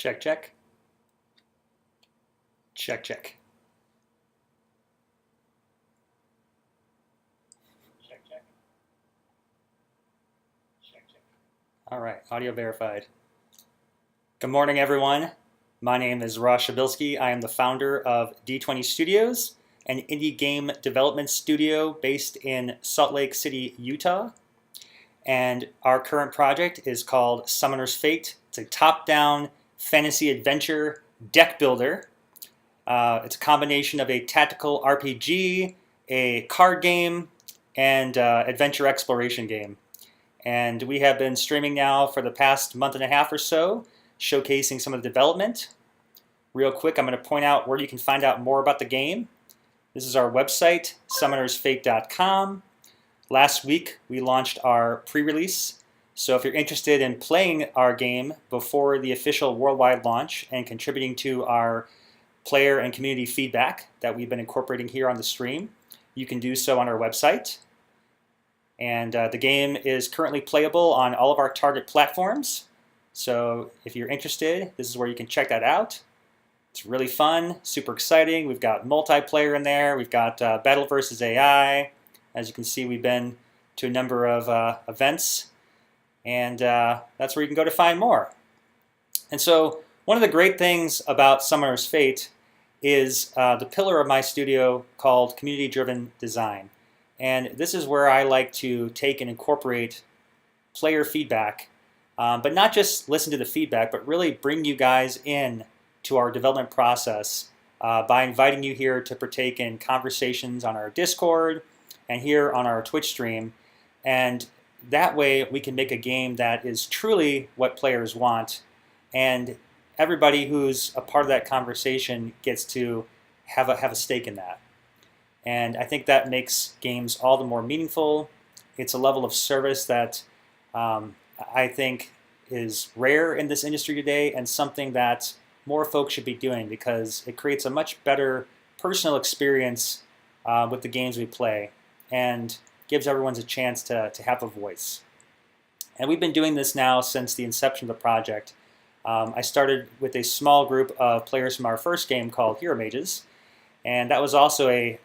Check, check. Check, check. Check, check. Check, check. All right, audio verified. Good morning, everyone. My name is Ross Shabilsky. I am the founder of D20 Studios, an indie game development studio based in Salt Lake City, Utah. And our current project is called Summoner's Fate. It's a top-down fantasy adventure deck builder. It's a combination of a tactical RPG, a card game, and adventure exploration game. And we have been streaming now for the past month and a half or so, showcasing some of the development. Real quick, I'm going to point out where you can find out more about the game. This is our website, summonersfate.com. Last week, we launched our pre-release. So if you're interested in playing our game before the official worldwide launch and contributing to our player and community feedback that we've been incorporating here on the stream, you can do so on our website. And the game is currently playable on all of our target platforms. So if you're interested, this is where you can check that out. It's really fun, super exciting. We've got multiplayer in there. We've got Battle versus AI. As you can see, we've been to a number of events. And that's where you can go to find more. And so one of the great things about Summoner's Fate is the pillar of my studio called community-driven design. And this is where I like to take and incorporate player feedback, but not just listen to the feedback, but really bring you guys in to our development process by inviting you here to partake in conversations on our Discord and here on our Twitch stream. And that way we can make a game that is truly what players want, and everybody who's a part of that conversation gets to have a stake in that. And I think that makes games all the more meaningful. It's a level of service that I think is rare in this industry today, and something that more folks should be doing, because it creates a much better personal experience with the games we play and gives everyone a chance to have a voice. And we've been doing this now since the inception of the project. I started with a small group of players from our first game called Hero Mages, and that was also a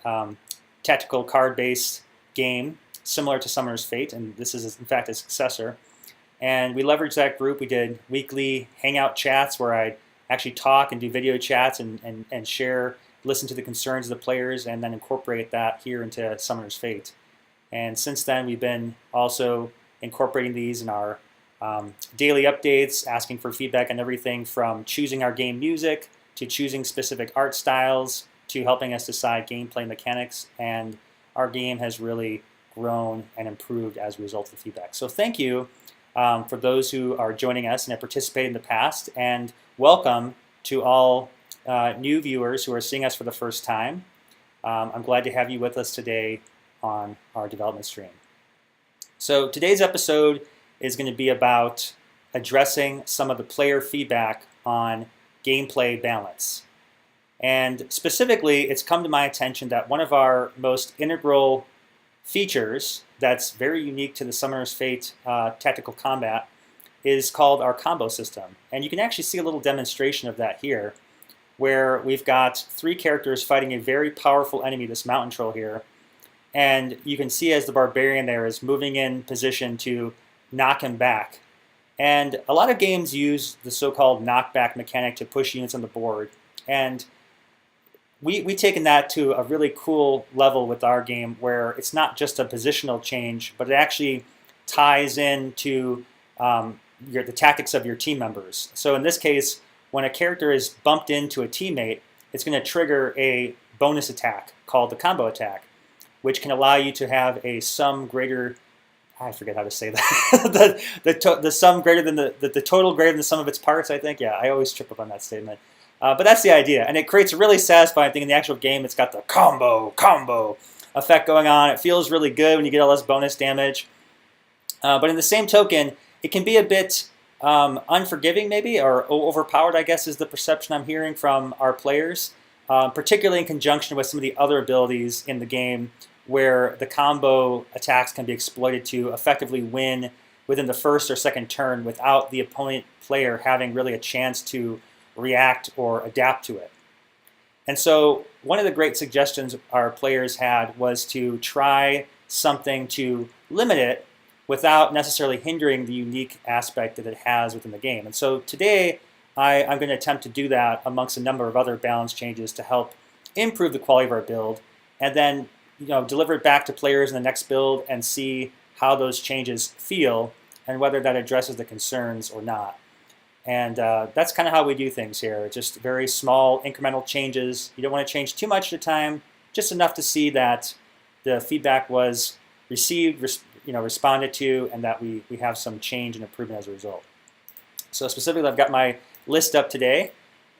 tactical card-based game similar to Summoner's Fate, and this is in fact a successor. And we leveraged that group. We did weekly hangout chats where I'd actually talk and do video chats and share, listen to the concerns of the players, and then incorporate that here into Summoner's Fate. And since then, we've been also incorporating these in our daily updates, asking for feedback on everything from choosing our game music to choosing specific art styles to helping us decide gameplay mechanics. And our game has really grown and improved as a result of the feedback. So thank you for those who are joining us and have participated in the past, and welcome to all new viewers who are seeing us for the first time. I'm glad to have you with us today on our development stream. So today's episode is going to be about addressing some of the player feedback on gameplay balance. And specifically, it's come to my attention that one of our most integral features that's very unique to the Summoner's Fate tactical combat is called our combo system. And you can actually see a little demonstration of that here, where we've got 3 characters fighting a very powerful enemy, this mountain troll here. And you can see as the barbarian there is moving in position to knock him back. And a lot of games use the so-called knockback mechanic to push units on the board. And we've taken that to a really cool level with our game, where it's not just a positional change, but it actually ties into the tactics of your team members. So in this case, when a character is bumped into a teammate, it's going to trigger a bonus attack called the combo attack, which can allow you to have a sum greater, I forget how to say that, the sum greater than the total greater than the sum of its parts, I think. Yeah, I always trip up on that statement. But that's the idea, and it creates a really satisfying thing in the actual game. It's got the combo effect going on. It feels really good when you get all this bonus damage. But in the same token, it can be a bit unforgiving maybe, or overpowered, I guess is the perception I'm hearing from our players, particularly in conjunction with some of the other abilities in the game, where the combo attacks can be exploited to effectively win within the first or second turn without the opponent player having really a chance to react or adapt to it. And so one of the great suggestions our players had was to try something to limit it without necessarily hindering the unique aspect that it has within the game. And so today, I'm going to attempt to do that amongst a number of other balance changes to help improve the quality of our build, and then deliver it back to players in the next build and see how those changes feel and whether that addresses the concerns or not. And that's kind of how we do things here. Just very small incremental changes. You don't want to change too much at a time, just enough to see that the feedback was received, responded to, and that we have some change and improvement as a result. So specifically, I've got my list up today,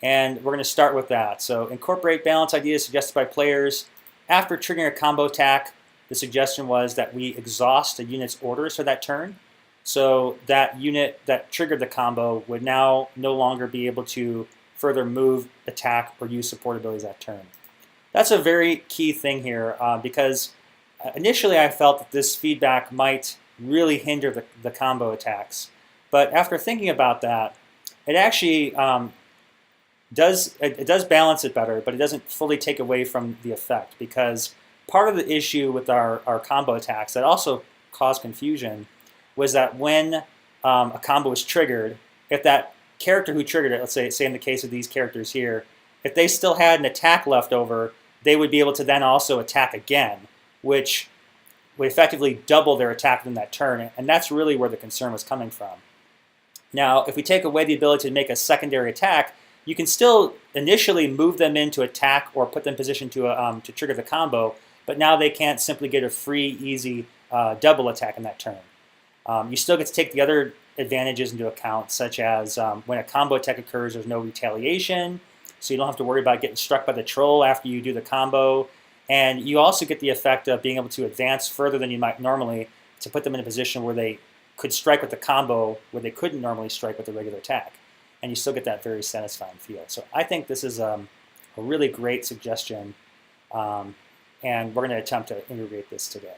and we're going to start with that. So incorporate balance ideas suggested by players. After triggering a combo attack, the suggestion was that we exhaust a unit's orders for that turn. So that unit that triggered the combo would now no longer be able to further move, attack, or use support abilities that turn. That's a very key thing here because initially I felt that this feedback might really hinder the combo attacks. But after thinking about that, it actually does balance it better, but it doesn't fully take away from the effect, because part of the issue with our combo attacks that also caused confusion was that when a combo is triggered, if that character who triggered it, let's say in the case of these characters here, if they still had an attack left over, they would be able to then also attack again, which would effectively double their attack within that turn, and that's really where the concern was coming from. Now, if we take away the ability to make a secondary attack, you can still initially move them into attack or put them in position to trigger the combo, but now they can't simply get a free, easy double attack in that turn. You still get to take the other advantages into account, such as when a combo attack occurs, there's no retaliation, so you don't have to worry about getting struck by the troll after you do the combo. And you also get the effect of being able to advance further than you might normally to put them in a position where they could strike with the combo where they couldn't normally strike with the regular attack. And you still get that very satisfying feel. So I think this is a really great suggestion, and we're going to attempt to integrate this today.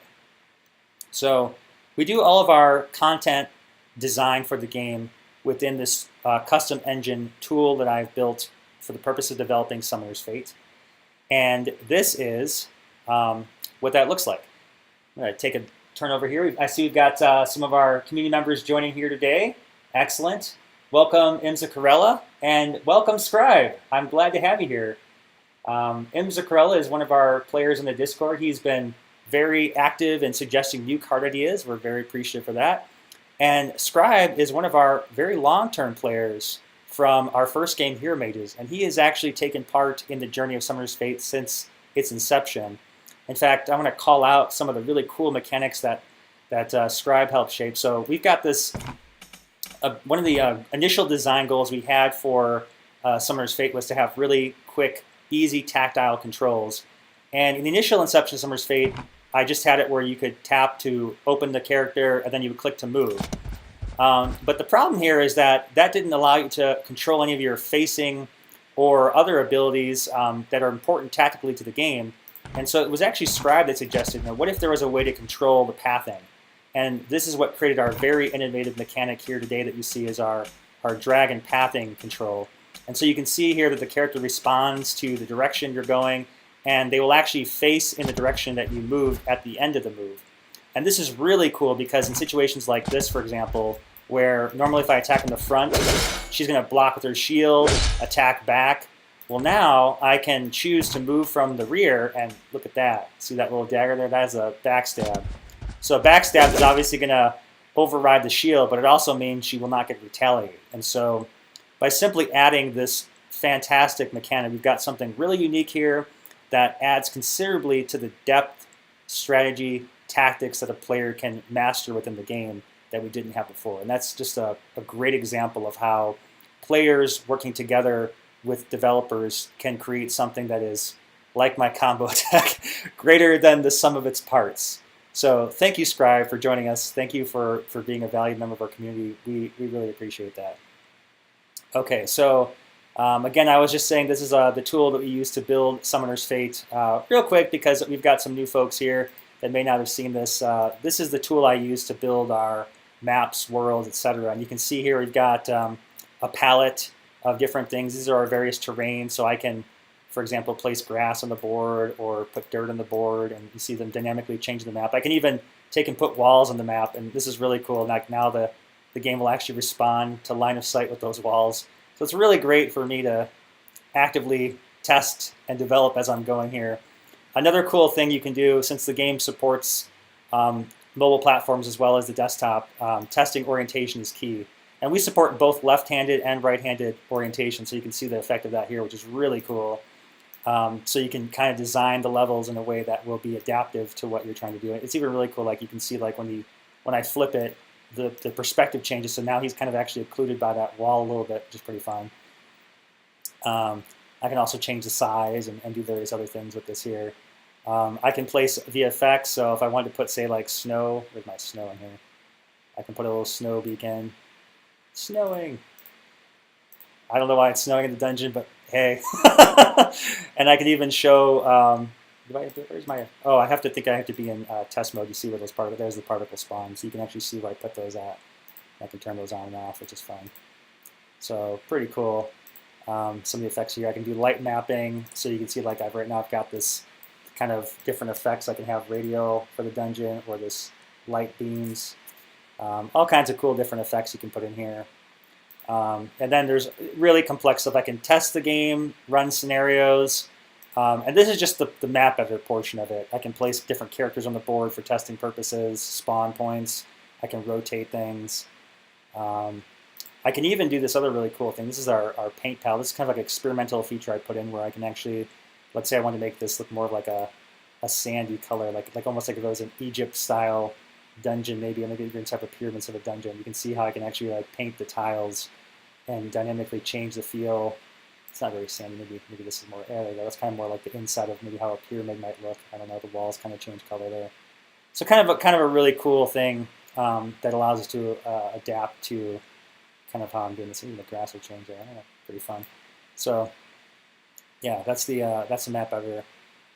So we do all of our content design for the game within this custom engine tool that I've built for the purpose of developing Summoner's Fate. And this is what that looks like. I'm going to take a turn over here. I see we've got some of our community members joining here today. Excellent. Welcome, Imza Corella, and welcome, Scribe. I'm glad to have you here. Imza Corella is one of our players in the Discord. He's been very active in suggesting new card ideas. We're very appreciative for that. And Scribe is one of our very long-term players from our first game, Hero Mages, and he has actually taken part in the journey of Summoner's Fate since its inception. In fact, I want to call out some of the really cool mechanics that Scribe helped shape. So we've got this, one of the initial design goals we had for Summoner's Fate was to have really quick, easy tactile controls. And in the initial inception of Summoner's Fate, I just had it where you could tap to open the character, and then you would click to move. But the problem here is that didn't allow you to control any of your facing or other abilities that are important tactically to the game. And so it was actually Scribe that suggested, what if there was a way to control the pathing? And this is what created our very innovative mechanic here today that you see as our dragon pathing control. And so you can see here that the character responds to the direction you're going, and they will actually face in the direction that you moved at the end of the move. And this is really cool because in situations like this, for example, where normally if I attack in the front, she's going to block with her shield, attack back. Well, now I can choose to move from the rear, and look at that. See that little dagger there? That is a backstab. So a backstab is obviously going to override the shield, but it also means she will not get retaliated. And so by simply adding this fantastic mechanic, we've got something really unique here that adds considerably to the depth, strategy, tactics that a player can master within the game that we didn't have before. And that's just a great example of how players working together with developers can create something that is, like my combo attack, greater than the sum of its parts. So thank you, Scribe, for joining us. Thank you for being a valued member of our community. We really appreciate that. Okay, so again, I was just saying this is the tool that we use to build Summoner's Fate. Real quick, because we've got some new folks here that may not have seen this. This is the tool I use to build our maps, worlds, etc. And you can see here we've got a palette of different things. These are our various terrains, so I can, for example, place grass on the board or put dirt on the board, and you see them dynamically change the map. I can even take and put walls on the map, and this is really cool. Now the game will actually respond to line of sight with those walls. So it's really great for me to actively test and develop as I'm going here. Another cool thing you can do, since the game supports mobile platforms as well as the desktop, testing orientation is key. And we support both left-handed and right-handed orientation, so you can see the effect of that here, which is really cool. So you can kind of design the levels in a way that will be adaptive to what you're trying to do. It's even really cool, like you can see like when I flip it, the perspective changes, so now he's kind of actually occluded by that wall a little bit, which is pretty fun. I can also change the size and do various other things with this here. I can place the effects, so if I wanted to put, say, like snow, where's my snow in here? I can put a little snow beacon. Snowing! I don't know why it's snowing in the dungeon, but hey. And I can even show, where's my, oh, I have to be in test mode to see where those particles, there's the particle spawn, so you can actually see where I put those at. I can turn those on and off, which is fun. So, pretty cool. Some of the effects here, I can do light mapping, so you can see like right now I've got this kind of different effects. I can have radio for the dungeon, or this light beams. All kinds of cool different effects you can put in here. And then there's really complex stuff. I can test the game, run scenarios, and this is just the map editor portion of it. I can place different characters on the board for testing purposes, spawn points. I can rotate things. I can even do this other really cool thing. This is our paint palette. This is kind of like an experimental feature I put in where I can actually, let's say I want to make this look more of like a sandy color, like almost like if it was an Egypt-style dungeon, maybe even type of pyramids of a dungeon. You can see how I can actually like paint the tiles and dynamically change the feel. It's not very sandy. Maybe this is more airy. That's kind of more like the inside of maybe how a pyramid might look. I don't know. The walls kind of change color there. So kind of a really cool thing that allows us to adapt to kind of how I'm doing this. Even the grass will change there. I don't know. Pretty fun. So yeah, that's the map editor.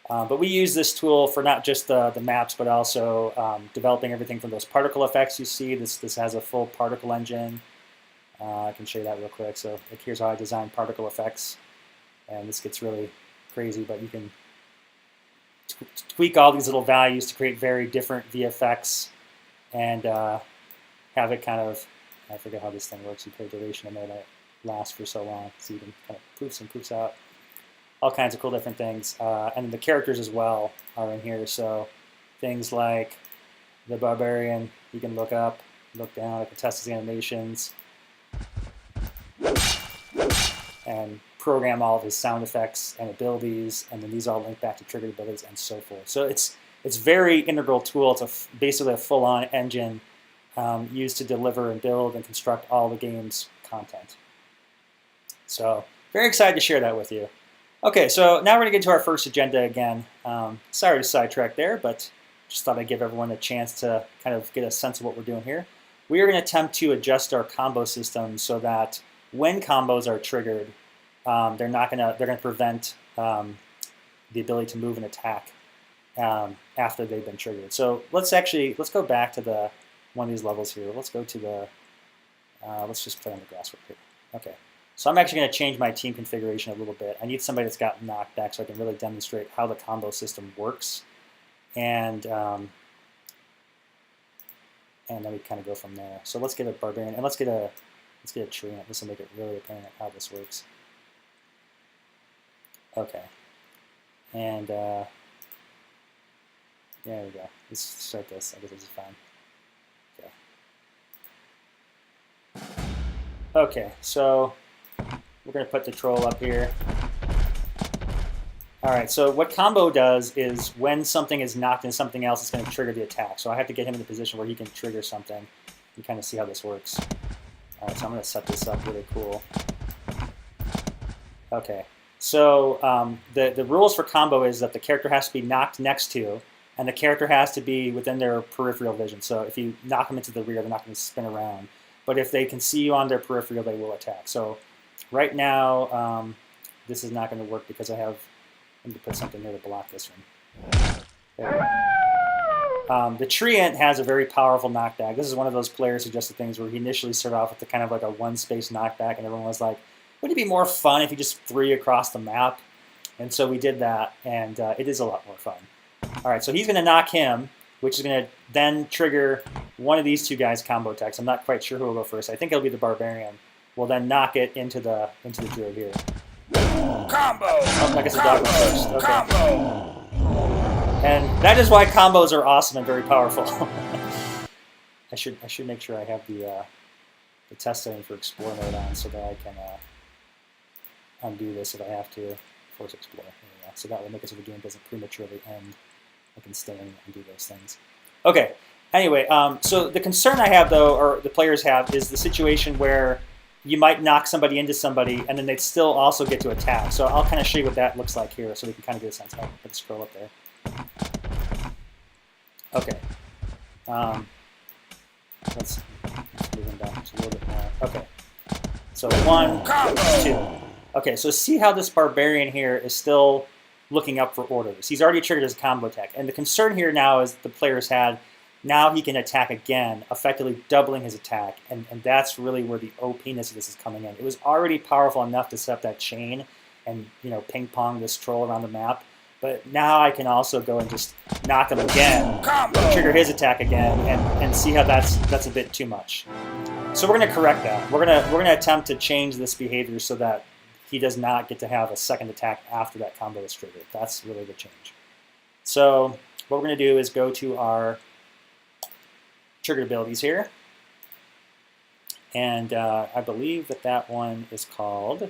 But we use this tool for not just the maps, but also developing everything from those particle effects you see. This has a full particle engine. I can show you that real quick. So like, here's how I design particle effects. And this gets really crazy, but you can tweak all these little values to create very different VFX and have it kind of, I forget how this thing works. You put a duration in there that lasts for so long. So you can kind of poofs and poofs out. All kinds of cool different things. And the characters as well are in here. So things like the Barbarian, you can look up, look down, I can test his animations, and program all of his sound effects and abilities, and then these all link back to triggered abilities and so forth. So it's very integral tool. It's basically a full-on engine used to deliver and build and construct all the game's content. So very excited to share that with you. Okay, so now we're going to get to our first agenda again. Sorry to sidetrack there, but just thought I'd give everyone a chance to kind of get a sense of what we're doing here. We are going to attempt to adjust our combo system so that when combos are triggered, they're going to prevent the ability to move and attack after they've been triggered. So let's go back to one of these levels here. Let's go to let's just play on the grass real quick. Okay. So I'm actually going to change my team configuration a little bit. I need somebody that's got knockback so I can really demonstrate how the combo system works, and then we kind of go from there. So let's get a Barbarian, and let's get a Treant. This will make it really apparent how this works. Okay, and there we go. Let's start this. I guess this is fine. Okay. Okay, so we're going to put the troll up here. All right, so what combo does is when something is knocked into something else, it's going to trigger the attack. So I have to get him in a position where he can trigger something and kind of see how this works. All right, so I'm going to set this up really cool. Okay, so the rules for combo is that the character has to be knocked next to, and the character has to be within their peripheral vision. So if you knock them into the rear, they're not going to spin around. But if they can see you on their peripheral, they will attack. So right now, this is not going to work because I need to put something there to block this one. The Treant has a very powerful knockback. This is one of those players who just did things where he initially started off with kind of like a one-space knockback, and everyone was like, wouldn't it be more fun if you just threw across the map? And so we did that, and it is a lot more fun. All right, so he's going to knock him, which is going to then trigger one of these two guys' combo attacks. I'm not quite sure who will go first. I think it'll be the Barbarian. We'll then knock it into the Druid here. Combo! Oh, I guess the dog went first. Okay. Combo! And that is why combos are awesome and very powerful. I should make sure I have the test setting for Explore mode on so that I can undo this if I have to. Force Explore. So that will make it so the game doesn't prematurely end. I can stay in and do those things. Okay. Anyway, so the concern I have, though, or the players have, is the situation where you might knock somebody into somebody, and then they'd still also get to attack. So I'll kind of show you what that looks like here, so we can kind of get a sense. Let's scroll up there. Okay. Let's move them down just a little bit more. Okay. So 1, 2. Okay, so see how this Barbarian here is still looking up for orders. He's already triggered his combo attack. And the concern here now is the players had, now he can attack again, effectively doubling his attack. And that's really where the OP-ness of this is coming in. It was already powerful enough to set up that chain and ping-pong this troll around the map. But now I can also go and just knock him again, trigger his attack again, and see how that's a bit too much. So we're going to correct that. We're going to attempt to change this behavior so that he does not get to have a second attack after that combo is triggered. That's really the change. So what we're going to do is go to our triggered abilities here. And I believe that one is called,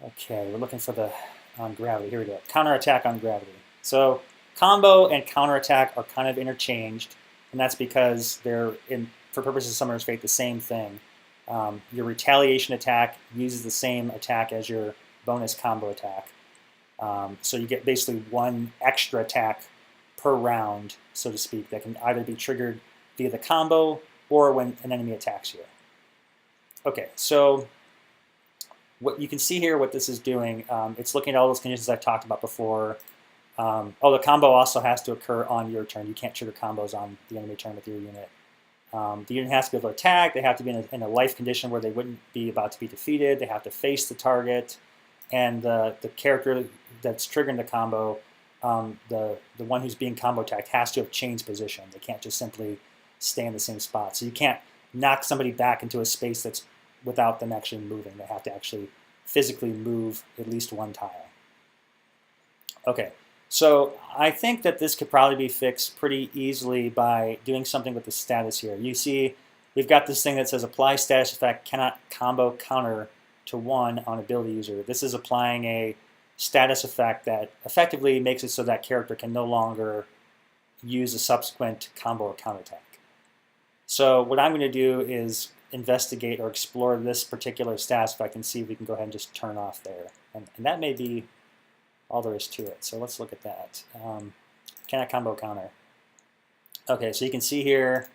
okay, we're looking for the, on gravity, here we go, counterattack on gravity. So combo and counterattack are kind of interchanged, and that's because they're, for purposes of Summoner's Fate, the same thing. Your retaliation attack uses the same attack as your bonus combo attack. So you get basically one extra attack per round, so to speak, that can either be triggered via the combo or when an enemy attacks you. Okay, so what you can see here, what this is doing, it's looking at all those conditions I've talked about before. Oh, the combo also has to occur on your turn. You can't trigger combos on the enemy turn with your unit. The unit has to be able to attack. They have to be in a life condition where they wouldn't be about to be defeated. They have to face the target. And the character that's triggering the combo, the one who's being combo attacked, has to have changed position. They can't just simply stay in the same spot. So you can't knock somebody back into a space that's without them actually moving. They have to actually physically move at least one tile. Okay. So I think that this could probably be fixed pretty easily by doing something with the status here. You see, we've got this thing that says apply status effect cannot combo counter to 1 on ability user. This is applying a status effect that effectively makes it so that character can no longer use a subsequent combo or counterattack. So what I'm going to do is investigate or explore this particular status effect and see if we can go ahead and just turn off there. And that may be all there is to it. So let's look at that. Cannot combo counter. Okay, so you can see here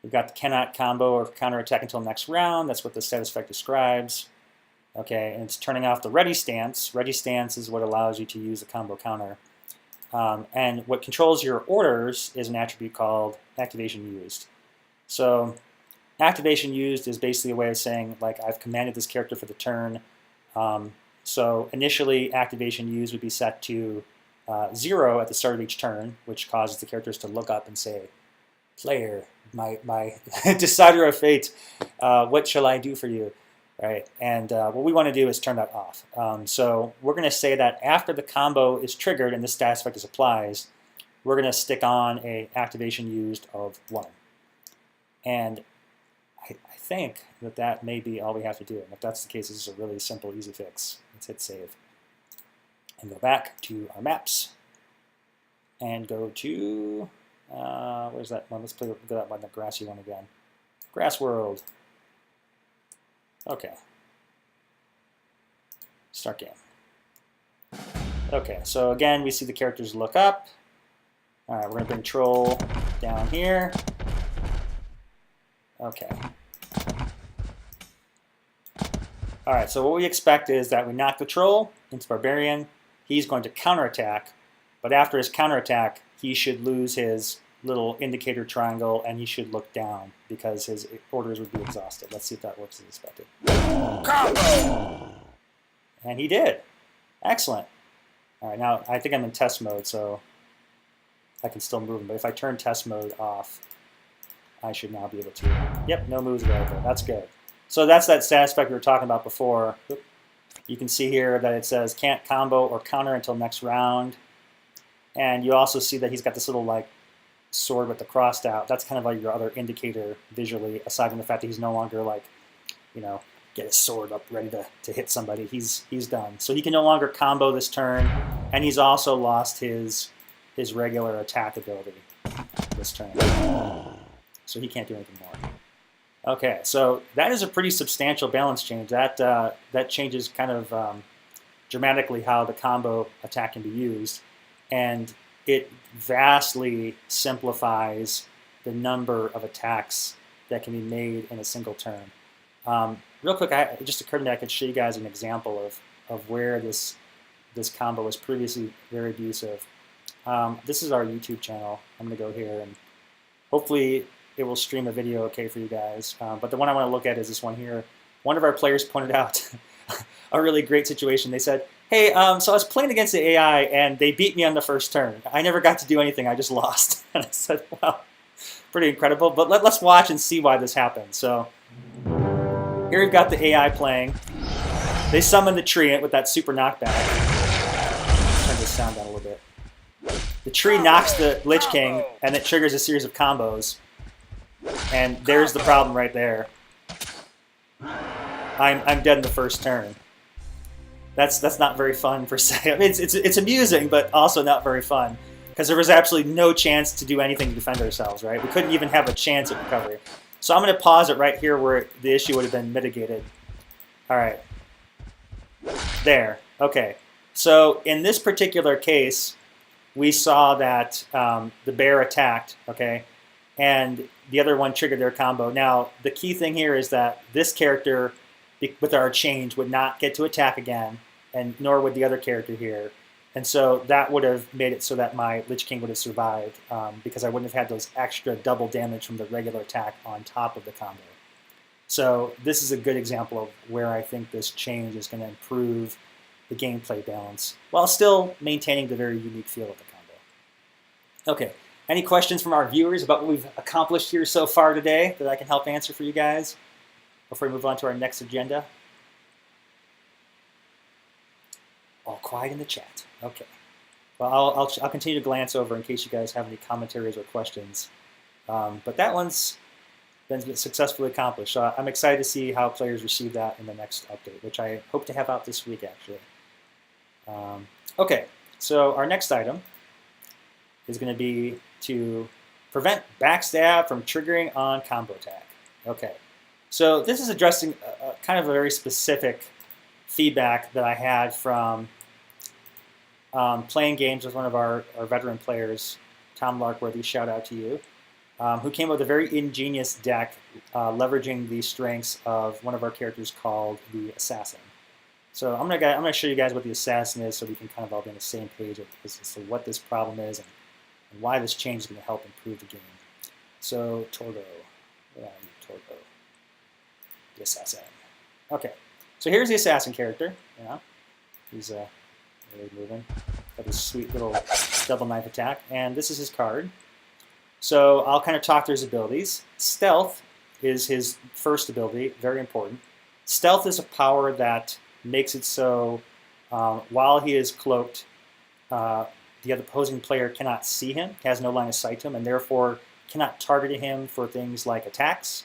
we've got the cannot combo or counter attack until next round. That's what the status effect describes. Okay, and it's turning off the ready stance. Ready stance is what allows you to use the combo counter. And what controls your orders is an attribute called activation used. So activation used is basically a way of saying, like, I've commanded this character for the turn. So initially, activation used would be set to 0 at the start of each turn, which causes the characters to look up and say, player, my decider of fate, what shall I do for you? Right? And what we want to do is turn that off. So we're going to say that after the combo is triggered and this status effect is applies, we're going to stick on a activation used of 1. And I think that may be all we have to do. And if that's the case, this is a really simple, easy fix. Let's hit save. And go back to our maps. And go to, where's that one? Let's go that one, the grassy one again. Grass World. Okay. Start game. Okay, so again, we see the characters look up. All right, we're going to bring Troll down here. Okay. All right, so what we expect is that we knock the Troll into Barbarian. He's going to counterattack, but after his counterattack, he should lose his little indicator triangle, and he should look down because his orders would be exhausted. Let's see if that works as expected. Combo! And he did. Excellent. All right, now I think I'm in test mode, so I can still move him. But if I turn test mode off, I should now be able to. Yep, no moves available. That's good. So that's that status effect we were talking about before. You can see here that it says can't combo or counter until next round. And you also see that he's got this little like sword with the crossed out. That's kind of like your other indicator visually, aside from the fact that he's no longer like, you know, get his sword up ready to hit somebody. He's done. So he can no longer combo this turn, and he's also lost his regular attack ability this turn. So he can't do anything more. Okay, so that is a pretty substantial balance change. That changes kind of dramatically how the combo attack can be used, and it vastly simplifies the number of attacks that can be made in a single turn. Real quick, it just occurred to me I could show you guys an example of where this combo was previously very abusive. This is our YouTube channel. I'm going to go here, and hopefully it will stream a video okay for you guys. But the one I want to look at is this one here. One of our players pointed out a really great situation. They said, hey, so I was playing against the AI, and they beat me on the first turn. I never got to do anything. I just lost. And I said, wow, pretty incredible. But let's watch and see why this happened. So here we've got the AI playing. They summon the tree with that super knockback. Let's turn this sound down a little bit. The tree knocks the Lich King, and it triggers a series of combos. And there's the problem right there. I'm dead in the first turn. That's not very fun per se. I mean, it's amusing, but also not very fun because there was absolutely no chance to do anything to defend ourselves. Right? We couldn't even have a chance at recovery. So I'm going to pause it right here where the issue would have been mitigated. All right. There. Okay. So in this particular case, we saw that the bear attacked. Okay. And the other one triggered their combo. Now, the key thing here is that this character, with our change, would not get to attack again, and nor would the other character here. And so that would have made it so that my Lich King would have survived because I wouldn't have had those extra double damage from the regular attack on top of the combo. So this is a good example of where I think this change is going to improve the gameplay balance while still maintaining the very unique feel of the combo. Okay. Any questions from our viewers about what we've accomplished here so far today that I can help answer for you guys before we move on to our next agenda? All quiet in the chat. Okay. Well, I'll continue to glance over in case you guys have any commentaries or questions. But that one's been successfully accomplished. So I'm excited to see how players receive that in the next update, which I hope to have out this week, actually. Okay. So our next item is going to be to prevent backstab from triggering on combo attack. Okay, so this is addressing kind of a very specific feedback that I had from playing games with one of our veteran players, Tom Larkworthy, shout out to you, who came up with a very ingenious deck leveraging the strengths of one of our characters called the Assassin. So I'm gonna show you guys what the Assassin is so we can kind of all be on the same page as to what this problem is and why this change is going to help improve the game. So, Torgo. Where are you, Torgo? The Assassin. Okay. So here's the Assassin character. Yeah. He's really moving. Got this sweet little double knife attack. And this is his card. So I'll kind of talk through his abilities. Stealth is his first ability. Very important. Stealth is a power that makes it so while he is cloaked, the other opposing player cannot see him, has no line of sight to him, and therefore cannot target him for things like attacks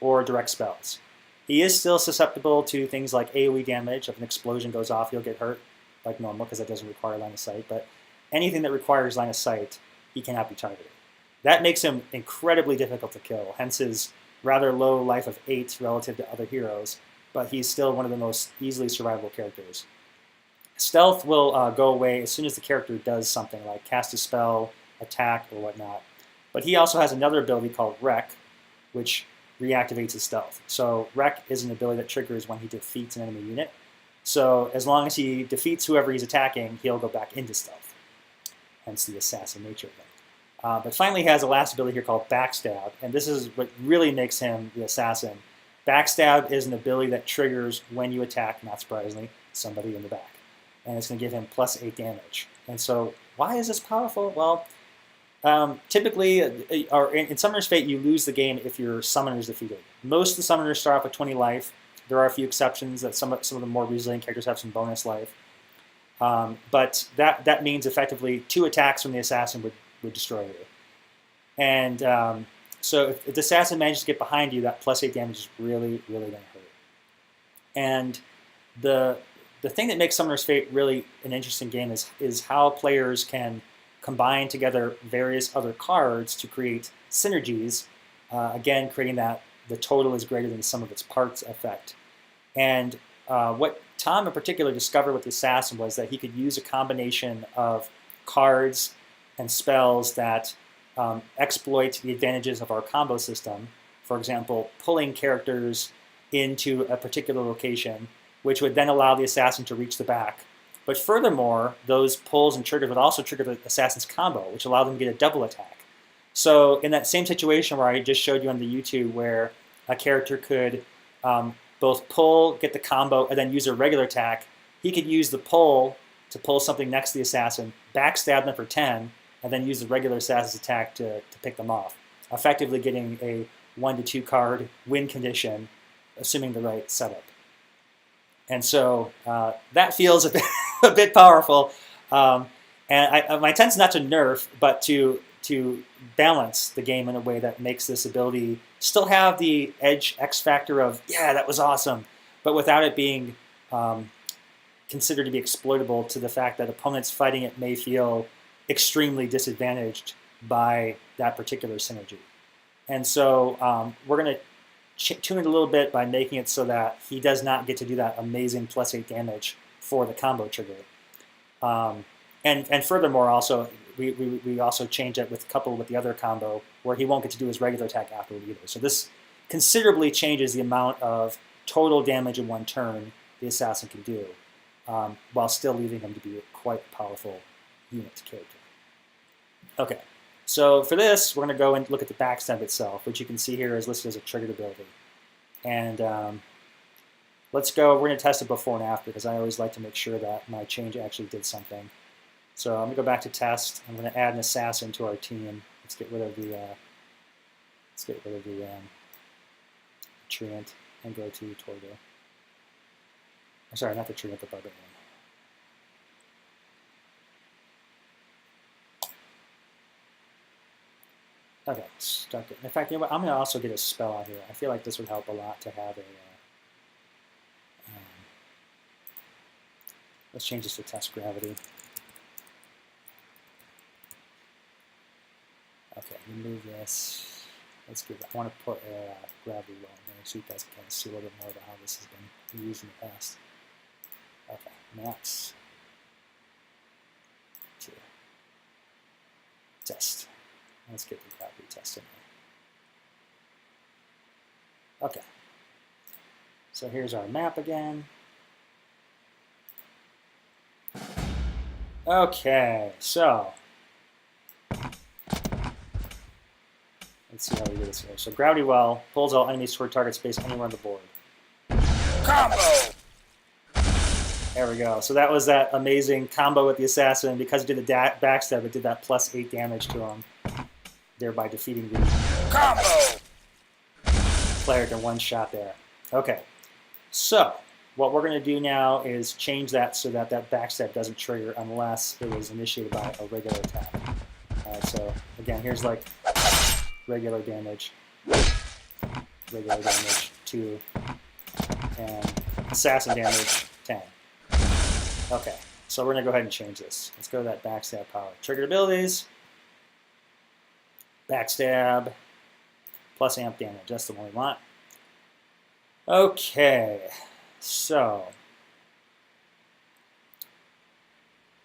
or direct spells. He is still susceptible to things like AoE damage. If an explosion goes off, he'll get hurt like normal because that doesn't require line of sight. But anything that requires line of sight, he cannot be targeted. That makes him incredibly difficult to kill, hence his rather low life of 8 relative to other heroes, but he's still one of the most easily survivable characters. Stealth will go away as soon as the character does something like cast a spell, attack, or whatnot. But he also has another ability called Wreck, which reactivates his stealth. So Wreck is an ability that triggers when he defeats an enemy unit. So as long as he defeats whoever he's attacking, he'll go back into stealth. Hence the assassin nature of But finally he has a last ability here called Backstab, and this is what really makes him the assassin. Backstab is an ability that triggers when you attack, not surprisingly, somebody in the back. And it's going to give him +8 damage. And so why is this powerful? Well, typically, or in Summoner's Fate, you lose the game if your summoner is defeated. Most of the summoners start off with 20 life. There are a few exceptions that some of the more resilient characters have some bonus life. But that means effectively 2 attacks from the assassin would destroy you. And so if the assassin manages to get behind you, that +8 damage is really, really going to hurt. And the thing that makes Summoner's Fate really an interesting game is how players can combine together various other cards to create synergies, again, creating that the total is greater than the sum of its parts effect. And what Tom in particular discovered with the Assassin was that he could use a combination of cards and spells that exploit the advantages of our combo system. For example, pulling characters into a particular location, which would then allow the Assassin to reach the back. But furthermore, those pulls and triggers would also trigger the Assassin's combo, which allowed them to get a double attack. So in that same situation where I just showed you on the YouTube where a character could both pull, get the combo, and then use a regular attack, he could use the pull to pull something next to the Assassin, backstab them for 10, and then use the regular Assassin's attack to pick them off, effectively getting a 1 to 2 card win condition, assuming the right setup. And so that feels a bit powerful. And my intent is not to nerf, but to balance the game in a way that makes this ability still have the edge X factor of, yeah, that was awesome, but without it being considered to be exploitable to the fact that opponents fighting it may feel extremely disadvantaged by that particular synergy. And so we're going to tune it a little bit by making it so that he does not get to do that amazing +8 damage for the combo trigger. And furthermore, also we also change it coupled with the other combo where he won't get to do his regular attack afterward either. So this considerably changes the amount of total damage in one turn the assassin can do, while still leaving him to be a quite powerful unit character. Okay. So for this, we're going to go and look at the backstab itself, which you can see here is listed as a triggered ability. And let's go, we're going to test it before and after because I always like to make sure that my change actually did something. So I'm going to go back to test. I'm going to add an assassin to our team. Let's get rid of the treant and go to Torgo. I'm sorry, not the treant, the barbarian. Okay, stuck it. In fact, you know what? I'm going to also get a spell out here. I feel like this would help a lot to have a... let's change this to test gravity. Okay, remove this. Let's give it... I want to put a gravity well in there so you guys can kind of see a little bit more about how this has been used in the past. Okay, max. To test. Let's get the gravity test in there. Okay. So here's our map again. Okay, so let's see how we do this here. So Gravity Well pulls all enemies toward target space anywhere on the board. Combo! There we go. So that was that amazing combo with the assassin. Because it did the backstab, it did that +8 damage to him, thereby defeating the Combo! player to one shot there. Okay, so what we're going to do now is change that so that that backstab doesn't trigger unless it was initiated by a regular attack. Alright, so again, here's like regular damage, 2, and assassin damage, 10. Okay, so we're going to go ahead and change this. Let's go to that backstab power. Triggered abilities, backstab, plus amp damage. That's the one we want. Okay, so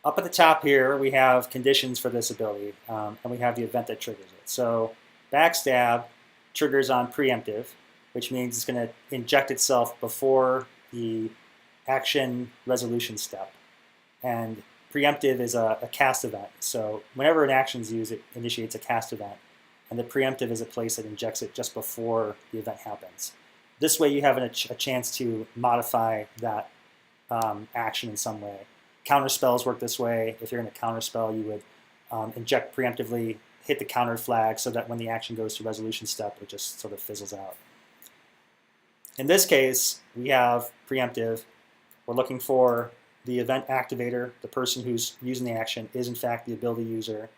up at the top here, we have conditions for this ability, and we have the event that triggers it. So backstab triggers on preemptive, which means it's going to inject itself before the action resolution step. And preemptive is a cast event. So whenever an action is used, it initiates a cast event. And the preemptive is a place that injects it just before the event happens. This way you have a chance to modify that action in some way. Counter spells work this way. If you're going to counter spell, you would inject preemptively, hit the counter flag so that when the action goes to resolution step, it just sort of fizzles out. In this case, we have preemptive. We're looking for the event activator, the person who's using the action is in fact the ability user,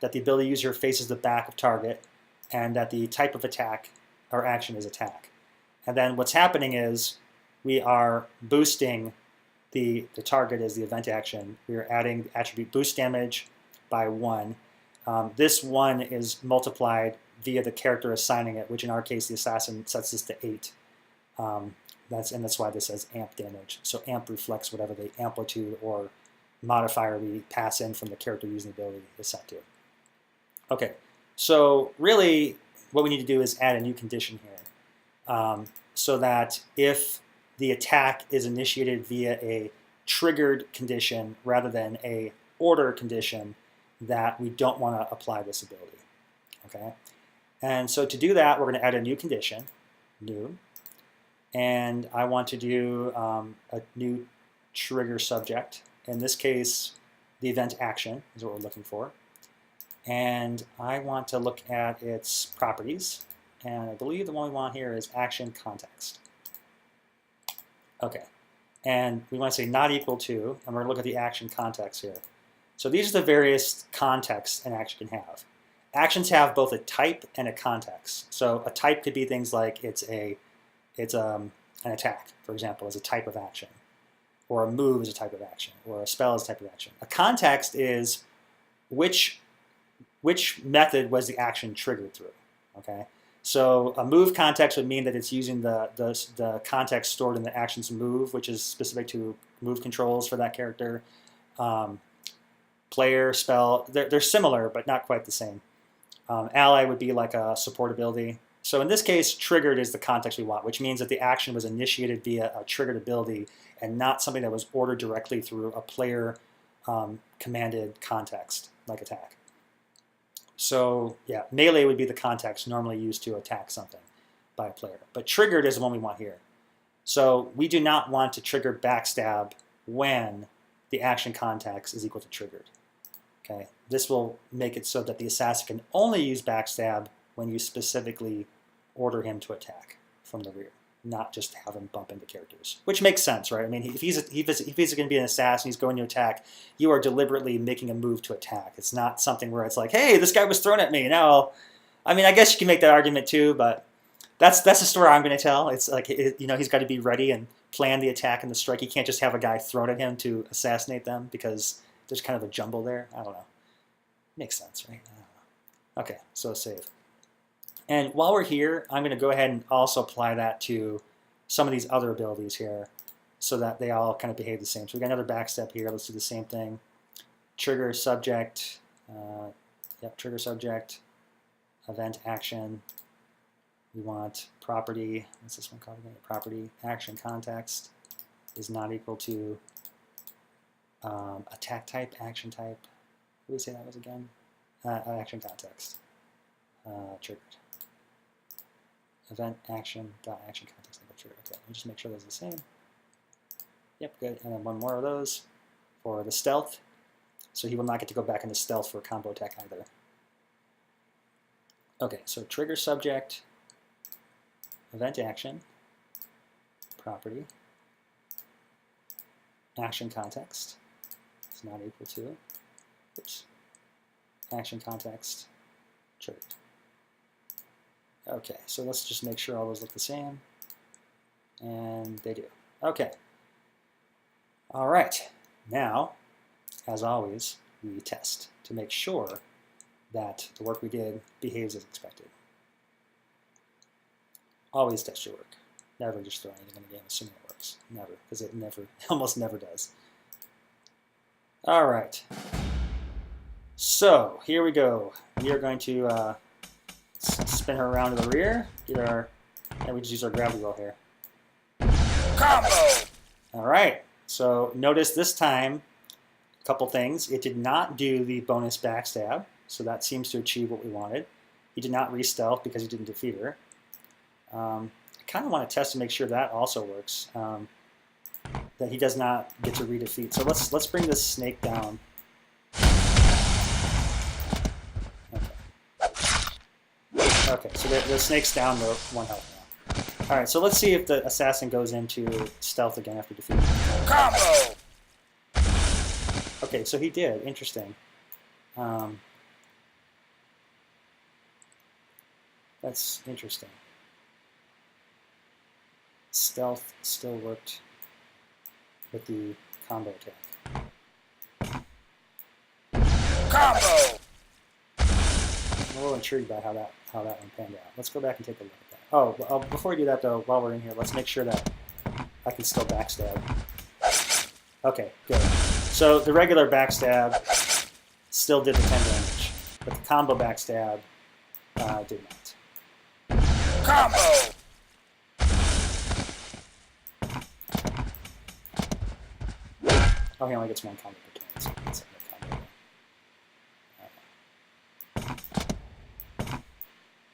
that the ability user faces the back of target, and that the type of attack or action is attack. And then what's happening is we are boosting the target as the event action. We are adding attribute boost damage by 1. This 1 is multiplied via the character assigning it, which in our case the assassin sets this to 8. That's why this says amp damage. So amp reflects whatever the amplitude or modifier we pass in from the character using the ability is set to. Okay, so really what we need to do is add a new condition here, so that if the attack is initiated via a triggered condition rather than a order condition, that we don't want to apply this ability. Okay, and so to do that, we're going to add a new condition, new, and I want to do a new trigger subject. In this case, the event action is what we're looking for. And I want to look at its properties. And I believe the one we want here is action context. Okay. And we want to say not equal to, and we're going to look at the action context here. So these are the various contexts an action can have. Actions have both a type and a context. So a type could be things like it's an attack, for example, as a type of action. Or a move is a type of action. Or a spell is a type of action. A context is which method was the action triggered through, okay? So a move context would mean that it's using the context stored in the action's move, which is specific to move controls for that character. Player, spell, they're similar, but not quite the same. Ally would be like a support ability. So in this case, triggered is the context we want, which means that the action was initiated via a triggered ability and not something that was ordered directly through a player commanded context, like attack. So yeah, melee would be the context normally used to attack something by a player. But triggered is the one we want here. So we do not want to trigger backstab when the action context is equal to triggered. Okay, this will make it so that the assassin can only use backstab when you specifically order him to attack from the rear, not just have him bump into characters, which makes sense, right? I mean, if he's going to be an assassin, he's going to attack, you are deliberately making a move to attack. It's not something where it's like, hey, this guy was thrown at me. Now, I mean, I guess you can make that argument too, but that's the story I'm going to tell. It's like, he's got to be ready and plan the attack and the strike. He can't just have a guy thrown at him to assassinate them because there's kind of a jumble there. I don't know. Makes sense, right? I don't know. Okay, so save. And while we're here, I'm going to go ahead and also apply that to some of these other abilities here so that they all kind of behave the same. So we got another backstep here. Let's do the same thing. Trigger subject. Trigger subject. Event action. We want property. What's this one called again? Property. Action context is not equal to attack type, action type. What did we say that was again? Action context. Triggered. Event action dot action context trigger. Okay, let me just make sure those are the same. Yep, good. And then one more of those for the stealth. So he will not get to go back into stealth for a combo attack either. Okay, so trigger subject, event action, property, action context is not equal to, oops, action context triggered. Okay, so let's just make sure all those look the same. And they do. Okay. All right. Now, as always, we test to make sure that the work we did behaves as expected. Always test your work. Never just throw anything in the game assuming it works. Never, because it almost never does. All right. So here we go. We are going to spin her around to the rear. And we just use our gravity roll here. Combo! All right. So notice this time, couple things. It did not do the bonus backstab, so that seems to achieve what we wanted. He did not re-stealth because he didn't defeat her. I kind of want to test to make sure that also works. That he does not get to redefeat. So let's bring this snake down. Okay, so the snake's down to 1 health now. All right, so let's see if the assassin goes into stealth again after defeating him. Combo! Okay, so he did. Interesting. That's interesting. Stealth still worked with the combo attack. Combo! I'm a little intrigued by how that one panned out. Let's go back and take a look at that. Oh, before we do that though, while we're in here, let's make sure that I can still backstab. Okay, good. So the regular backstab still did the 10 damage, but the combo backstab did not. Combo! Oh, he only gets 1 combo per turn, so let's hit the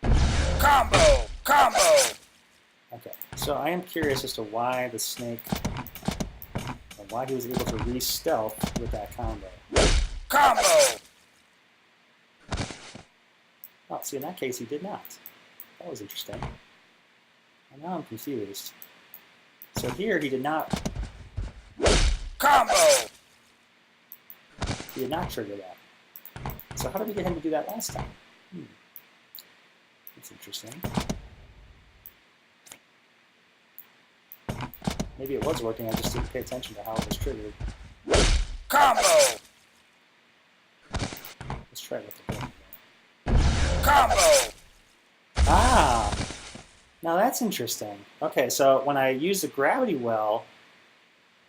combo. Combo! Combo! Okay, so I am curious as to why the snake, or why he was able to re-stealth with that combo. Combo! Oh, see, in that case, he did not. That was interesting. And now I'm confused. So here, he did not. Combo! He did not trigger that. So how did we get him to do that last time? That's interesting. Maybe it was working, I just didn't pay attention to how it was triggered. Combo! Let's try it with the button. Combo! Ah! Now that's interesting. Okay, so when I used the gravity well,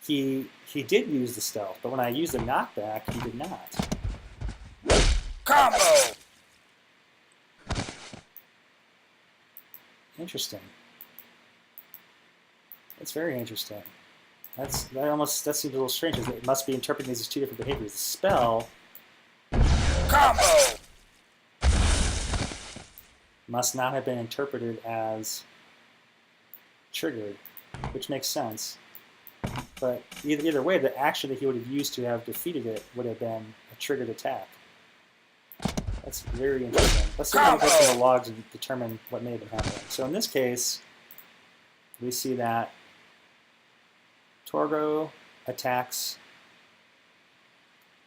he did use the stealth, but when I used the knockback, he did not. Combo! Interesting. That's very interesting. That seems a little strange. It must be interpreting these as 2 different behaviors. The spell Combo! must not have been interpreted as triggered, which makes sense. But either way, the action that he would have used to have defeated it would have been a triggered attack. That's very interesting. Let's see if we can go through the logs and determine what may have been happening. So in this case, we see that Torgo attacks.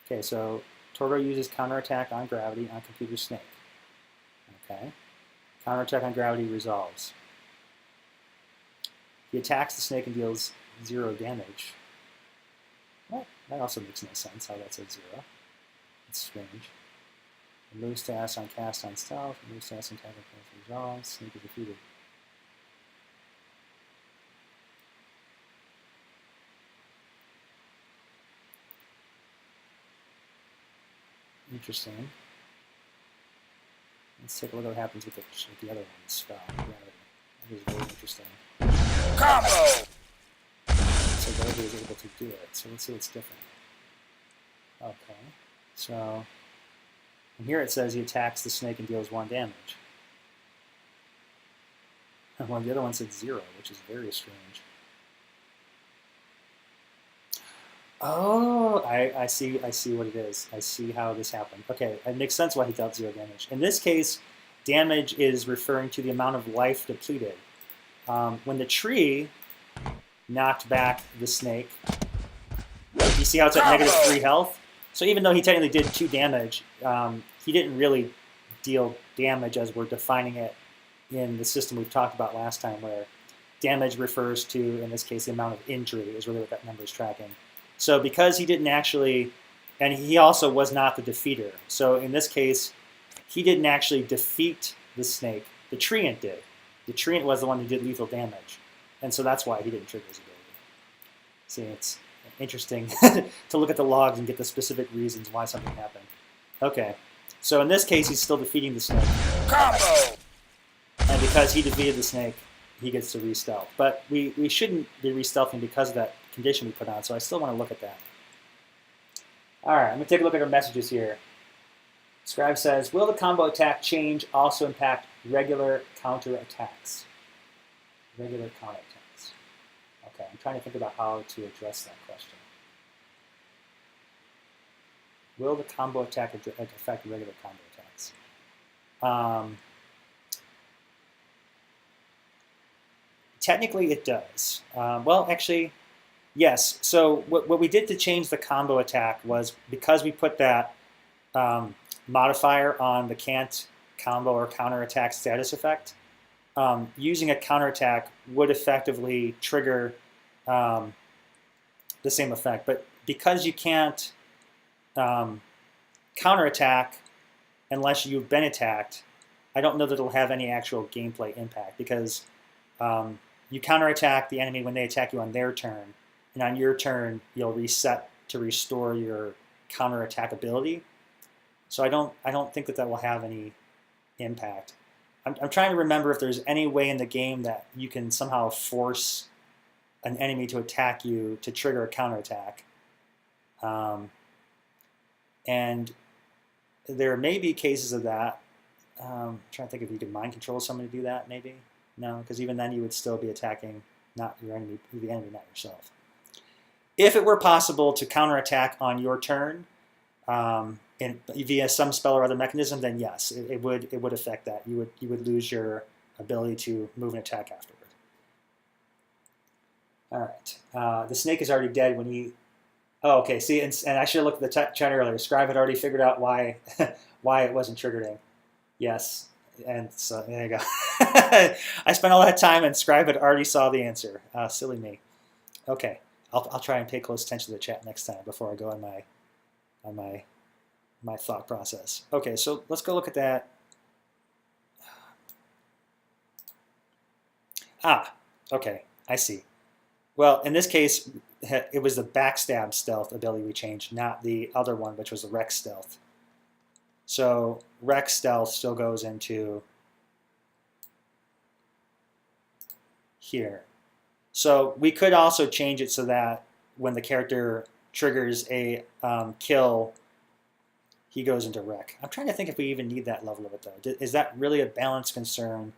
Okay, so Torgo uses counterattack on gravity on Computer Snake. Okay. Counterattack on gravity resolves. He attacks the snake and deals 0 damage. Well, that also makes no sense how that's at 0. It's strange. Remove status on cast on stealth. Remove status on attack on cast resolves. Snake is defeated. Interesting. Let's take a look at what happens with the other one, the spell. Gravity. That is very interesting. Combo! So Gravity is able to do it. So let's see what's different. Okay. So, and here it says he attacks the snake and deals 1 damage. And the other one said 0, which is very strange. Oh, I see what it is. I see how this happened. Okay, it makes sense why he dealt 0 damage. In this case, damage is referring to the amount of life depleted. When the tree knocked back the snake, you see how it's at -3 health? So even though he technically did 2 damage, he didn't really deal damage as we're defining it in the system we've talked about last time, where damage refers to, in this case, the amount of injury is really what that number is tracking. So because he didn't actually, and he also was not the defeater. So in this case, he didn't actually defeat the snake. The treant did. The treant was the one who did lethal damage. And so that's why he didn't trigger his ability. See, it's interesting to look at the logs and get the specific reasons why something happened. Okay, so in this case, he's still defeating the snake. Combo! And because he defeated the snake, he gets to re-stealth. But we shouldn't be re-stealthing because of that condition we put on, so I still want to look at that. All right, I'm going to take a look at our messages here. Scribe says, will the combo attack change also impact regular counter attacks? Regular counter attacks. Okay, I'm trying to think about how to address that question. Will the combo attack affect regular combo attacks? Technically, it does. Well, actually, yes. So what we did to change the combo attack was because we put that modifier on the can't combo or counter attack status effect, using a counter attack would effectively trigger the same effect. But because you can't counterattack unless you've been attacked, I don't know that it'll have any actual gameplay impact because you counterattack the enemy when they attack you on their turn, and on your turn you'll reset to restore your counterattack ability. So I don't think that will have any impact. I'm trying to remember if there's any way in the game that you can somehow force an enemy to attack you to trigger a counterattack. And there may be cases of that. I'm trying to think if you could mind control someone to do that, maybe? No, because even then you would still be attacking not your enemy, the enemy, not yourself. If it were possible to counterattack on your turn via some spell or other mechanism, then yes, it would affect that. You would lose your ability to move and attack afterward. All right, the snake is already dead when he. Oh, okay. See, and I should have looked at the chat earlier. Scribe had already figured out why why it wasn't triggering. Yes, and so there you go. I spent all that time, and Scribe had already saw the answer. Silly me. Okay, I'll try and pay close attention to the chat next time before I go on my thought process. Okay, so let's go look at that. Okay, I see. Well, in this case, it was the backstab stealth ability we changed, not the other one, which was the Rex stealth. So Rex stealth still goes into here. So we could also change it so that when the character triggers a kill, he goes into Rec. I'm trying to think if we even need that level of it, though. Is that really a balance concern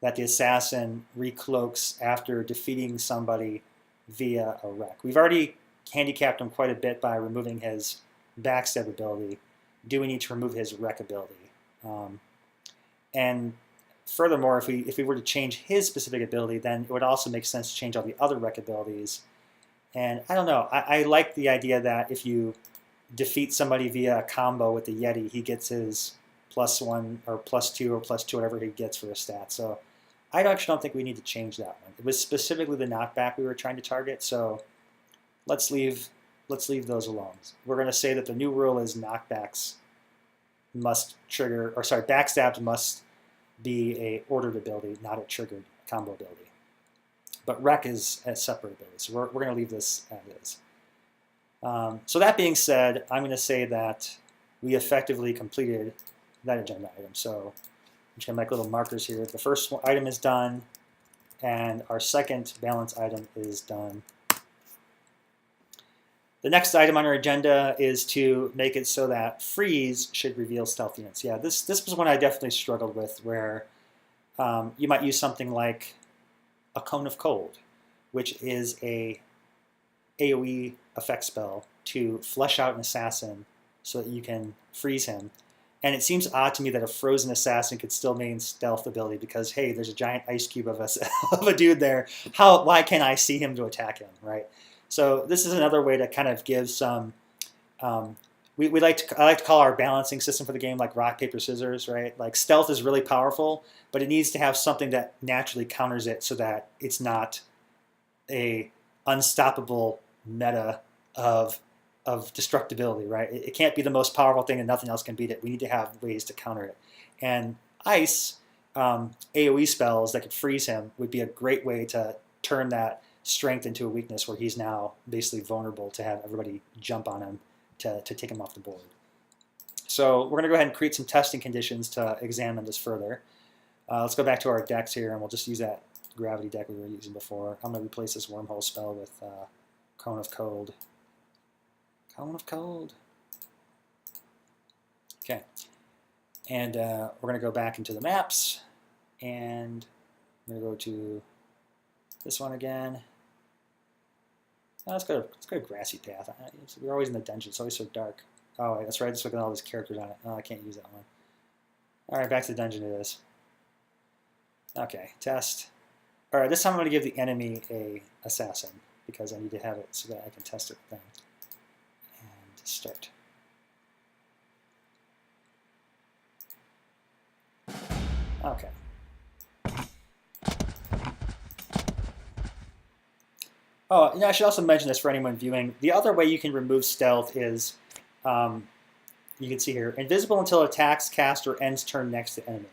that the assassin recloaks after defeating somebody via a Rec? We've already handicapped him quite a bit by removing his backstab ability. Do we need to remove his Rec ability? And furthermore, if we were to change his specific ability, then it would also make sense to change all the other Rec abilities. And I don't know. I like the idea that if you defeat somebody via a combo with the Yeti, he gets his +1 or +2 or +2, whatever he gets for a stat. So I actually don't think we need to change that one. It was specifically the knockback we were trying to target, so let's leave those alone. We're going to say that the new rule is knockbacks must trigger, or sorry, backstabs must be a ordered ability, not a triggered combo ability. But Rec is a separate ability, so we're going to leave this as is. So that being said, I'm going to say that we effectively completed that agenda item. So I'm just going to make little markers here. The first item is done, and our second balance item is done. The next item on our agenda is to make it so that freeze should reveal stealth units. Yeah, this was one I definitely struggled with, where you might use something like a Cone of Cold, which is a AoE effect spell to flesh out an assassin so that you can freeze him. And it seems odd to me that a frozen assassin could still maintain stealth ability because, hey, there's a giant ice cube of a dude there. Why can't I see him to attack him, right? So this is another way to kind of give some. I like to call our balancing system for the game like rock paper scissors, right? Like stealth is really powerful, but it needs to have something that naturally counters it so that it's not a unstoppable meta of destructibility, right? It can't be the most powerful thing and nothing else can beat it. We need to have ways to counter it. And ice AoE spells that could freeze him would be a great way to turn that strength into a weakness where he's now basically vulnerable to have everybody jump on him to take him off the board. So we're going to go ahead and create some testing conditions to examine this further. Let's go back to our decks here, and we'll just use that gravity deck we were using before. I'm going to replace this wormhole spell with Cone of Cold. Cone of Cold. Okay. And we're going to go back into the maps, and I'm going to go to this one again. Oh, let's go to Grassy Path. We're always in the dungeon. It's always so dark. Oh, wait, that's right. Just look at all these characters on it. Oh, I can't use that one. All right, back to the dungeon it is. Okay, test. All right, this time I'm going to give the enemy a assassin because I need to have it so that I can test it then. And start. Okay. Oh, I should also mention this for anyone viewing. The other way you can remove stealth is, you can see here, invisible until attacks, cast, or ends turn next to enemy.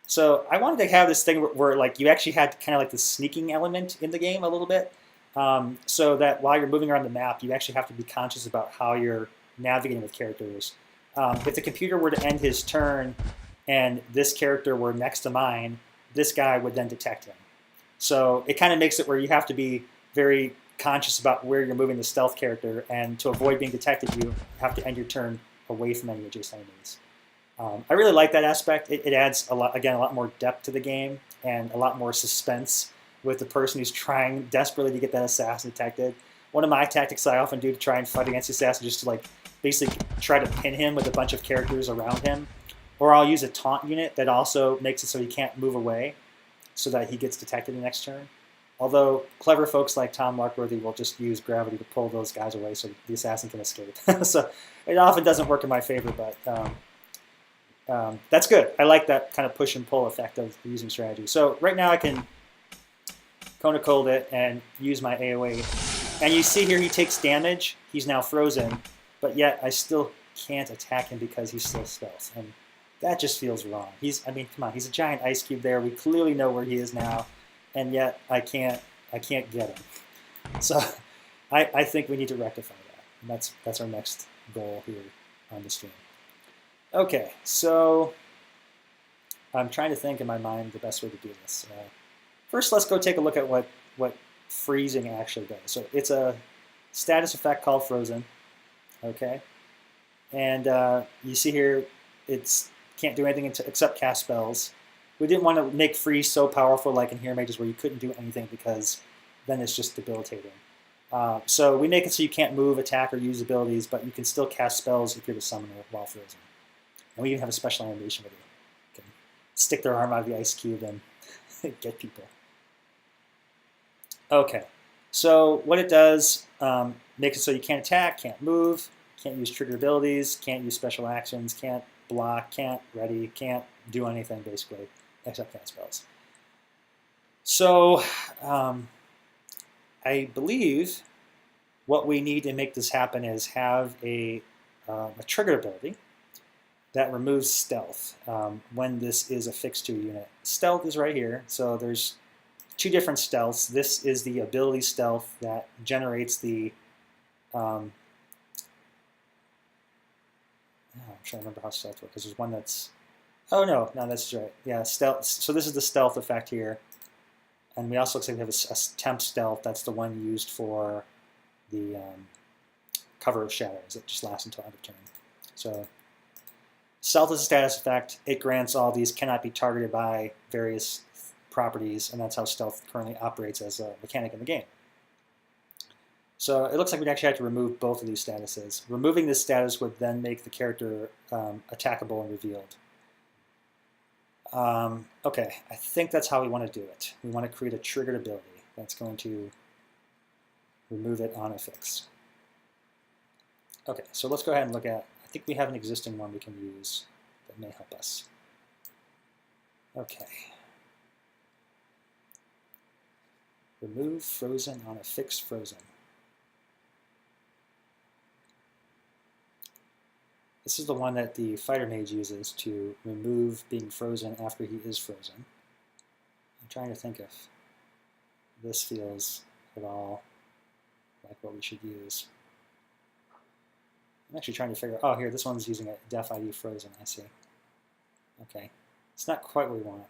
So I wanted to have this thing where like you actually had kind of like the sneaking element in the game a little bit, so that while you're moving around the map, you actually have to be conscious about how you're navigating with characters. If the computer were to end his turn and this character were next to mine, this guy would then detect him. So it kind of makes it where you have to be very conscious about where you're moving the stealth character, and to avoid being detected, you have to end your turn away from any adjacent enemies. I really like that aspect. It adds a lot more depth to the game and a lot more suspense with the person who's trying desperately to get that assassin detected. One of my tactics I often do to try and fight against the assassin is just to like basically try to pin him with a bunch of characters around him, or I'll use a taunt unit that also makes it so he can't move away, so that he gets detected the next turn. Although clever folks like Tom Larkworthy will just use gravity to pull those guys away so the assassin can escape. So it often doesn't work in my favor, but that's good. I like that kind of push and pull effect of using strategy. So right now I can Cone of Cold it and use my AoE. And you see here he takes damage. He's now frozen, but yet I still can't attack him because he's still stealth. And that just feels wrong. I mean, come on, he's a giant ice cube there. We clearly know where he is now, and yet I can't get him. So I think we need to rectify that. And that's our next goal here on the stream. Okay, so I'm trying to think in my mind the best way to do this. First, let's go take a look at what freezing actually does. So it's a status effect called Frozen. Okay, and you see here it's can't do anything except cast spells. We didn't want to make freeze so powerful like in Hero Mages where you couldn't do anything because then it's just debilitating. So we make it so you can't move, attack, or use abilities, but you can still cast spells if you're the summoner while frozen. And we even have a special animation where they can stick their arm out of the ice cube and get people. Okay, so what it does makes it so you can't attack, can't move, can't use trigger abilities, can't use special actions, can't block, can't ready, can't do anything basically except cast spells. So I believe what we need to make this happen is have a trigger ability that removes stealth when this is affixed to a unit. Stealth is right here, so there's two different stealths. This is the ability stealth that generates the I'm trying to remember how stealth works, because there's one that's... Oh, no, that's right. Yeah, stealth. So this is the stealth effect here. And we also looks like we have a temp stealth. That's the one used for the cover of shadows. It just lasts until end of turn. So stealth is a status effect. It grants all these cannot be targeted by various properties, and that's how stealth currently operates as a mechanic in the game. So it looks like we'd actually have to remove both of these statuses. Removing this status would then make the character attackable and revealed. Okay, I think that's how we want to do it. We want to create a triggered ability that's going to remove it on a fix. Okay, so let's go ahead and look at, I think we have an existing one we can use that may help us. Okay. Remove frozen on a fixed frozen. This is the one that the fighter mage uses to remove being frozen after he is frozen. I'm trying to think if this feels at all like what we should use. I'm actually trying to figure out, oh here, this one's using a def ID frozen, I see. Okay, it's not quite what we want.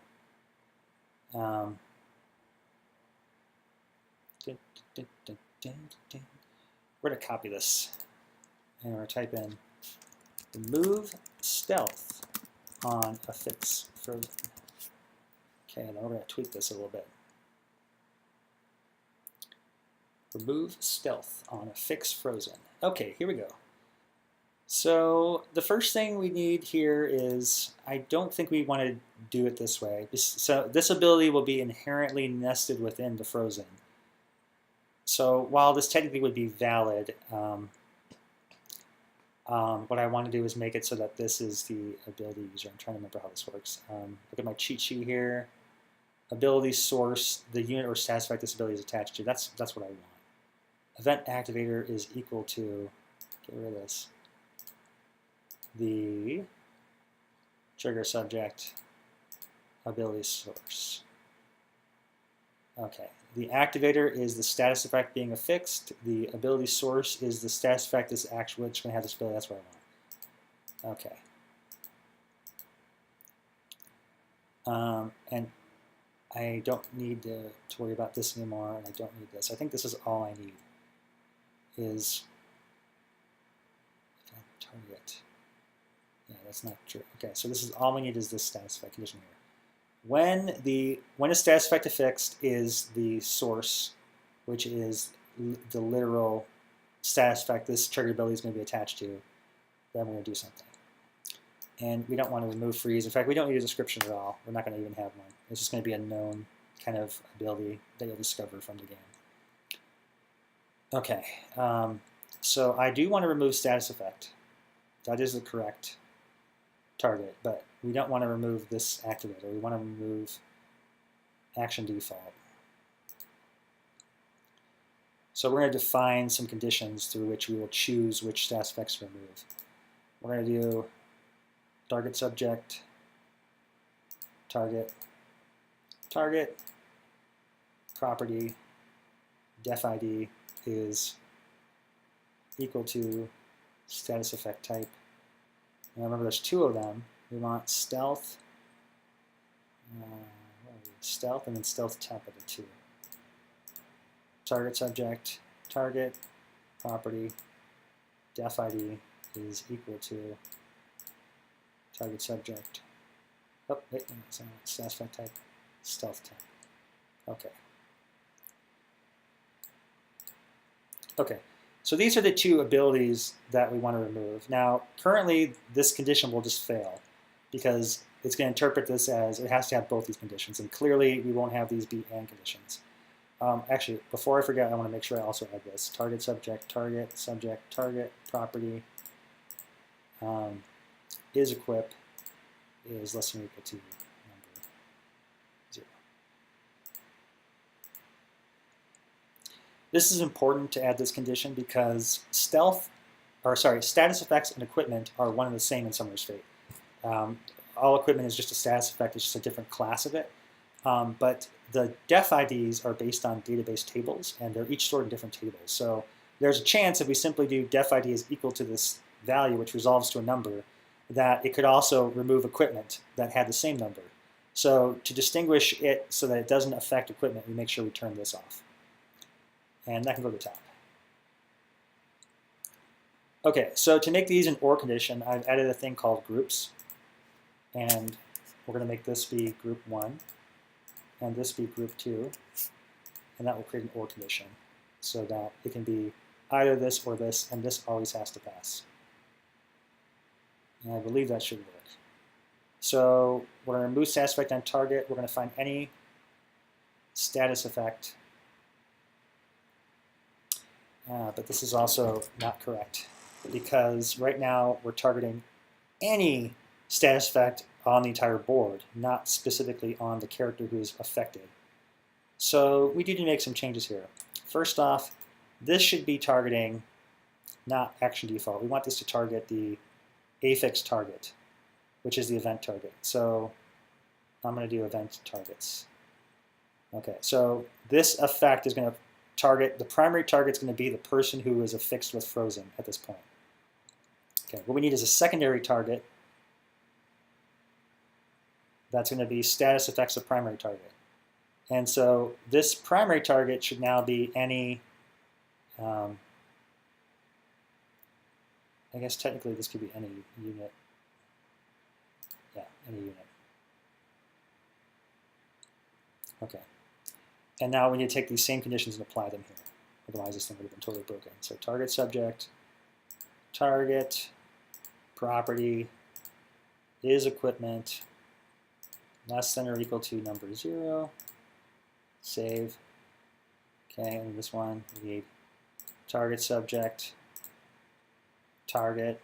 We're going to copy this, and we're going to type in remove stealth on a fix frozen. Okay, now we're going to tweak this a little bit. Remove stealth on a fix frozen. Okay, here we go. So the first thing we need here is, I don't think we want to do it this way. So this ability will be inherently nested within the frozen. So while this technically would be valid, what I want to do is make it so that this is the ability user. I'm trying to remember how this works. Look at my cheat sheet here. Ability source, the unit or status effect this ability is attached to. That's what I want. Event activator is equal to, get rid of this, the trigger subject ability source. Okay, the activator is the status effect being affixed. The ability source is the status effect is actually going to have this ability. That's what I want. Okay. And I don't need to worry about this anymore, and I don't need this. I think this is all I need. Is target. Yeah, that's not true. Okay, so this is all we need is this status effect condition here. When a status effect affixed is the source, which is the literal status effect this trigger ability is going to be attached to, then we're going to do something. And we don't want to remove freeze. In fact, we don't need a description at all. We're not going to even have one. It's just going to be a known kind of ability that you'll discover from the game. Okay, so I do want to remove status effect. That is the correct target, but we don't want to remove this activator. We want to remove action default. So we're going to define some conditions through which we will choose which status effects to remove. We're going to do target subject, target, target, property, def ID is equal to status effect type. And remember there's two of them. We want stealth, stealth, and then stealth temp at the 2. Target subject, target, property, def ID is equal to target subject. Oh, wait, it's not status effect type, stealth temp. Okay. Okay, so these are the two abilities that we want to remove. Now, currently, this condition will just fail because it's going to interpret this as it has to have both these conditions, and clearly we won't have these be and conditions. Actually, before I forget, I want to make sure I also add this. Target subject, target, property is equip is less than or equal to number 0. This is important to add this condition because status effects and equipment are one and the same in Summoner's Fate. All equipment is just a status effect, it's just a different class of it. But the def IDs are based on database tables, and they're each stored in different tables. So there's a chance if we simply do def ID is equal to this value, which resolves to a number, that it could also remove equipment that had the same number. So to distinguish it so that it doesn't affect equipment, we make sure we turn this off. And that can go to the top. Okay, so to make these an OR condition, I've added a thing called groups. And we're going to make this be group 1, and this be group 2. And that will create an OR condition so that it can be either this or this, and this always has to pass. And I believe that should work. So we're going to remove status effect on target. We're going to find any status effect. But this is also not correct because right now we're targeting any status effect on the entire board, not specifically on the character who is affected. So we need to make some changes here. First off, this should be targeting not action default. We want this to target the affix target, which is the event target. So I'm going to do event targets. Okay, so this effect is going to target, the primary target is going to be the person who is affixed with frozen at this point. Okay, what we need is a secondary target that's going to be status effects of primary target. And so this primary target should now be any, I guess technically this could be any unit. in a unit. Okay. And now we need to take these same conditions and apply them here. Otherwise, this thing would have been totally broken. So target subject, target, property, is equipment, less than or equal to number 0, save. Okay, and this one, we need target subject, target,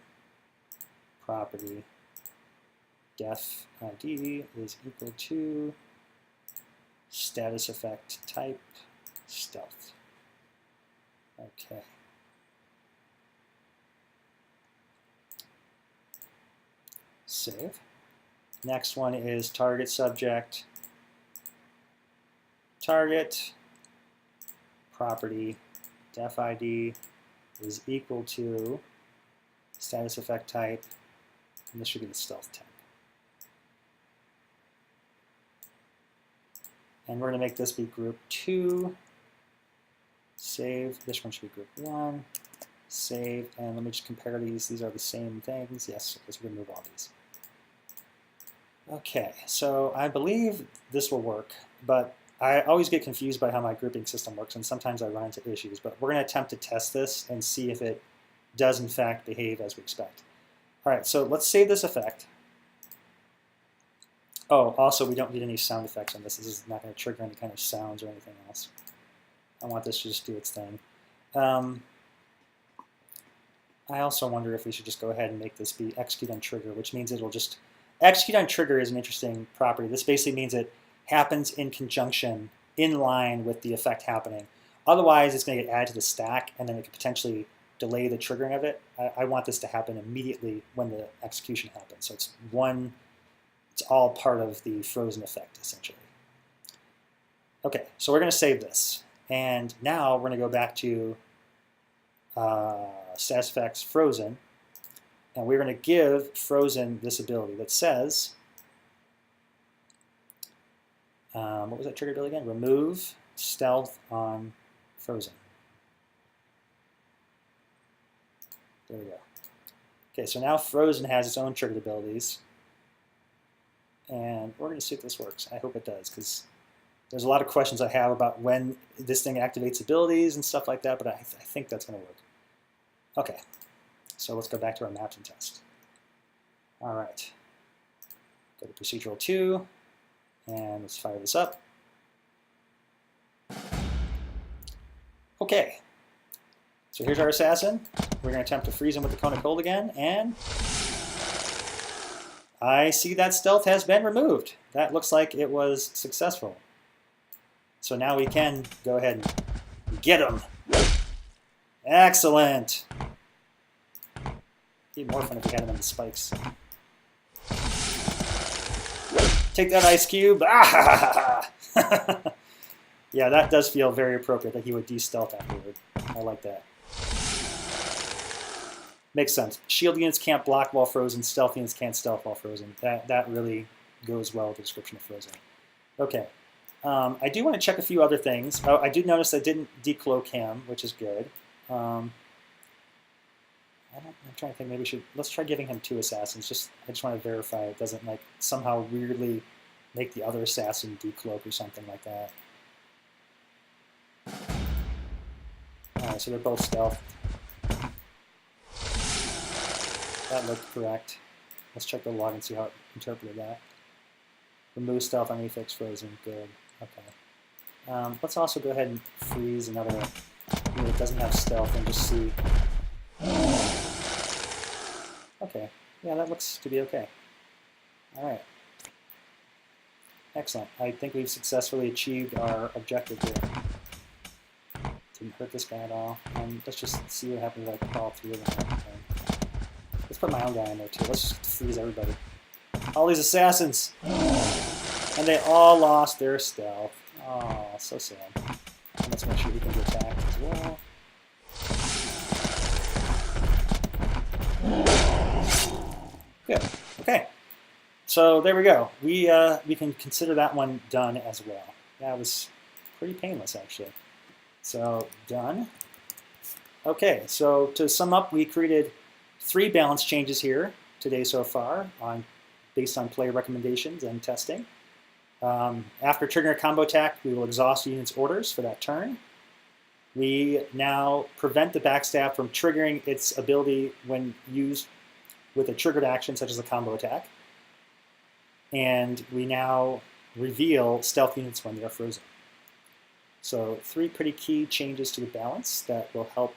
property, def ID is equal to status effect type stealth. Okay. Save. Next one is target subject, target, property, def ID is equal to status effect type, and this should be the stealth type. And we're going to make this be group 2. Save. This one should be group 1. Save. And let me just compare these. These are the same things. Yes, let's remove all these. Okay, so I believe this will work, but I always get confused by how my grouping system works, and sometimes I run into issues. But we're going to attempt to test this and see if it does, in fact, behave as we expect. All right, so let's save this effect. Oh, also, we don't need any sound effects on this. This is not going to trigger any kind of sounds or anything else. I want this to just do its thing. I also wonder if we should just go ahead and make this be execute on trigger, which means it'll just... Execute on trigger is an interesting property. This basically means it happens in conjunction, in line with the effect happening. Otherwise, it's going to get added to the stack, and then it could potentially delay the triggering of it. I want this to happen immediately when the execution happens. So it's all part of the frozen effect, essentially. Okay, so we're going to save this. And now we're going to go back to status effects frozen. And we're going to give frozen this ability that says, what was that trigger ability again? Remove stealth on frozen. There we go. Okay, so now frozen has its own triggered abilities. And we're going to see if this works. I hope it does, because there's a lot of questions I have about when this thing activates abilities and stuff like that, but I think that's going to work. Okay. So let's go back to our maps and test. All right. Go to procedural 2, and let's fire this up. Okay. So here's our assassin. We're going to attempt to freeze him with the cone of cold again, and I see that stealth has been removed. That looks like it was successful. So now we can go ahead and get him. Excellent. It'd be more fun if we had him on the spikes. Take that ice cube. Ah! Yeah, that does feel very appropriate that he would de-stealth afterward. I like that. Makes sense. Shield units can't block while frozen. Stealth units can't stealth while frozen. That really goes well with the description of frozen. Okay. I do want to check a few other things. Oh, I did notice I didn't decloak him, which is good. I'm trying to think. Maybe we should. Let's try giving him 2 assassins. I just want to verify it doesn't like somehow weirdly make the other assassin decloak or something like that. All right, so they're both stealth. That looked correct. Let's check the log and see how it interpreted that. Remove stealth on efix frozen. Good. Okay. Let's also go ahead and freeze another unit that doesn't have stealth and just see. Okay. Yeah, that looks to be okay. All right. Excellent. I think we've successfully achieved our objective here. Didn't hurt this guy at all. And let's just see what happens if I all 3 of them. Okay. Let's put my own guy in there too. Let's just freeze everybody. All these assassins! And they all lost their stealth. Oh, so sad. And let's make sure he can get attacked as well. Good. Okay. So there we go. We can consider that one done as well. That was pretty painless, actually. So done. Okay. So to sum up, we created 3 balance changes here today so far on based on player recommendations and testing. After triggering a combo attack, we will exhaust the unit's orders for that turn. We now prevent the backstab from triggering its ability when used with a triggered action such as a combo attack. And we now reveal stealth units when they are frozen. So 3 pretty key changes to the balance that will help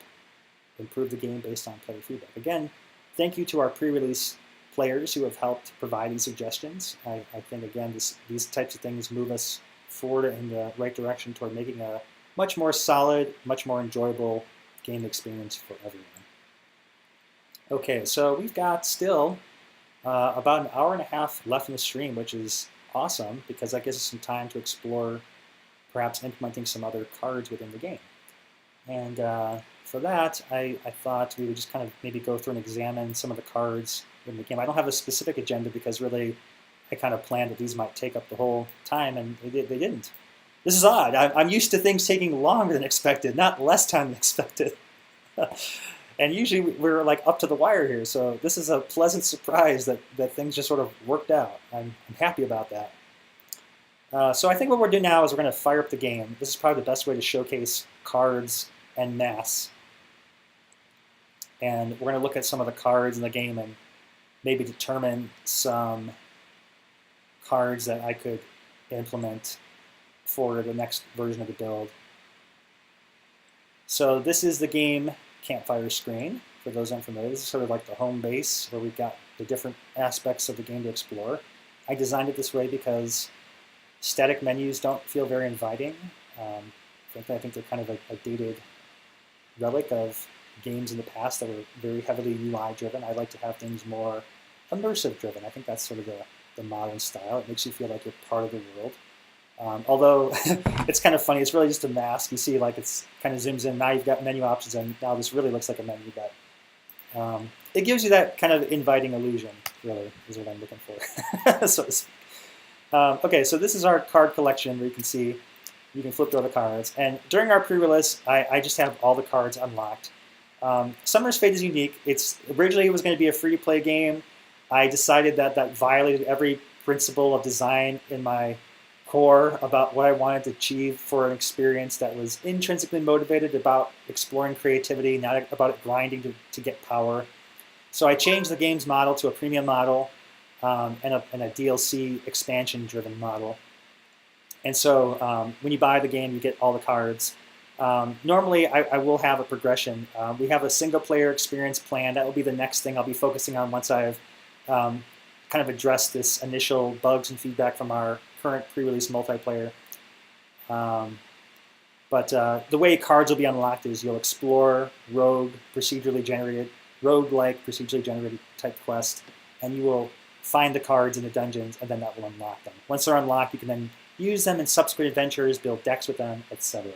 improve the game based on player feedback. Again, thank you to our pre-release players who have helped provide these suggestions. I think, again, these types of things move us forward in the right direction toward making a much more solid, much more enjoyable game experience for everyone. Okay, so we've got still about an hour and a half left in the stream, which is awesome because that gives us some time to explore perhaps implementing some other cards within the game. And for that, I thought we would just kind of maybe go through and examine some of the cards in the game. I don't have a specific agenda because really I kind of planned that these might take up the whole time, and they didn't. This is odd. I'm used to things taking longer than expected, not less time than expected. And usually we're like up to the wire here, so this is a pleasant surprise that things just sort of worked out. I'm happy about that. So I think what we're doing now is we're going to fire up the game. This is probably the best way to showcase cards en masse. And we're going to look at some of the cards in the game and maybe determine some cards that I could implement for the next version of the build. So this is the game campfire screen. For those unfamiliar, this is sort of like the home base where we've got the different aspects of the game to explore. I designed it this way because static menus don't feel very inviting. Frankly, I think they're kind of a dated relic of games in the past that were very heavily UI driven. I like to have things more immersive driven. I think that's sort of the modern style. It makes you feel like you're part of the world. Although it's kind of funny, it's really just a mask. You see, like it's kind of zooms in. Now you've got menu options, and now this really looks like a menu. But it gives you that kind of inviting illusion. Really, is what I'm looking for. So to speak. Okay, so this is our card collection where you can see you can flip through all the cards. And during our pre-release, I just have all the cards unlocked. Summer's Fate is unique. Originally it was going to be a free-to-play game. I decided that violated every principle of design in my core about what I wanted to achieve for an experience that was intrinsically motivated about exploring creativity, not about it grinding to get power. So I changed the game's model to a premium model and a DLC expansion-driven model. And so when you buy the game, you get all the cards. Normally, I will have a progression. We have a single-player experience plan. That will be the next thing I'll be focusing on once I've kind of addressed this initial bugs and feedback from our current pre-release multiplayer. But the way cards will be unlocked is you'll explore rogue-like procedurally generated type quest, and you will find the cards in the dungeons, and then that will unlock them. Once they're unlocked, you can then use them in subsequent adventures, build decks with them, etc.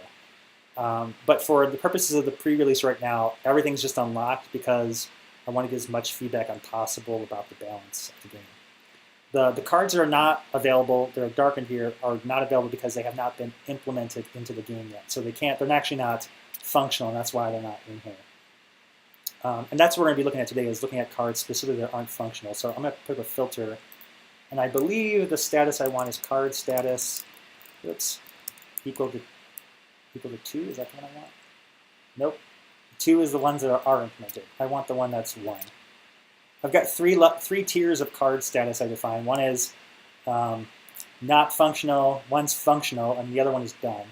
But for the purposes of the pre-release right now, everything's just unlocked because I want to get as much feedback as possible about the balance of the game. The cards that are not available, that are darkened here, are not available because they have not been implemented into the game yet. So they're actually not functional, and that's why they're not in here. And that's what we're going to be looking at today, is looking at cards specifically that aren't functional. So I'm going to put a filter, and I believe the status I want is card status, equal to 2. Is that the one I want? Nope. 2 is the ones that are implemented. I want the one that's 1. I've got three tiers of card status I define. One is not functional, one's functional, and the other one is done.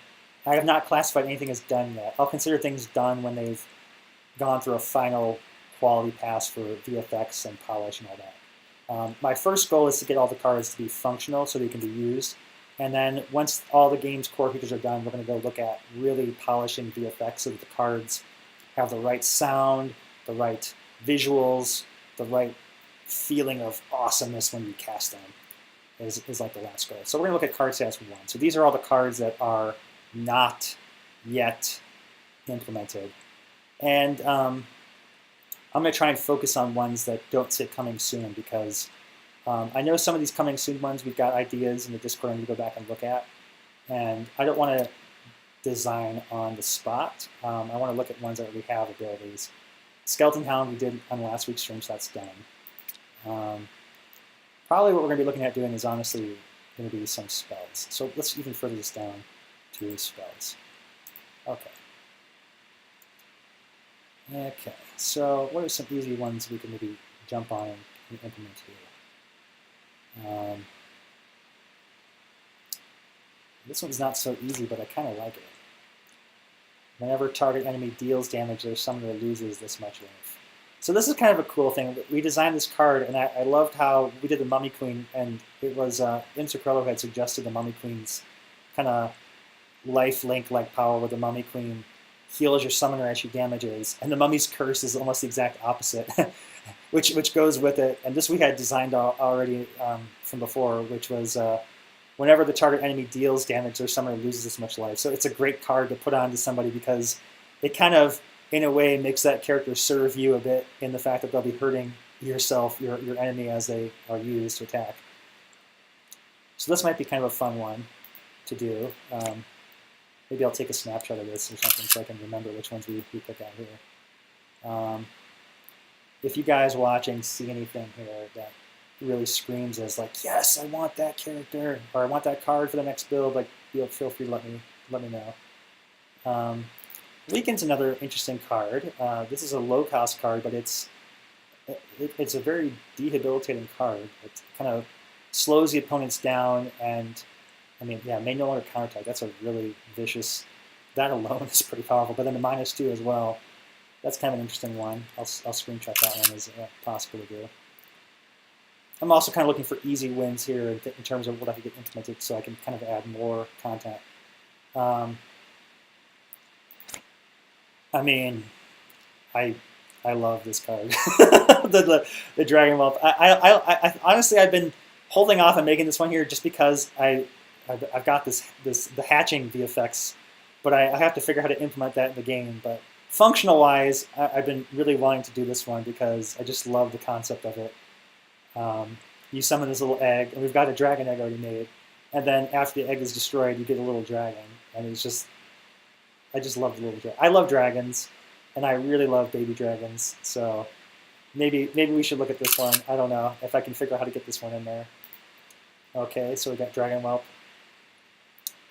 I have not classified anything as done yet. I'll consider things done when they've gone through a final quality pass for VFX and polish and all that. My first goal is to get all the cards to be functional so they can be used. And then once all the game's core features are done, we're going to go look at really polishing VFX so that the cards have the right sound, the right visuals, the right feeling of awesomeness when you cast them is like the last goal. So we're going to look at card status 1. So these are all the cards that are not yet implemented. And I'm going to try and focus on ones that don't say coming soon because I know some of these coming soon ones, we've got ideas in the Discord I need to go back and look at. And I don't want to design on the spot. I want to look at ones that already have abilities. Skeleton Hound we did on last week's stream, so that's done. probably what we're going to be looking at doing is honestly going to be some spells. So let's even further this down to spells. Okay. Okay, so what are some easy ones we can maybe jump on and implement here? This one's not so easy, but I kind of like it. Whenever target enemy deals damage, their summoner loses this much life. So this is kind of a cool thing. We designed this card, and I loved how we did the Mummy Queen, and it was Imsicrello had suggested the Mummy Queen's kind of life link-like power, where the Mummy Queen heals your summoner as she damages, and the Mummy's Curse is almost the exact opposite, which goes with it. And this we had designed already from before, which was whenever the target enemy deals damage, their summoner loses this much life. So it's a great card to put on to somebody because it kind of, in a way, makes that character serve you a bit in the fact that they'll be hurting yourself, your enemy, as they are used to attack. So this might be kind of a fun one to do. Maybe I'll take a snapshot of this or something so I can remember which ones we pick out here. If you guys watching see anything here that really screams as like, yes, I want that character, or I want that card for the next build, like, feel free to let me know. Weaken's another interesting card. This is a low-cost card, but it's a very debilitating card. It kind of slows the opponents down, and I mean, yeah, may no longer counterattack. That's a really vicious. That alone is pretty powerful. But then the -2 as well. That's kind of an interesting one. I'll screenshot that one as possible to do. I'm also kind of looking for easy wins here in terms of what I can get implemented, so I can kind of add more content. I mean, I love this card, the Dragon Whelp. I honestly, I've been holding off on making this one here just because I've got the hatching VFX, but I have to figure out how to implement that in the game. But functional wise, I've been really wanting to do this one because I just love the concept of it. You summon this little egg, and we've got a dragon egg already made, and then after the egg is destroyed, you get a little dragon, and it's just. I just love the little dragon. I love dragons, and I really love baby dragons. So maybe we should look at this one. I don't know if I can figure out how to get this one in there. Okay, so we got Dragon Whelp.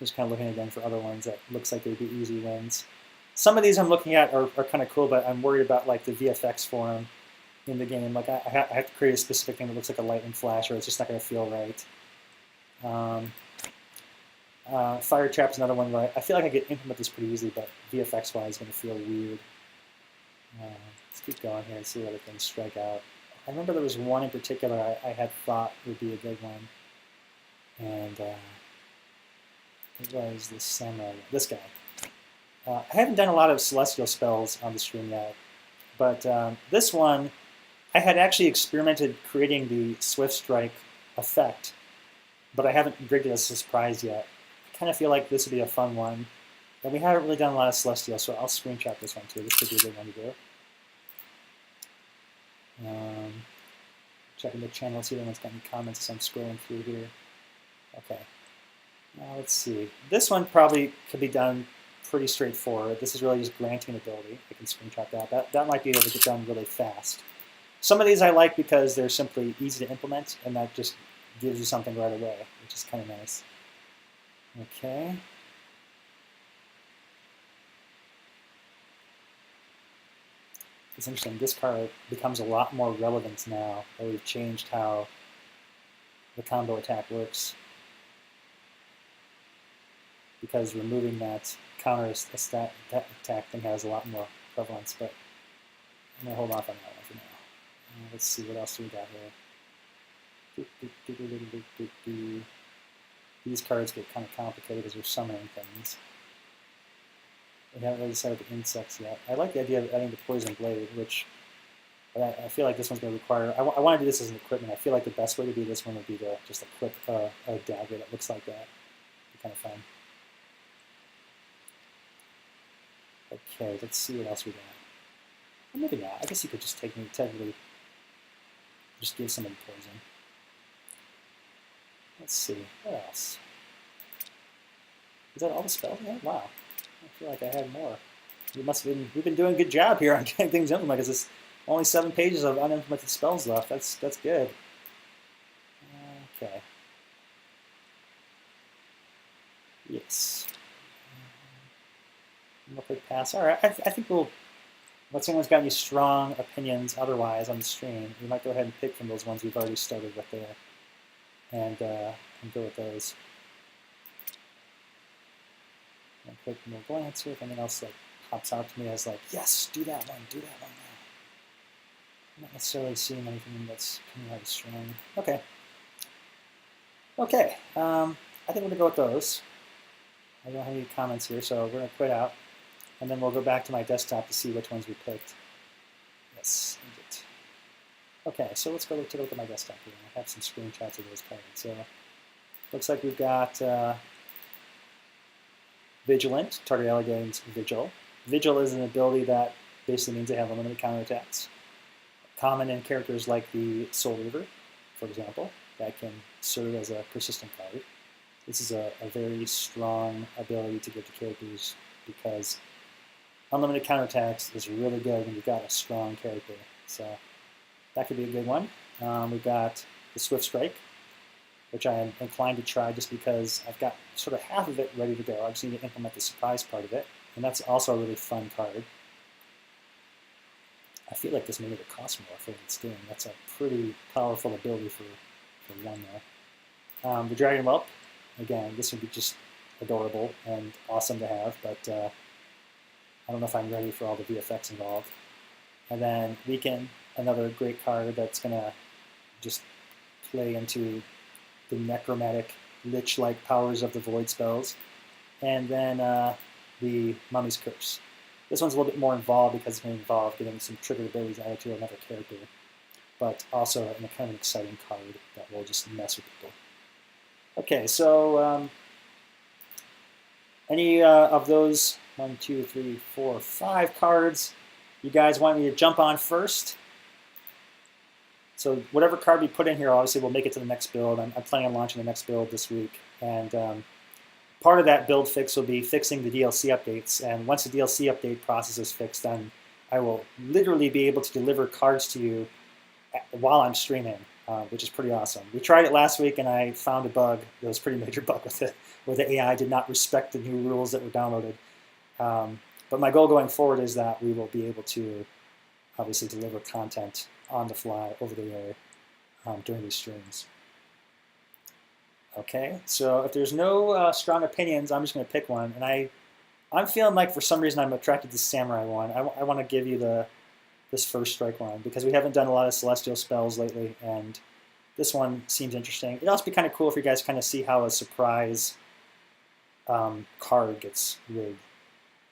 Just kind of looking again for other ones that looks like they'd be easy wins. Some of these I'm looking at are kind of cool, but I'm worried about like the VFX for them in the game. Like I have to create a specific thing that looks like a lightning flash, or it's just not going to feel right. Fire Trap's another one where I feel like I could implement this pretty easily, but VFX-wise is going to feel weird. Let's keep going here and see what other things strike out. I remember there was one in particular I had thought would be a good one, and it was the samurai. This guy. I haven't done a lot of celestial spells on the stream yet, but this one I had actually experimented creating the Swift Strike effect, but I haven't rigged it as a surprise yet. I kind of feel like this would be a fun one. And we haven't really done a lot of Celestial, so I'll screenshot this one too. This could be a good one to do. Checking the channel, see if anyone's got any comments as I'm scrolling through here. Okay. Now let's see. This one probably could be done pretty straightforward. This is really just granting ability. I can screenshot that. That might be able to get done really fast. Some of these I like because they're simply easy to implement, and that just gives you something right away, which is kind of nice. Okay. It's interesting. This card becomes a lot more relevant now that we've changed how the combo attack works, because removing that counter attack thing has a lot more prevalence. But I'm gonna hold off on that one for now. Let's see what else we got here. These cards get kind of complicated because we're summoning things. We haven't really set up the insects yet. I like the idea of adding the Poison Blade, which I feel like this one's going to require. I want to do this as an equipment. I feel like the best way to do this one would be to just equip a dagger that looks like that. It'd be kind of fun. Okay, let's see what else we got. Well, maybe not. I guess you could just technically just give somebody poison. Let's see, what else? Is that all the spells we had? Wow, I feel like I had more. We've been doing a good job here on getting things implemented, because it's only 7 pages of unimplemented spells left. That's good. Okay. Yes. Real quick pass. All right. I think we'll. Unless anyone's got any strong opinions otherwise on the stream, we might go ahead and pick from those ones we've already started with there, and go with those. I'll click more glance here if anything else like pops out to me as like, yes, do that one now. I'm not necessarily seeing anything that's coming out as strong. Okay. Okay. I think we're gonna go with those. I don't have any comments here, so we're gonna quit out, and then we'll go back to my desktop to see which ones we picked. Yes, indeed. Okay, so let's go take a look at my desktop here. I have some screenshots of those cards. So looks like we've got Vigilant, target ally gains Vigil. Vigil is an ability that basically means they have unlimited counterattacks. Common in characters like the Soul Reaver, for example, that can serve as a persistent card. This is a very strong ability to give to characters because unlimited counterattacks is really good when you've got a strong character. So that could be a good one. We've got the Swift Strike, which I am inclined to try just because I've got sort of half of it ready to go. I just need to implement the surprise part of it. And that's also a really fun card. I feel like this may need to cost more for what it's doing. That's a pretty powerful ability for one there. The Dragon Whelp, again, this would be just adorable and awesome to have, but I don't know if I'm ready for all the VFX involved. And then Weaken, another great card that's going to just play into the necromantic, lich-like powers of the void spells. And then the Mummy's Curse. This one's a little bit more involved because it's going to involve getting some triggered abilities added to another character, but also in a kind of an exciting card that will just mess with people. Okay, so any of those 1, 2, 3, 4, 5 cards you guys want me to jump on first? So whatever card we put in here, obviously we'll make it to the next build. I'm planning on launching the next build this week, and part of that build fix will be fixing the DLC updates. And once the DLC update process is fixed, then I will literally be able to deliver cards to you while I'm streaming, which is pretty awesome. We tried it last week, and I found a bug. There was a pretty major bug with it, where the AI did not respect the new rules that were downloaded. But my goal going forward is that we will be able to obviously deliver content on the fly, over the air, during these streams. Okay, so if there's no strong opinions, I'm just going to pick one. And I'm feeling like for some reason I'm attracted to Samurai one. I want to give you this First Strike one because we haven't done a lot of Celestial spells lately, and this one seems interesting. It'd also be kind of cool if you guys kind of see how a surprise card gets rigged.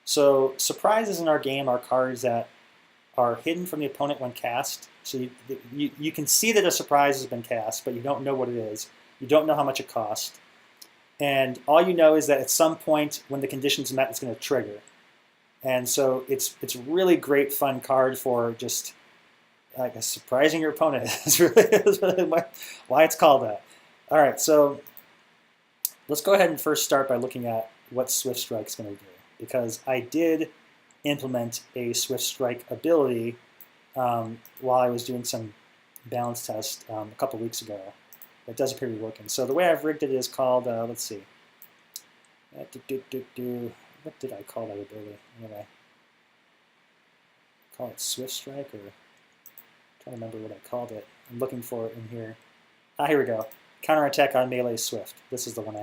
So surprises in our game are cards that are hidden from the opponent when cast. So you can see that a surprise has been cast, but you don't know what it is. You don't know how much it costs. And all you know is that at some point when the condition's met, it's going to trigger. And so it's a really great fun card for just like surprising your opponent. Is really why it's called that. All right, so let's go ahead and first start by looking at what Swift Strike's going to do. Because I did implement a Swift Strike ability while I was doing some balance test a couple weeks ago. It does appear to be working. So the way I've rigged it is called, let's see. What did I call that ability? Anyway, call it Swift Strike, or I'm trying to remember what I called it. I'm looking for it in here. Here we go. Counterattack on melee Swift. This is the one I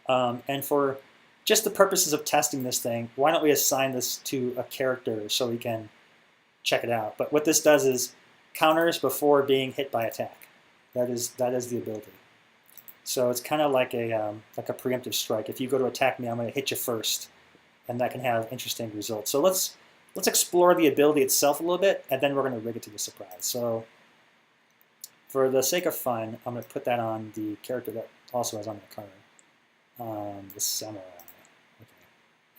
have. And for just the purposes of testing this thing, why don't we assign this to a character so we can check it out? But what this does is counters before being hit by attack. That is the ability. So it's kind of like a preemptive strike. If you go to attack me, I'm going to hit you first, and that can have interesting results. So let's explore the ability itself a little bit, and then we're going to rig it to the surprise. So for the sake of fun, I'm going to put that on the character that also has on the card, the Samurai. Okay.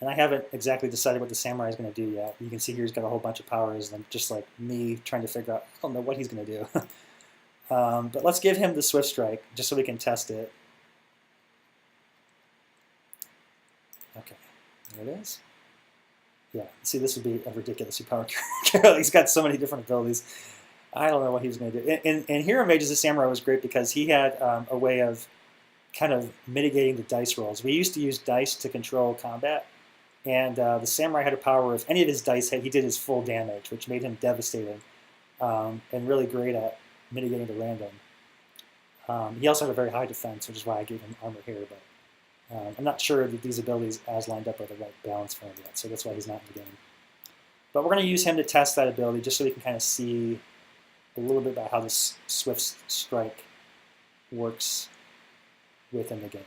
And I haven't exactly decided what the Samurai is going to do yet. You can see here he's got a whole bunch of powers, and just like me trying to figure out, I don't know what he's going to do. But let's give him the Swift Strike, just so we can test it. Okay, there it is. Yeah, see, this would be a ridiculously powerful character. He's got so many different abilities. I don't know what he was going to do. In Hero Mages, the Samurai was great because he had a way of kind of mitigating the dice rolls. We used to use dice to control combat, and the Samurai had a power where if any of his dice hit, he did his full damage, which made him devastating and really great at mitigating the random. He also had a very high defense, which is why I gave him armor here, but I'm not sure that these abilities as lined up are the right balance for him yet, so that's why he's not in the game. But we're going to use him to test that ability just so we can kind of see a little bit about how this Swift Strike works within the game.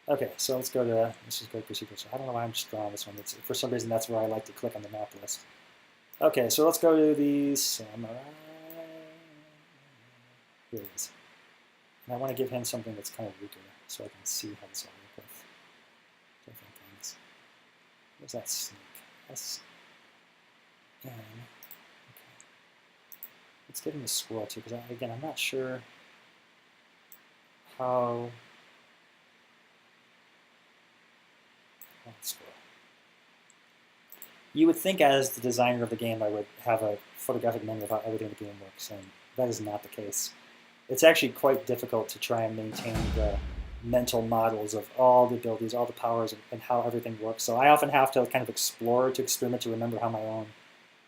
Okay, so let's go to, let's just go to procedures. I don't know why I'm just drawing this one. For some reason, that's where I like to click on the map list. Okay, so let's go to the Samurai. Here it is. And I want to give him something that's kind of weaker so I can see how this all works with different things. Where's that snake? S-N. Okay. Let's give him the squirrel too, because again, I'm not sure how. Oh, squirrel. You would think, as the designer of the game, I would have a photographic memory of how everything in the game works, and that is not the case. It's actually quite difficult to try and maintain the mental models of all the abilities, all the powers, and how everything works. So I often have to kind of explore, to experiment, to remember how my own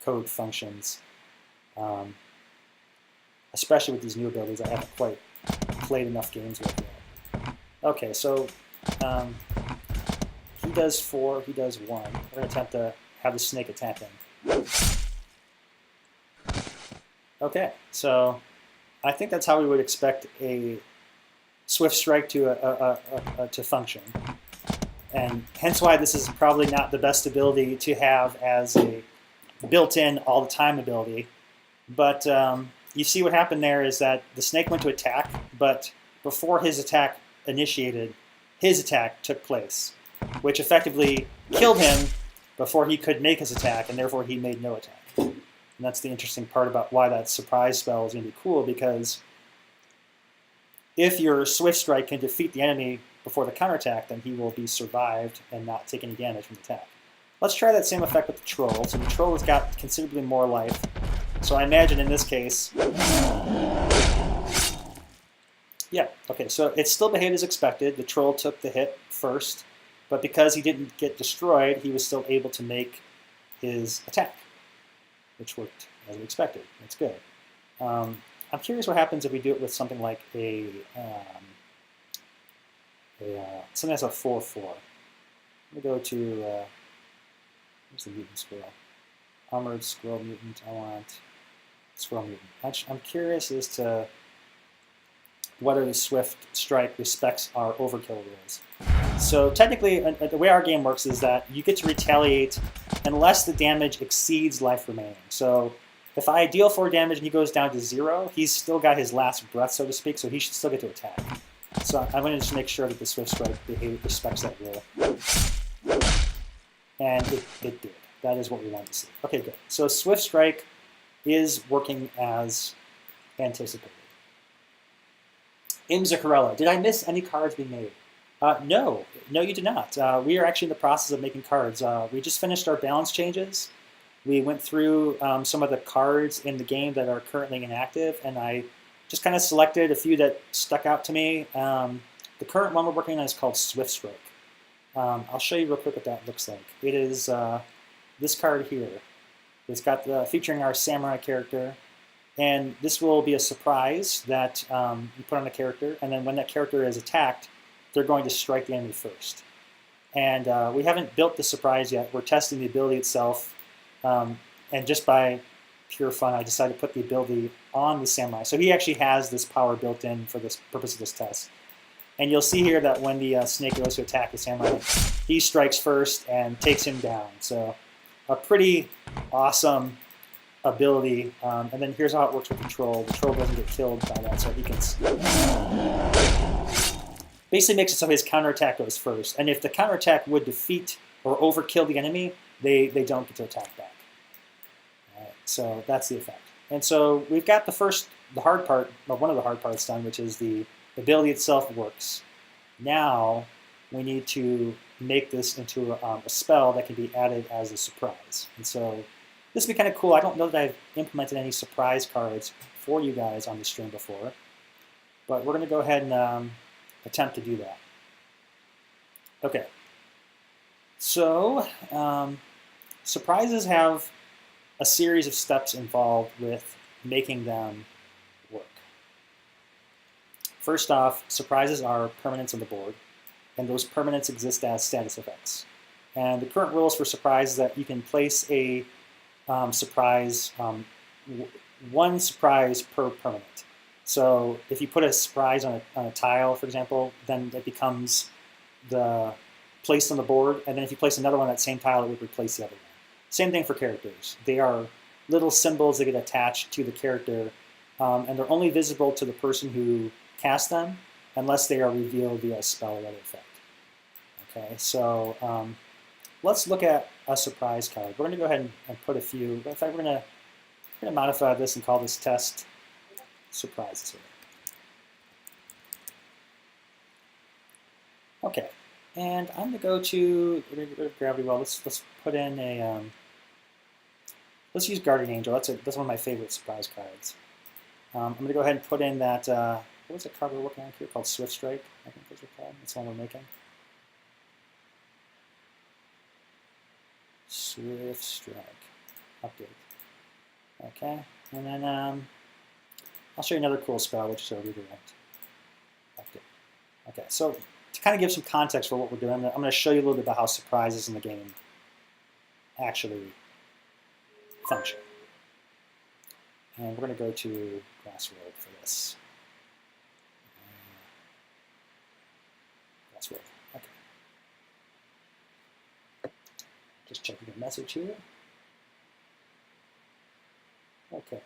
code functions. Especially with these new abilities, I haven't quite played enough games with yet. Okay, so he does 4, he does 1. We're going to attempt to have the snake attack him. Okay, so I think that's how we would expect a Swift Strike to function. And hence why this is probably not the best ability to have as a built-in all-the-time ability. But you see what happened there is that the snake went to attack, but before his attack initiated, his attack took place, which effectively killed him before he could make his attack, and therefore he made no attack. And that's the interesting part about why that surprise spell is going to be cool, because if your Swift Strike can defeat the enemy before the counterattack, then he will be survived and not take any damage from the attack. Let's try that same effect with the Troll. So the Troll has got considerably more life. So I imagine in this case, yeah, okay, so it still behaved as expected. The Troll took the hit first, but because he didn't get destroyed, he was still able to make his attack, which worked as we expected. That's good. I'm curious what happens if we do it with something like something that's a 4/4. Let me go to, where's the mutant squirrel? Armored squirrel mutant. I want squirrel mutant. I'm curious as to whether the Swift Strike respects our overkill rules. So technically, the way our game works is that you get to retaliate unless the damage exceeds life remaining. So if I deal 4 damage and he goes down to 0, he's still got his last breath, so to speak, so he should still get to attack. So I'm going to just make sure that the Swift Strike respects that rule. And it did. That is what we want to see. Okay, good. So Swift Strike is working as anticipated. In Zuccarello, did I miss any cards being made? No, you did not. We are actually in the process of making cards. We just finished our balance changes. We went through some of the cards in the game that are currently inactive, and I just kind of selected a few that stuck out to me. The current one we're working on is called Swift Strike. I'll show you real quick what that looks like. It is this card here. It's got featuring our samurai character, and this will be a surprise that you put on a character, and then when that character is attacked, they're going to strike the enemy first. And we haven't built the surprise yet. We're testing the ability itself, and just by pure fun, I decided to put the ability on the samurai. So he actually has this power built in for this purpose of this test. And you'll see here that when the snake goes to attack the samurai, he strikes first and takes him down. So a pretty awesome ability. And then here's how it works with the Troll. The Troll doesn't get killed by that, so he can basically makes it so his counterattack goes first. And if the counterattack would defeat or overkill the enemy, they don't get to attack back. All right, so that's the effect. And so we've got the hard part, or one of the hard parts done, which is the ability itself works. Now we need to make this into a spell that can be added as a surprise. And so This would be kind of cool. I don't know that I've implemented any surprise cards for you guys on the stream before, but we're going to go ahead and attempt to do that. Okay. So surprises have a series of steps involved with making them work. First off, surprises are permanents on the board, and those permanents exist as status effects. And the current rules for surprise is that you can place a surprise, one surprise per permanent. So if you put a surprise on a tile, for example, then it becomes placed on the board, and then if you place another one on that same tile, it would replace the other one. Same thing for characters. They are little symbols that get attached to the character, and they're only visible to the person who cast them unless they are revealed via a spell or other effect. Okay, so let's look at a surprise card. We're going to go ahead and put a few. In fact, we're going to modify this and call this test surprises here. Okay, and I'm going to go to Gravity Well. Let's put in a. Let's use Guardian Angel. That's one of my favorite surprise cards. I'm going to go ahead and put in that. What was the card we're working on here called Swift Strike? I think those are called. That's the one we're making. Swift Strike. Update. Okay, and then I'll show you another cool spell, which is a redirect. Update. Okay, so to kind of give some context for what we're doing, I'm going to show you a little bit about how surprises in the game actually function. And we're going to go to Grassworld for this. Grassworld. Okay. Just checking the message here. Okay.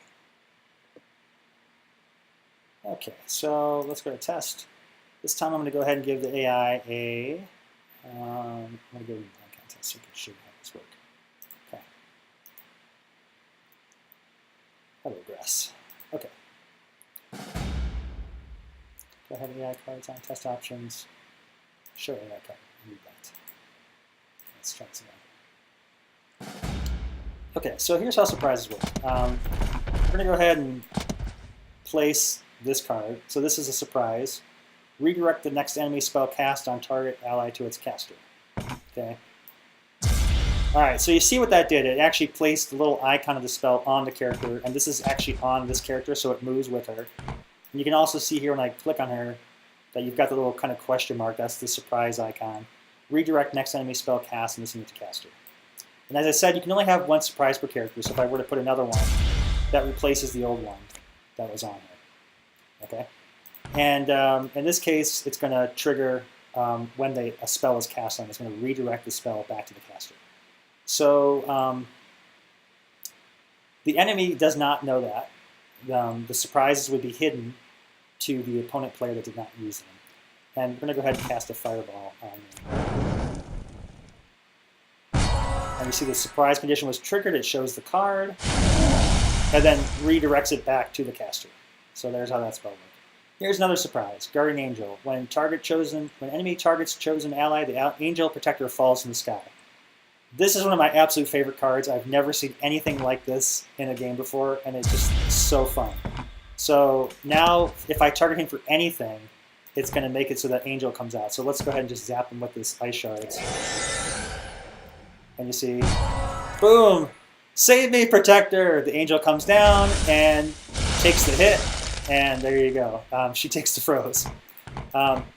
Okay, so let's go to test. This time I'm going to go ahead and give the AI a. I'm going to give it a blank contest so you can show you how this works. Okay. Hello, Grass. Okay. Go ahead, AI cards on test options. Show AI card. Read that. Let's try this again. Okay, so here's how surprises work. We're going to go ahead and place this card. So this is a surprise. Redirect the next enemy spell cast on target ally to its caster. Okay. All right, so you see what that did. It actually placed the little icon of the spell on the character, and this is actually on this character, so it moves with her. And you can also see here when I click on her that you've got the little kind of question mark. That's the surprise icon. Redirect next enemy spell cast and this into caster. And as I said, you can only have one surprise per character, so if I were to put another one, that replaces the old one that was on here. Okay? And in this case, it's going to trigger when a spell is cast on. It's going to redirect the spell back to the caster. So the enemy does not know that. The surprises would be hidden to the opponent player that did not use them. And we're going to go ahead and cast a fireball on them. And you see the surprise condition was triggered. It shows the card, and then redirects it back to the caster. So there's how that spell works. Here's another surprise, Guardian Angel. When enemy targets chosen ally, the Angel Protector falls from the sky. This is one of my absolute favorite cards. I've never seen anything like this in a game before, and it's just so fun. So now, if I target him for anything, it's going to make it so that Angel comes out. So let's go ahead and just zap him with this Ice Shards. And you see, boom! Save me, Protector! The Angel comes down and takes the hit. And there you go. She takes the froze.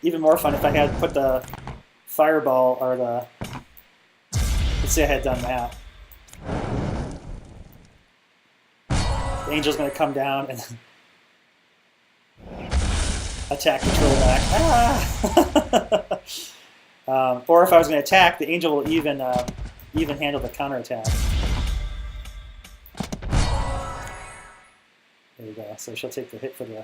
Even more fun if I had put the fireball or the. Let's say I had done that. The Angel's going to come down and attack control back. Ah! Or if I was going to attack, the Angel will even handle the counterattack. There you go. So she'll take the hit for the.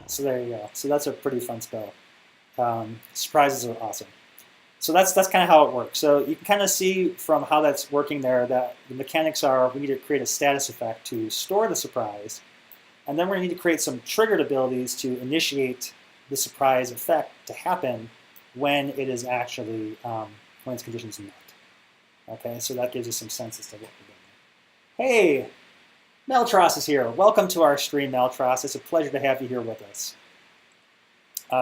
So there you go. So that's a pretty fun spell. Surprises are awesome. So that's kind of how it works. So you can kind of see from how that's working there that the mechanics are we need to create a status effect to store the surprise, and then we're going to need to create some triggered abilities to initiate the surprise effect to happen when it is actually when its conditions are met. Okay, so that gives you some sense as to what we're doing. Hey, Meltros is here. Welcome to our stream, Meltros. It's a pleasure to have you here with us.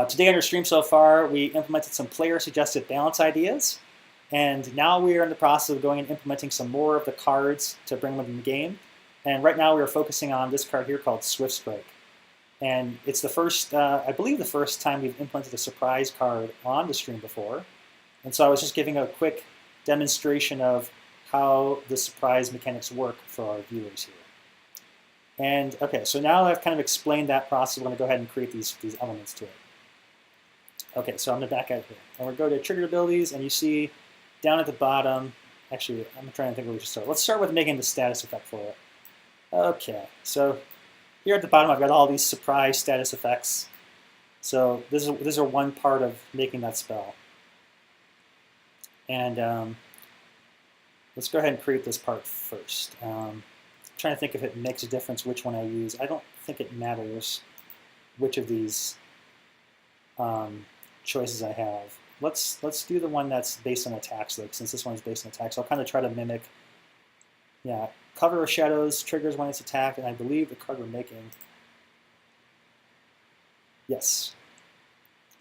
Today on our stream so far, we implemented some player-suggested balance ideas, and now we are in the process of going and implementing some more of the cards to bring them in the game. And right now we are focusing on this card here called Swift Strike. And it's the first, I believe the first time we've implemented a surprise card on the stream before. And so I was just giving a quick demonstration of how the surprise mechanics work for our viewers here. And okay, so now I've kind of explained that process, we're going to go ahead and create these elements to it. Okay, so I'm going to back out here. And we're going to go to triggered abilities, and you see down at the bottom, actually, I'm trying to think where we should start. Let's start with making the status effect for it. Okay, so here at the bottom, I've got all these surprise status effects. So these are one part of making that spell. And let's go ahead and create this part first. I'm trying to think if it makes a difference which one I use. I don't think it matters which of these choices I have. Let's do the one that's based on attacks, like since this one's based on attacks. I'll kind of try to mimic, yeah, Cover of Shadows triggers when it's attacked, and I believe the card we're making. Yes.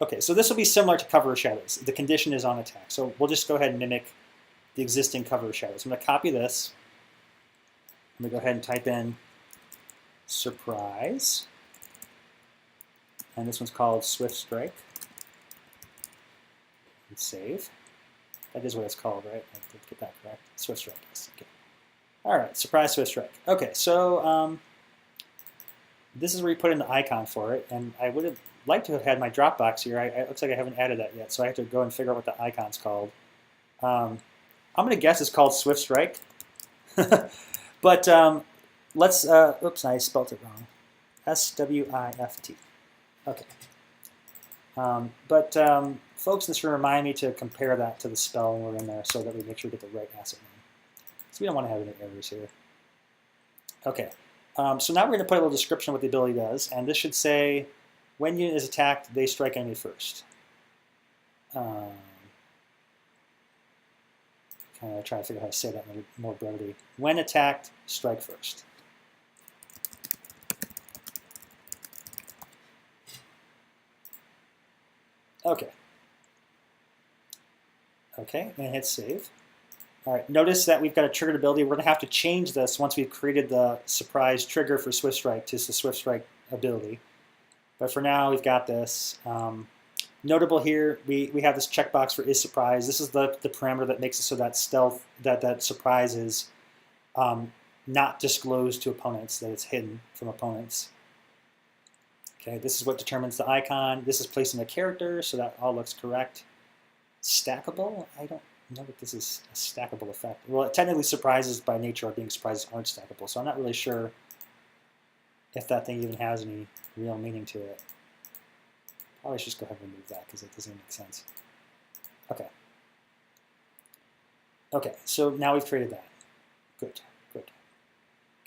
Okay, so this will be similar to Cover of Shadows. The condition is on attack, so we'll just go ahead and mimic the existing Cover of Shadows. I'm going to copy this. I'm going to go ahead and type in Surprise, and this one's called Swift Strike. And save. That is what it's called, right? I did get that correct. Swift Strike, yes. Okay. All right, Surprise Swift Strike. Okay, so this is where you put in the icon for it, and I would have liked to have had my Dropbox here. It looks like I haven't added that yet, so I have to go and figure out what the icon's called. I'm going to guess it's called Swift Strike, but let's. Oops, I spelled it wrong. SWIFT. Okay. But folks in this room remind me to compare that to the spell when we're in there so that we make sure we get the right asset name. So we don't want to have any errors here. Okay, so now we're going to put a little description of what the ability does, and this should say, when unit is attacked, they strike enemy first. Kind of try to figure out how to say that in more brevity. When attacked, strike first. Okay. Okay, and hit save. All right, notice that we've got a triggered ability. We're going to have to change this once we've created the surprise trigger for Swift Strike to the Swift Strike ability. But for now, we've got this. Notable here, we have this checkbox for is surprise. This is the parameter that makes it so that stealth, that surprise is not disclosed to opponents, that it's hidden from opponents. Okay, this is what determines the icon. This is placed in the character, so that all looks correct. Stackable? I don't know that this is a stackable effect. Well, technically surprises by nature of being surprises aren't stackable, so I'm not really sure if that thing even has any real meaning to it. Probably should just go ahead and remove that because it doesn't make sense. Okay. Okay, so now we've created that. Good, good.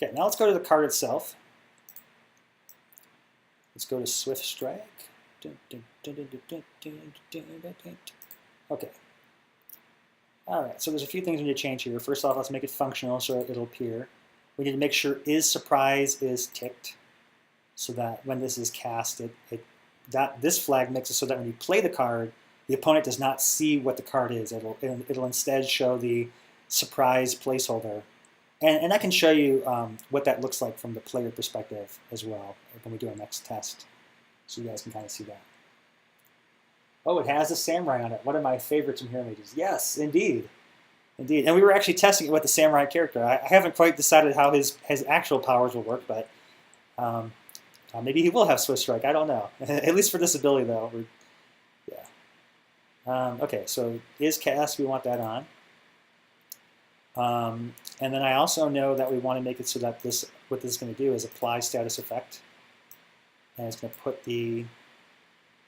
Okay, now let's go to the card itself. Let's go to Swift Strike. Okay. All right, so there's a few things we need to change here. First off, let's make it functional so it'll appear. We need to make sure is surprise is ticked so that when this is cast, this flag makes it so that when you play the card, the opponent does not see what the card is. It'll instead show the surprise placeholder. And I can show you what that looks like from the player perspective as well when we do our next test, so you guys can kind of see that. Oh, it has a samurai on it. One of my favorites from Hero Mages. Yes, indeed. Indeed. And we were actually testing it with the samurai character. I haven't quite decided how his actual powers will work, but maybe he will have Swift Strike. I don't know. At least for this ability, though. Yeah. Okay, so is cast. We want that on. And then I also know that we want to make it so that what this is going to do is apply status effect. And it's going to put the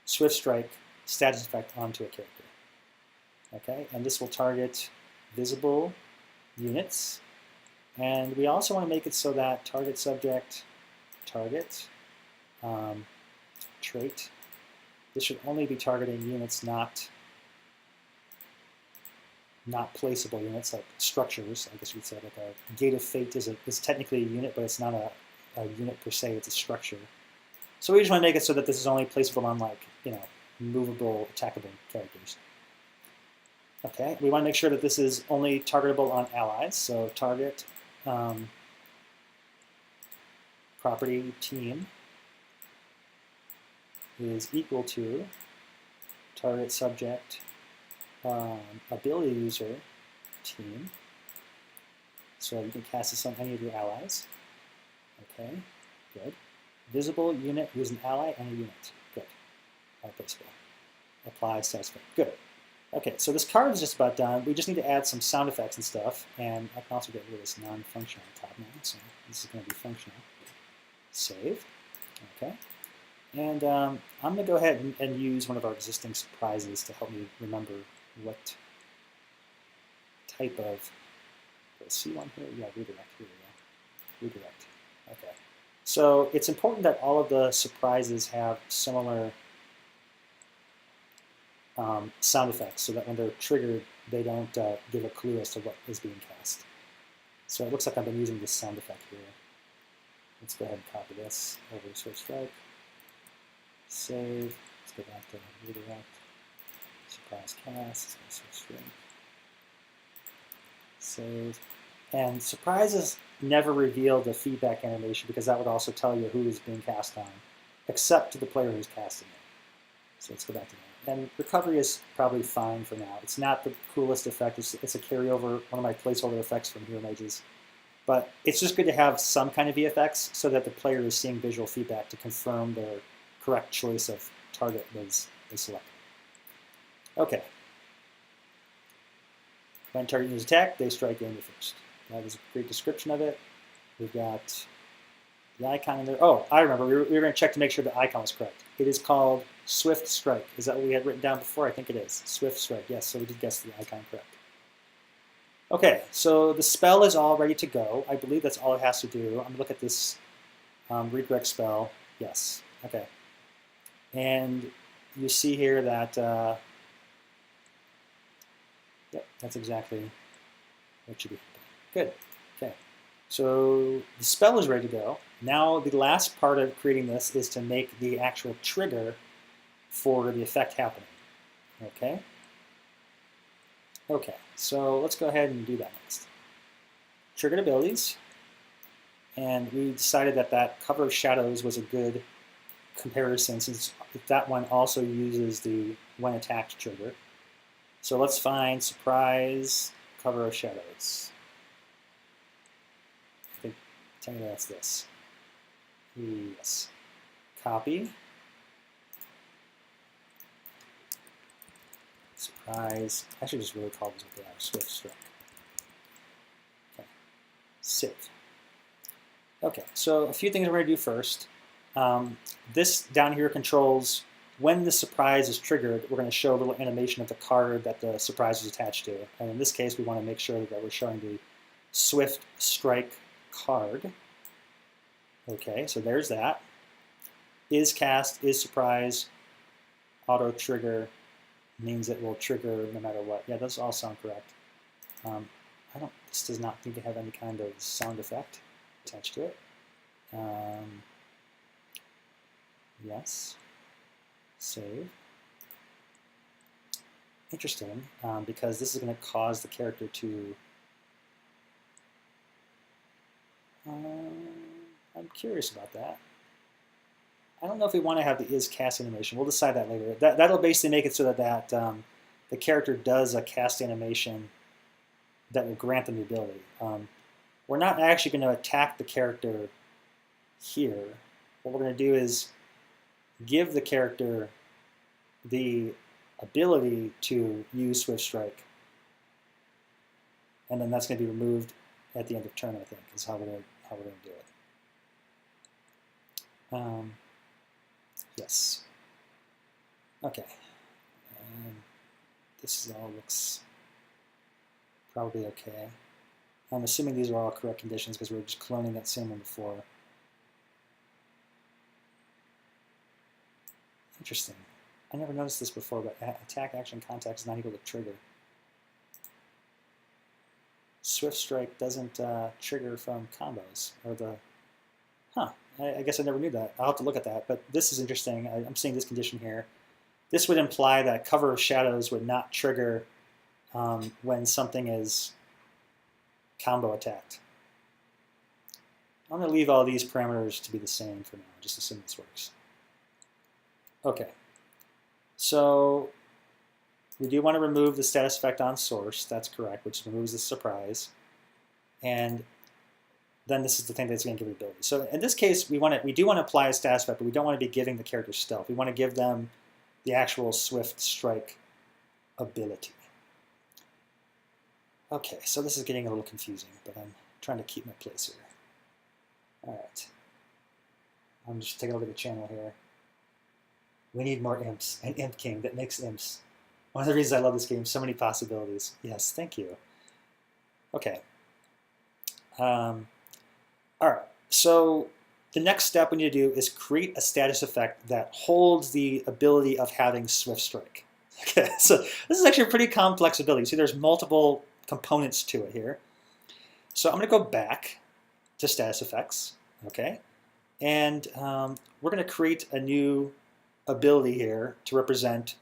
Swift Strike status effect onto a character. Okay, and this will target visible units. And we also want to make it so that target subject, target, trait. This should only be targeting units, not not placeable units like structures. I guess you'd say like a Gate of Fate is technically a unit, but it's not a unit per se. It's a structure. So we just want to make it so that this is only placeable on like movable, attackable characters. Okay, we want to make sure that this is only targetable on allies. So target property team is equal to target subject ability user team. So you can cast this on any of your allies. Okay, good. Visible unit who is an ally and a unit. Good. Placeable. Apply status effect. Good. Okay, so this card is just about done. We just need to add some sound effects and stuff, and I can also get rid of this non-functional on top now, so this is going to be functional. Save. Okay. And I'm going to go ahead and use one of our existing surprises to help me remember what type of, see one here? Yeah, redirect. Here we go. Redirect. Okay. So it's important that all of the surprises have similar sound effects so that when they're triggered, they don't give a clue as to what is being cast. So it looks like I've been using this sound effect here. Let's go ahead and copy this over to Swift Strike. Save. Let's go back to redirect. Surprise cast. Swift Strike. Save. And surprises never reveal the feedback animation because that would also tell you who is being cast on, except to the player who's casting it. So let's go back to that. And recovery is probably fine for now. It's not the coolest effect. It's a carryover, one of my placeholder effects from Hero Mages. But it's just good to have some kind of VFX so that the player is seeing visual feedback to confirm their correct choice of target they select. Okay. When target is attacked, they strike the enemy first. That is a great description of it. We've got the icon in there. Oh, I remember. We were going to check to make sure the icon was correct. It is called Swift Strike. Is that what we had written down before? I think it is. Swift Strike. Yes, so we did guess the icon correct. Okay, so the spell is all ready to go. I believe that's all it has to do. I'm going to look at this redirect spell. Yes. Okay. And you see here that, yep, that's exactly what should be happening. Good. Okay. So the spell is ready to go. Now the last part of creating this is to make the actual trigger for the effect happening. Okay? Okay, so let's go ahead and do that next. Triggered abilities. And we decided that that Cover of Shadows was a good comparison since that one also uses the when attacked trigger. So let's find Surprise Cover of Shadows. I think, tell me that's this. Yes. Copy. Surprise. I should just really call this what they are. Swift Strike. Okay. Save. Okay, so a few things we're going to do first. This down here controls when the surprise is triggered, we're going to show a little animation of the card that the surprise is attached to. And in this case, we want to make sure that we're showing the Swift Strike card. Okay, so there's that. Is cast, is surprise, auto trigger means it will trigger no matter what. Yeah, those all sound correct. This does not seem to have any kind of sound effect attached to it. Yes. Save. Interesting, because this is going to cause the character to... I'm curious about that. I don't know if we want to have the is cast animation. We'll decide that later. That'll basically make it so that, the character does a cast animation that will grant them the ability. We're not actually going to attack the character here. What we're going to do is give the character the ability to use Swift Strike. And then that's going to be removed at the end of turn, I think, is how we're going to do it. Yes. Okay. This all looks probably okay. I'm assuming these are all correct conditions because we're just cloning that same one before. Interesting. I never noticed this before, but attack action contact is not equal to trigger. Swift Strike doesn't trigger from combos, or the, I guess I never knew that. I'll have to look at that, but this is interesting. I'm seeing this condition here. This would imply that Cover of Shadows would not trigger when something is combo attacked. I'm going to leave all these parameters to be the same for now, just assume this works. Okay, so we do want to remove the status effect on source, that's correct, which removes the surprise. And then this is the thing that's going to give it ability. So in this case, we do want to apply a status effect, but we don't want to be giving the character stealth. We want to give them the actual Swift Strike ability. Okay, so this is getting a little confusing, but I'm trying to keep my place here. All right. I'm just taking a look at the channel here. We need more imps, an imp king that makes imps. One of the reasons I love this game, so many possibilities. Yes, thank you. Okay. All right, so the next step we need to do is create a status effect that holds the ability of having Swift Strike. Okay, so this is actually a pretty complex ability. See, there's multiple components to it here. So I'm going to go back to status effects, okay? And we're going to create a new ability here to represent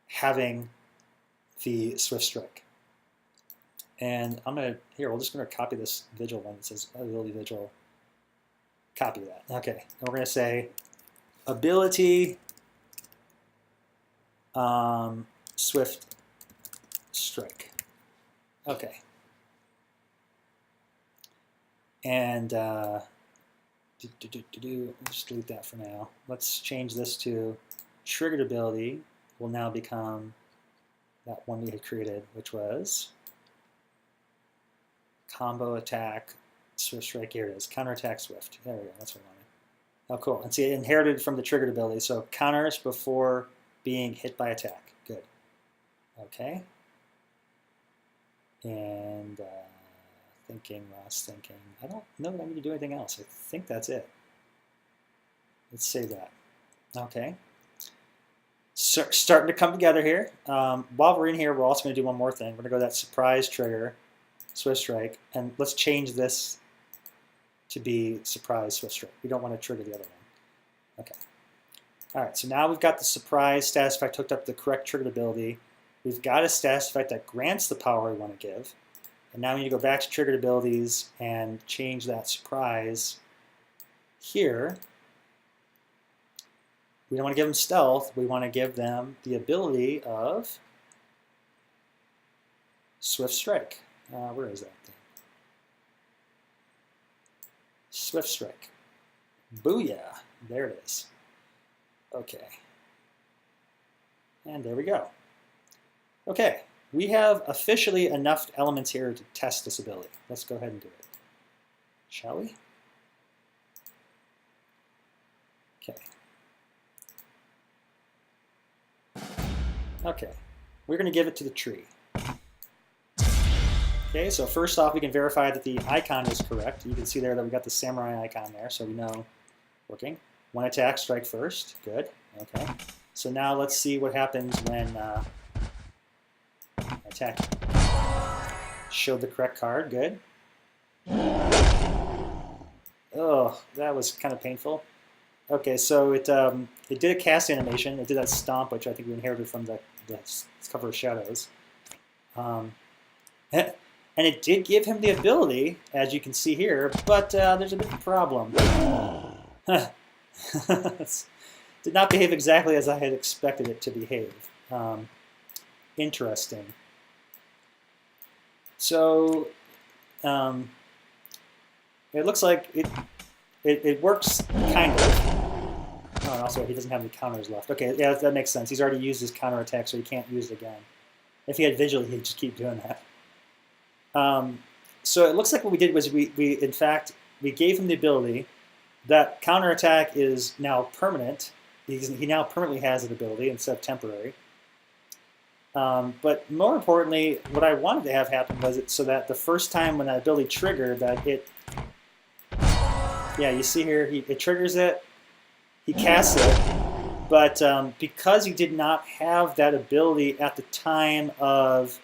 having the Swift Strike. And I'm going to, we're just going to copy this Vigil one that says ability Vigil. Copy that. Okay, and we're going to say ability Swift Strike. Okay. And just delete that for now. Let's change this to triggered ability will now become that one we had created, which was combo attack Swift Strike. Here it is, counterattack Swift. There we go, that's what I wanted. Oh, cool. And see, it inherited from the triggered ability, so counters before being hit by attack. Good. Okay. And last thinking. I don't know that I need to do anything else. I think that's it. Let's save that. Okay. So, starting to come together here. While we're in here, we're also going to do one more thing. We're going to go to that surprise trigger, Swift Strike, and let's change this to be surprise Swift Strike. We don't want to trigger the other one. Okay. All right, so now we've got the surprise status effect hooked up to the correct triggered ability. We've got a status effect that grants the power we want to give. And now we need to go back to triggered abilities and change that surprise here. We don't want to give them stealth. We want to give them the ability of Swift Strike. Where is that thing? Swift Strike. Booyah. There it is. Okay. And there we go. Okay. We have officially enough elements here to test this ability. Let's go ahead and do it. Shall we? Okay. Okay. We're going to give it to the tree. Okay, so first off, we can verify that the icon is correct. You can see there that we got the samurai icon there, so we know working. One attack, strike first. Good. Okay. So now let's see what happens when attack. Showed the correct card. Good. Oh, that was kind of painful. Okay, so it did a cast animation. It did that stomp, which I think we inherited from the Cover of Shadows. And it did give him the ability, as you can see here, but there's a bit of a problem. Did not behave exactly as I had expected it to behave. Interesting. So it looks like it works kind of. Oh, and also he doesn't have any counters left. Okay, yeah, that makes sense. He's already used his counterattack, so he can't use it again. If he had Vigil, he'd just keep doing that. So it looks like what we did was we gave him the ability. That counterattack is now permanent. He now permanently has an ability instead of temporary. But more importantly, what I wanted to have happen was it so that the first time when that ability triggered, that it, yeah, you see here, it triggers it, he casts it, but because he did not have that ability at the time of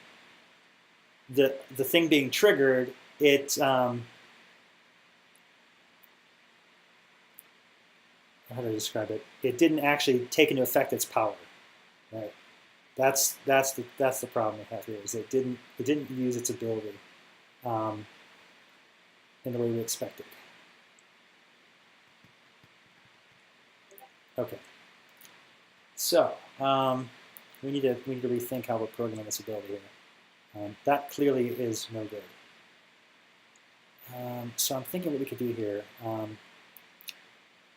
the thing being triggered, it how do I describe it? It didn't actually take into effect its power, right? That's the problem we have here. Is it didn't use its ability in the way we expected. Okay. So we need to rethink how we're programming this ability here. That clearly is no good. So I'm thinking what we could do here.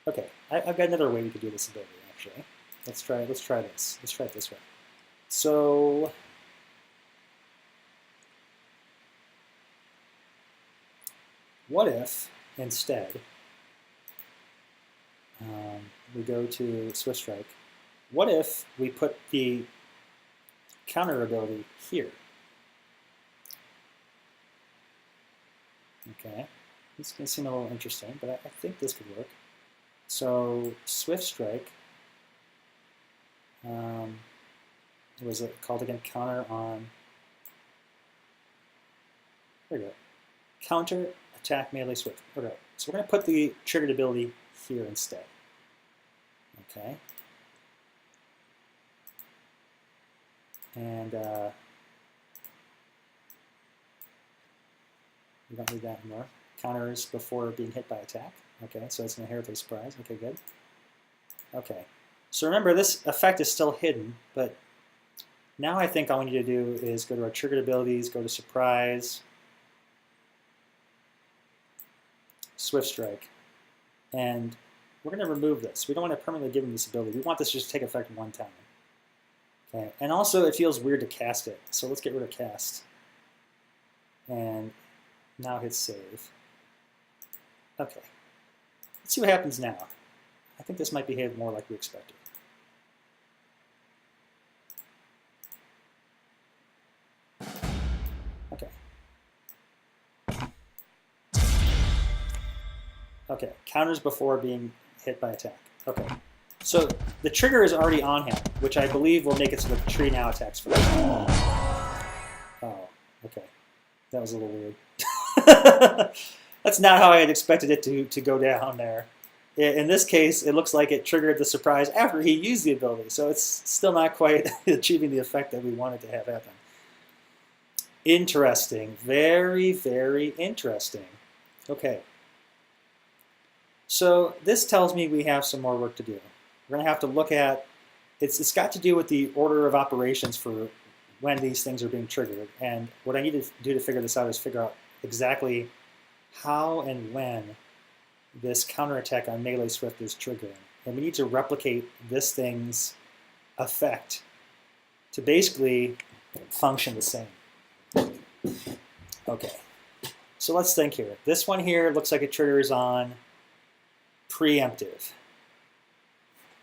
Okay, I've got another way we could do this ability actually. Let's try this. Let's try it this way. So what if instead we go to Swift Strike? What if we put the counter ability here? Okay, this can seem a little interesting, but I think this could work. So Swift Strike, was it called again? Counter on, there we go. Counter, attack, melee, swift. Okay, so we're going to put the triggered ability here instead. Okay. And we don't need that anymore. Counters before being hit by attack. Okay, so it's an inherently surprise. Okay, good. Okay, so remember this effect is still hidden, but now I think all we need to do is go to our triggered abilities, go to surprise, Swift Strike, and we're going to remove this. We don't want to permanently give him this ability. We want this to just take effect one time. Okay, and also it feels weird to cast it, so let's get rid of cast. And now hit save. Okay, let's see what happens now. I think this might behave more like we expected. Okay. Okay, counters before being hit by attack. Okay, so the trigger is already on him, which I believe will make it so that the tree now attacks first. Oh, okay. That was a little weird. That's not how I had expected it to go down there. In this case, it looks like it triggered the surprise after he used the ability, so it's still not quite achieving the effect that we wanted to have happen. Interesting. Very, very interesting. Okay. So this tells me we have some more work to do. We're going to have to look at, it's got to do with the order of operations for when these things are being triggered. And what I need to do to figure this out is figure out exactly how and when this counterattack on melee swift is triggering. And we need to replicate this thing's effect to basically function the same. Okay, so let's think here. This one here looks like it triggers on preemptive.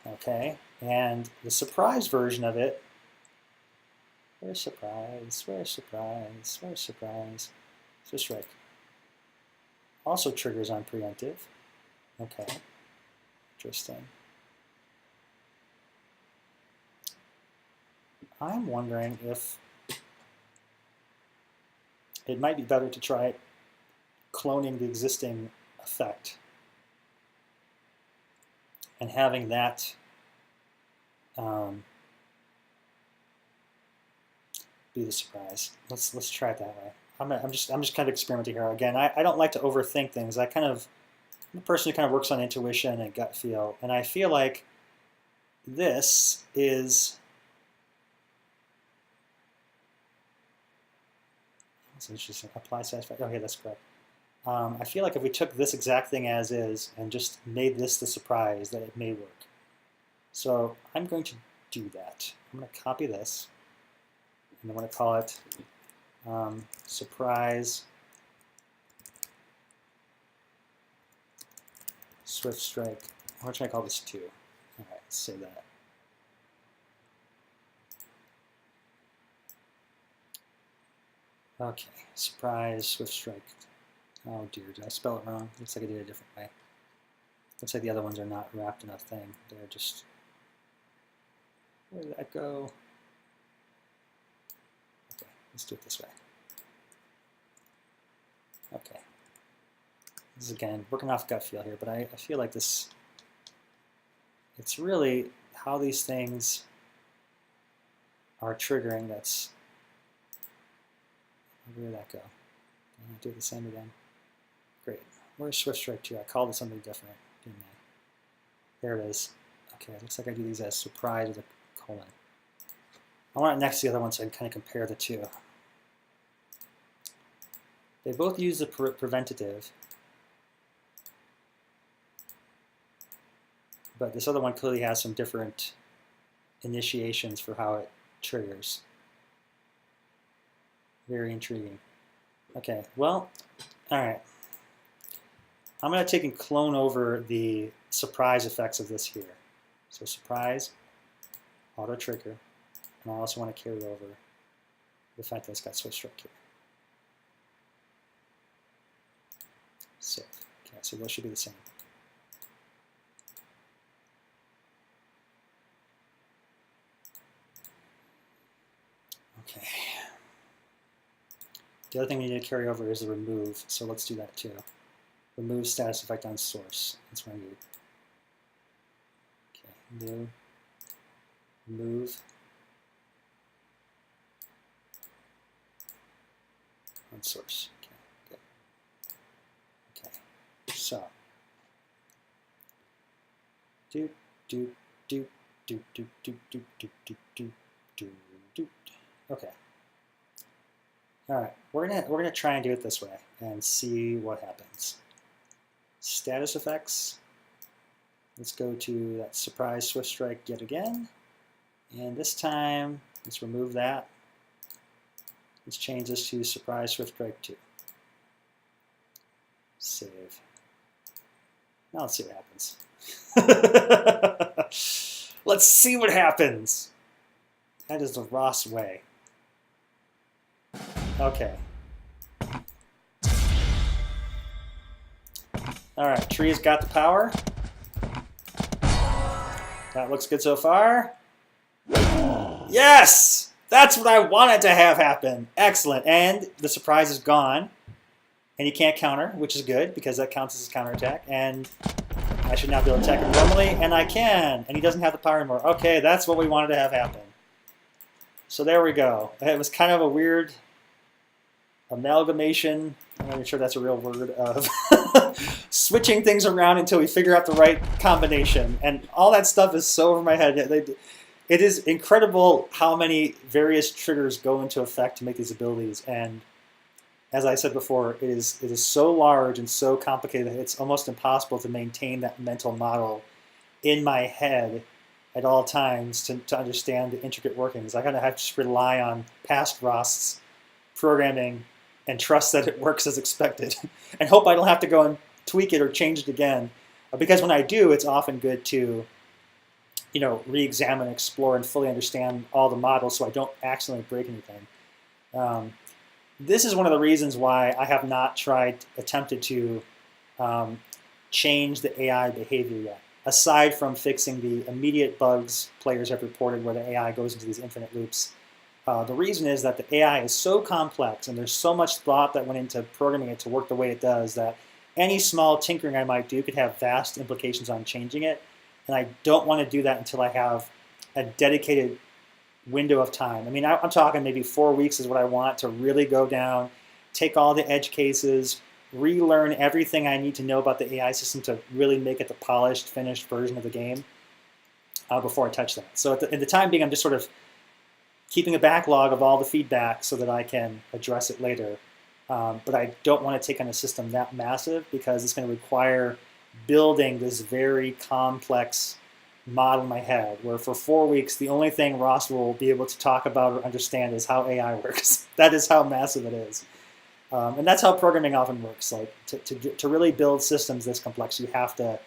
Okay, and the surprise version of it, where's surprise, where's surprise, where's surprise? Swift Strike also triggers on preemptive. Okay, interesting. I'm wondering if it might be better to try cloning the existing effect and having that be the surprise. Let's try it that way. I'm just kind of experimenting here. Again, I don't like to overthink things. I'm a person who kind of works on intuition and gut feel, and I feel like this is. That's interesting. Apply satisfaction. Okay, that's correct. I feel like if we took this exact thing as is and just made this the surprise, that it may work. So I'm going to do that. I'm going to copy this, and I'm going to call it surprise Swift Strike. What should I call this 2? All right, let's say that. Okay, surprise Swift Strike. Oh dear, did I spell it wrong? Looks like I did it a different way. Looks like the other ones are not wrapped enough thing. They're just, where did that go? Okay, let's do it this way. Okay. This is, again, working off gut feel here, but I feel like this, it's really how these things are triggering that's, where did that go? Can I do the same again? Great. Where's Swift Strike 2? I called it something different, didn't I? There it is. Okay, it looks like I do these as surprise with a colon. I want it next to the other one so I can kind of compare the two. They both use the preventative, but this other one clearly has some different initiations for how it triggers. Very intriguing. Okay, well, all right. I'm going to take and clone over the surprise effects of this here. So surprise, auto trigger, and I also want to carry over the fact that it's got Swift Strike here. Save. Okay, so those should be the same. Okay. The other thing we need to carry over is the remove, so let's do that too. Remove status effect on source. That's what I need. Okay, new, remove on source. Okay, good. Okay, so do do do do do do do do do do do do. Okay. All right, we're gonna try and do it this way and see what happens. Status effects. Let's go to that surprise Swift Strike yet again, and this time let's remove that. Let's change this to surprise Swift Strike 2. Save. Now let's see what happens. Let's see what happens. That is the Ross way. Okay. All right, tree has got the power. That looks good so far. Yes! That's what I wanted to have happen. Excellent. And the surprise is gone. And he can't counter, which is good because that counts as his counterattack. And I should now be able to attack him normally, and I can. And he doesn't have the power anymore. Okay, that's what we wanted to have happen. So there we go. It was kind of a weird amalgamation, I'm not even sure that's a real word, of switching things around until we figure out the right combination. And all that stuff is so over my head. It is incredible how many various triggers go into effect to make these abilities. And as I said before, it is so large and so complicated that it's almost impossible to maintain that mental model in my head at all times to understand the intricate workings. I kind of have to just rely on past Rost's programming and trust that it works as expected, and hope I don't have to go and tweak it or change it again. Because when I do, it's often good to, re-examine, explore, and fully understand all the models so I don't accidentally break anything. This is one of the reasons why I have not attempted to change the AI behavior yet, aside from fixing the immediate bugs players have reported where the AI goes into these infinite loops. The reason is that the AI is so complex and there's so much thought that went into programming it to work the way it does that any small tinkering I might do could have vast implications on changing it. And I don't want to do that until I have a dedicated window of time. I mean, I'm talking maybe 4 weeks is what I want to really go down, take all the edge cases, relearn everything I need to know about the AI system to really make it the polished, finished version of the game before I touch that. So at the time being, I'm just sort of keeping a backlog of all the feedback so that I can address it later. But I don't want to take on a system that massive because it's going to require building this very complex model in my head where for 4 weeks, the only thing Ross will be able to talk about or understand is how AI works. That is how massive it is. And that's how programming often works. Like to really build systems this complex, you have to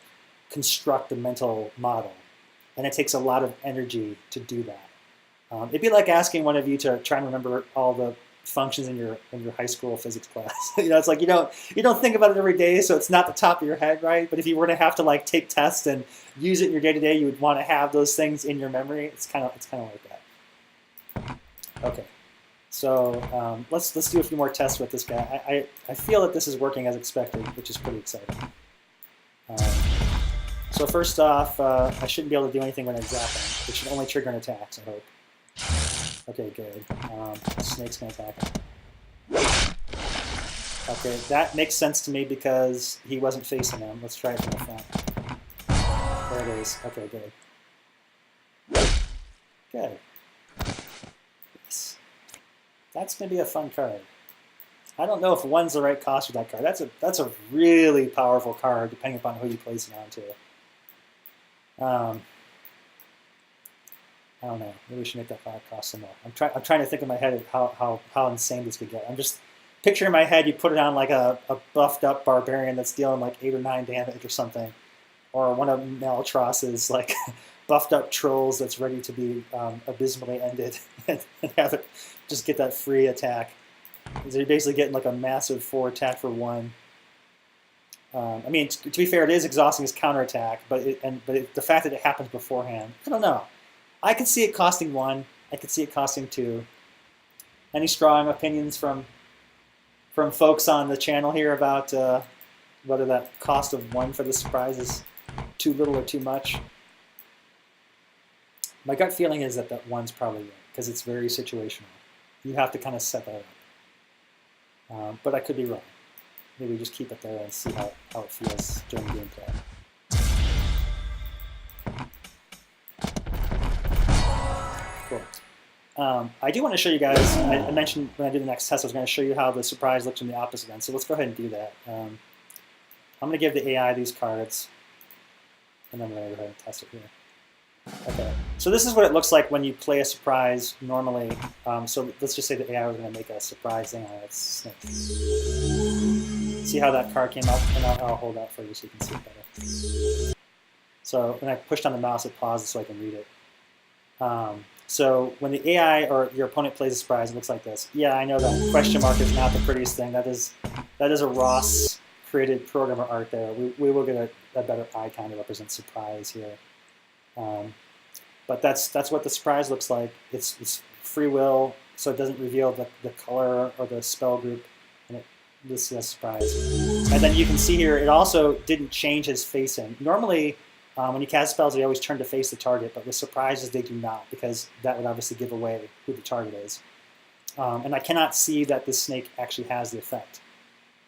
construct a mental model. And it takes a lot of energy to do that. It'd be like asking one of you to try and remember all the functions in your high school physics class. It's like you don't think about it every day, so it's not the top of your head, right? But if you were to have to take tests and use it in your day to day, you would want to have those things in your memory. It's kind of like that. Okay, So let's do a few more tests with this guy. I feel that this is working as expected, which is pretty exciting. So first off, I shouldn't be able to do anything when I zap him. It should only trigger an attack, I hope. Okay, good. Snake's gonna attack him. Okay, that makes sense to me because he wasn't facing him. Let's try it from the front. There it is. Okay, good. Good. Yes. That's gonna be a fun card. I don't know if one's the right cost for that card. That's a really powerful card, depending upon who you place it onto. I don't know. Maybe we should make that card cost some more. I'm trying to think in my head of how insane this could get. I'm just picturing in my head you put it on like a buffed up barbarian that's dealing like 8 or 9 damage or something, or one of Maltros's like buffed up trolls that's ready to be abysmally ended, and have it just get that free attack. So you're basically getting like a massive 4 attack for 1. I mean, to be fair, it is exhausting as counterattack, but the fact that it happens beforehand, I don't know. I could see it costing 1. I could see it costing 2. Any strong opinions from folks on the channel here about whether that cost of 1 for the surprise is too little or too much? My gut feeling is that 1's probably right, because it's very situational. You have to kind of set that up. But I could be wrong. Maybe just keep it there and see how it feels during gameplay. Cool. I do want to show you guys, I mentioned when I do the next test, I was going to show you how the surprise looks from the opposite end. So let's go ahead and do that. I'm going to give the AI these cards, and then I'm going to go ahead and test it here. Okay, so this is what it looks like when you play a surprise normally. So let's just say the AI was going to make a surprise thing on its snake. See how that card came up? And I'll hold that for you so you can see it better. So when I pushed on the mouse, it paused so I can read it. So when the AI or your opponent plays a surprise, it looks like this. Yeah, I know that question mark is not the prettiest thing. That is a Ross created programmer art there. We will get a better icon to represent surprise here. But that's what the surprise looks like. It's free will, so it doesn't reveal the color or the spell group, and this is a surprise. And then you can see here, it also didn't change his facing. Normally, when you cast spells, they always turn to face the target, but with surprises, they do not, because that would obviously give away who the target is. And I cannot see that this snake actually has the effect.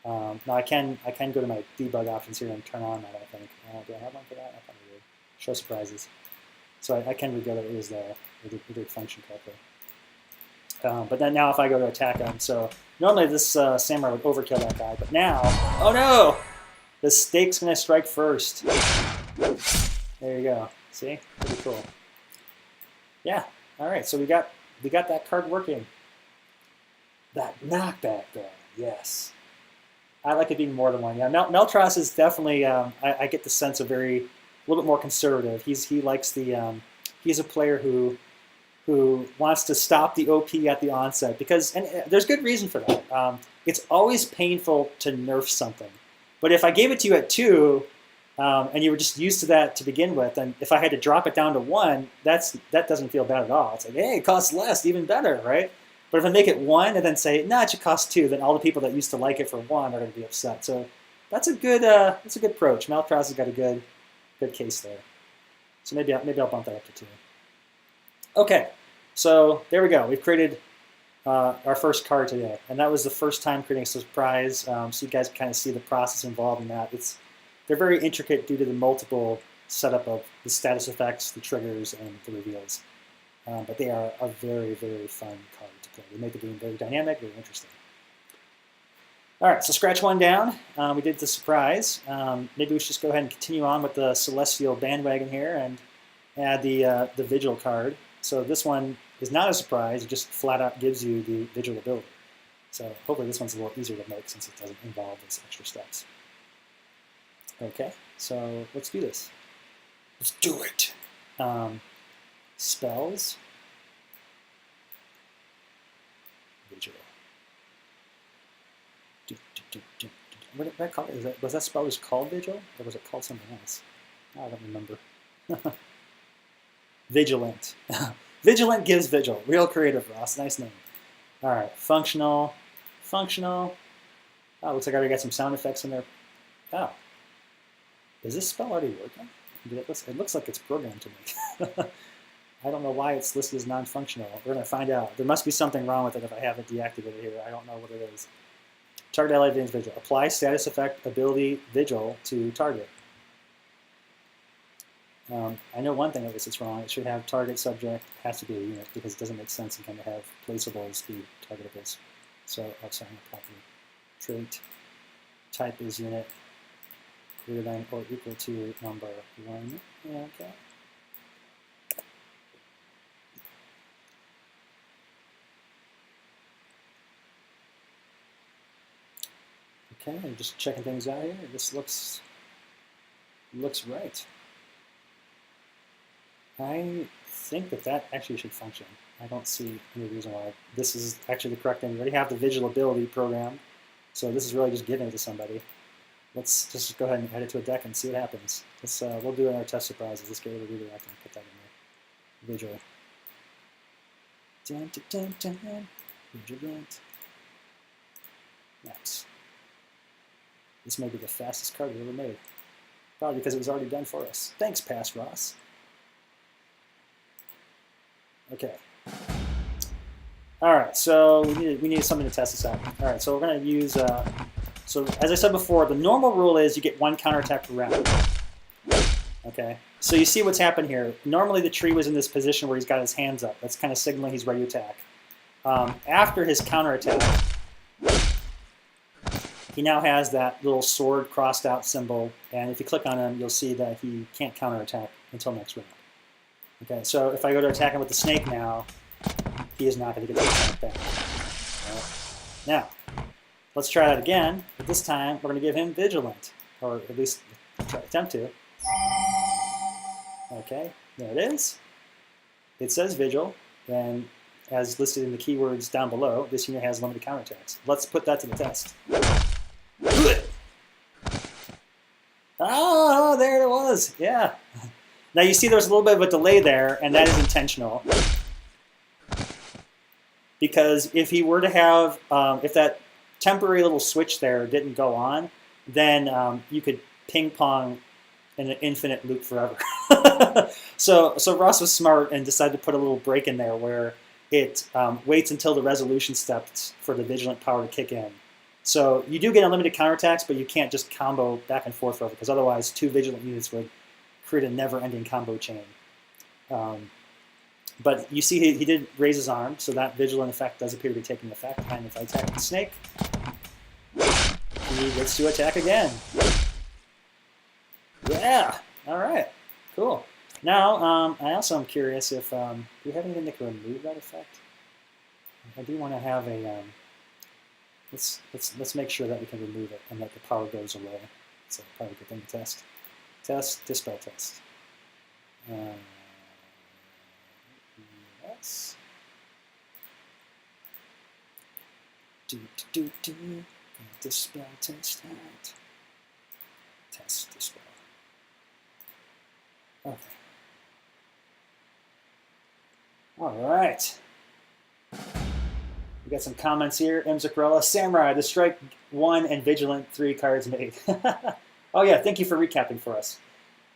Now I can go to my debug options here and turn on that, I think. Do I have one for that? I probably do. Show surprises. So I can reveal that it is there. It did function correctly. But then now if I go to attack him, so normally this samurai would overkill that guy, but now, oh no! The snake's going to strike first. There you go. See? Pretty cool. Yeah. All right. So we got that card working. That knockback guy. Yes. I like it being more than one. Yeah. Maltros is definitely. I get the sense of a little bit more conservative. He likes the. He's a player who wants to stop the OP at the onset because, and there's good reason for that. It's always painful to nerf something, but if I gave it to you at 2. And you were just used to that to begin with, and if I had to drop it down to 1, that doesn't feel bad at all. It's like, hey, it costs less, even better, right? But if I make it 1 and then say, no, it should cost 2, then all the people that used to like it for 1 are going to be upset. So that's a good approach. Maltros has got a good case there. So maybe I'll bump that up to 2. Okay, so there we go. We've created our first card today, and that was the first time creating a surprise. So you guys kind of see the process involved in that. They're very intricate due to the multiple setup of the status effects, the triggers, and the reveals. But they are a very, very fun card to play. They make the game very dynamic, very interesting. All right, so scratch 1 down. We did the surprise. Maybe we should just go ahead and continue on with the Celestial bandwagon here and add the Vigil card. So this one is not a surprise. It just flat out gives you the Vigil ability. So hopefully this one's a little easier to make since it doesn't involve those extra steps. Okay, so let's do this. Let's do it. Spells. Vigil. What did that call? Was that spell just called Vigil? Or was it called something else? I don't remember. Vigilant. Vigilant gives Vigil. Real creative, Ross. Nice name. All right, functional, functional. Oh, looks like I already got some sound effects in there. Oh, is this spell already working? It looks like it's programmed to me. I don't know why it's listed as non-functional. We're going to find out. There must be something wrong with it if I have it deactivated here. I don't know what it is. Target allied individual. Apply status effect ability vigil to target. I know one thing at least it's wrong. It should have target subject has to be a unit because it doesn't make sense and kind of have placeables be targetables. So outside the property. Trait type is unit greater than or equal to number 1. Okay. Okay, I'm just checking things out here. This looks right. I think that actually should function. I don't see any reason why. This is actually the correct thing. We already have the vigil ability programmed, so this is really just giving it to somebody. Let's just go ahead and add it to a deck and see what happens. We'll do our test surprises. Let's get rid of redirect and put that in there. Vigil. Dun, dun, dun, dun. Vigilant. Nice. This may be the fastest card we've ever made. Probably because it was already done for us. Thanks, Pass Ross. Okay. All right, so we need something to test this out. All right, so we're going to use, so as I said before, the normal rule is you get 1 counterattack per round. Okay, so you see what's happened here. Normally the tree was in this position where he's got his hands up. That's kind of signaling he's ready to attack. After his counterattack, he now has that little sword crossed out symbol, and if you click on him, you'll see that he can't counterattack until next round. Okay, so if I go to attack him with the snake now, he is not going to get the attack back. Right. Now, let's try that again, but this time we're going to give him Vigilant, or at least try to attempt to. Okay, there it is. It says Vigil, and as listed in the keywords down below, this unit has limited counterattacks. Let's put that to the test. Oh, there it was. Yeah. Now you see there's a little bit of a delay there, and that is intentional. Because if he were to have, if that temporary little switch there didn't go on, then you could ping pong in an infinite loop forever. So Ross was smart and decided to put a little break in there where it waits until the resolution steps for the Vigilant power to kick in. So you do get unlimited counterattacks, but you can't just combo back and forth forever, because otherwise 2 Vigilant units would create a never-ending combo chain. But you see he did raise his arm, so that Vigilant effect does appear to be taking effect. And if I attack the snake, he gets to attack again. Yeah! All right. Cool. Now, I also am curious if do we have anything that can remove that effect? I do want to have a let's make sure that we can remove it and that the power goes away. It's probably a good thing to test. Test, dispel test. Yes. Dispel test that. Test dispel. Okay. All right. We got some comments here. M. Zuccarella, Samurai, the Strike 1 and Vigilant 3 cards made. Oh yeah, thank you for recapping for us.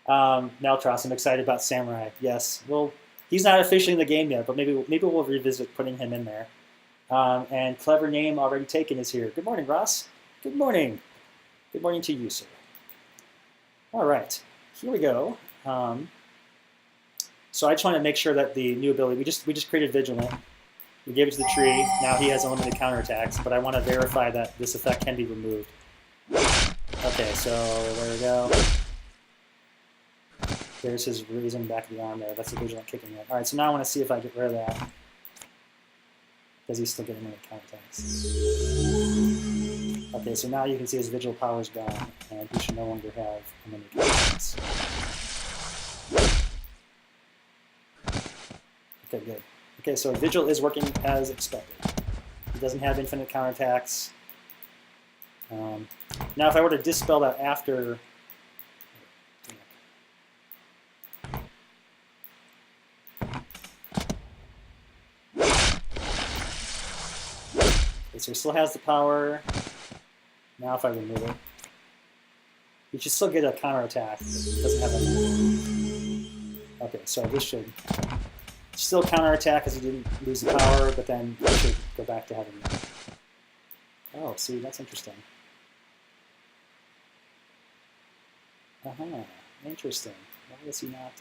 Neltros, I'm excited about Samurai. Yes, well, he's not officially in the game yet, but maybe we'll revisit putting him in there. And Clever Name Already Taken is here. Good morning, Ross. Good morning. Good morning to you, sir. All right, here we go. So I just want to make sure that the new ability, we just created Vigilant. We gave it to the tree. Now he has unlimited counterattacks, but I want to verify that this effect can be removed. Okay, so there we go. There's his raising back of the arm there. That's the Vigilant kicking it. All right, so now I want to see if I get rid of that. Does he still get unlimited counterattacks? Okay, so now you can see his Vigil power is gone, and he should no longer have unlimited counterattacks. Okay, good. Okay, so Vigil is working as expected. He doesn't have infinite counterattacks. Now, if I were to dispel that after... so he still has the power. Now if I remove it, he should still get a counterattack. It doesn't have any. Okay, so this should still counterattack because he didn't lose the power, but then it should go back to having it. Oh, see, that's interesting. Interesting. Why is he not...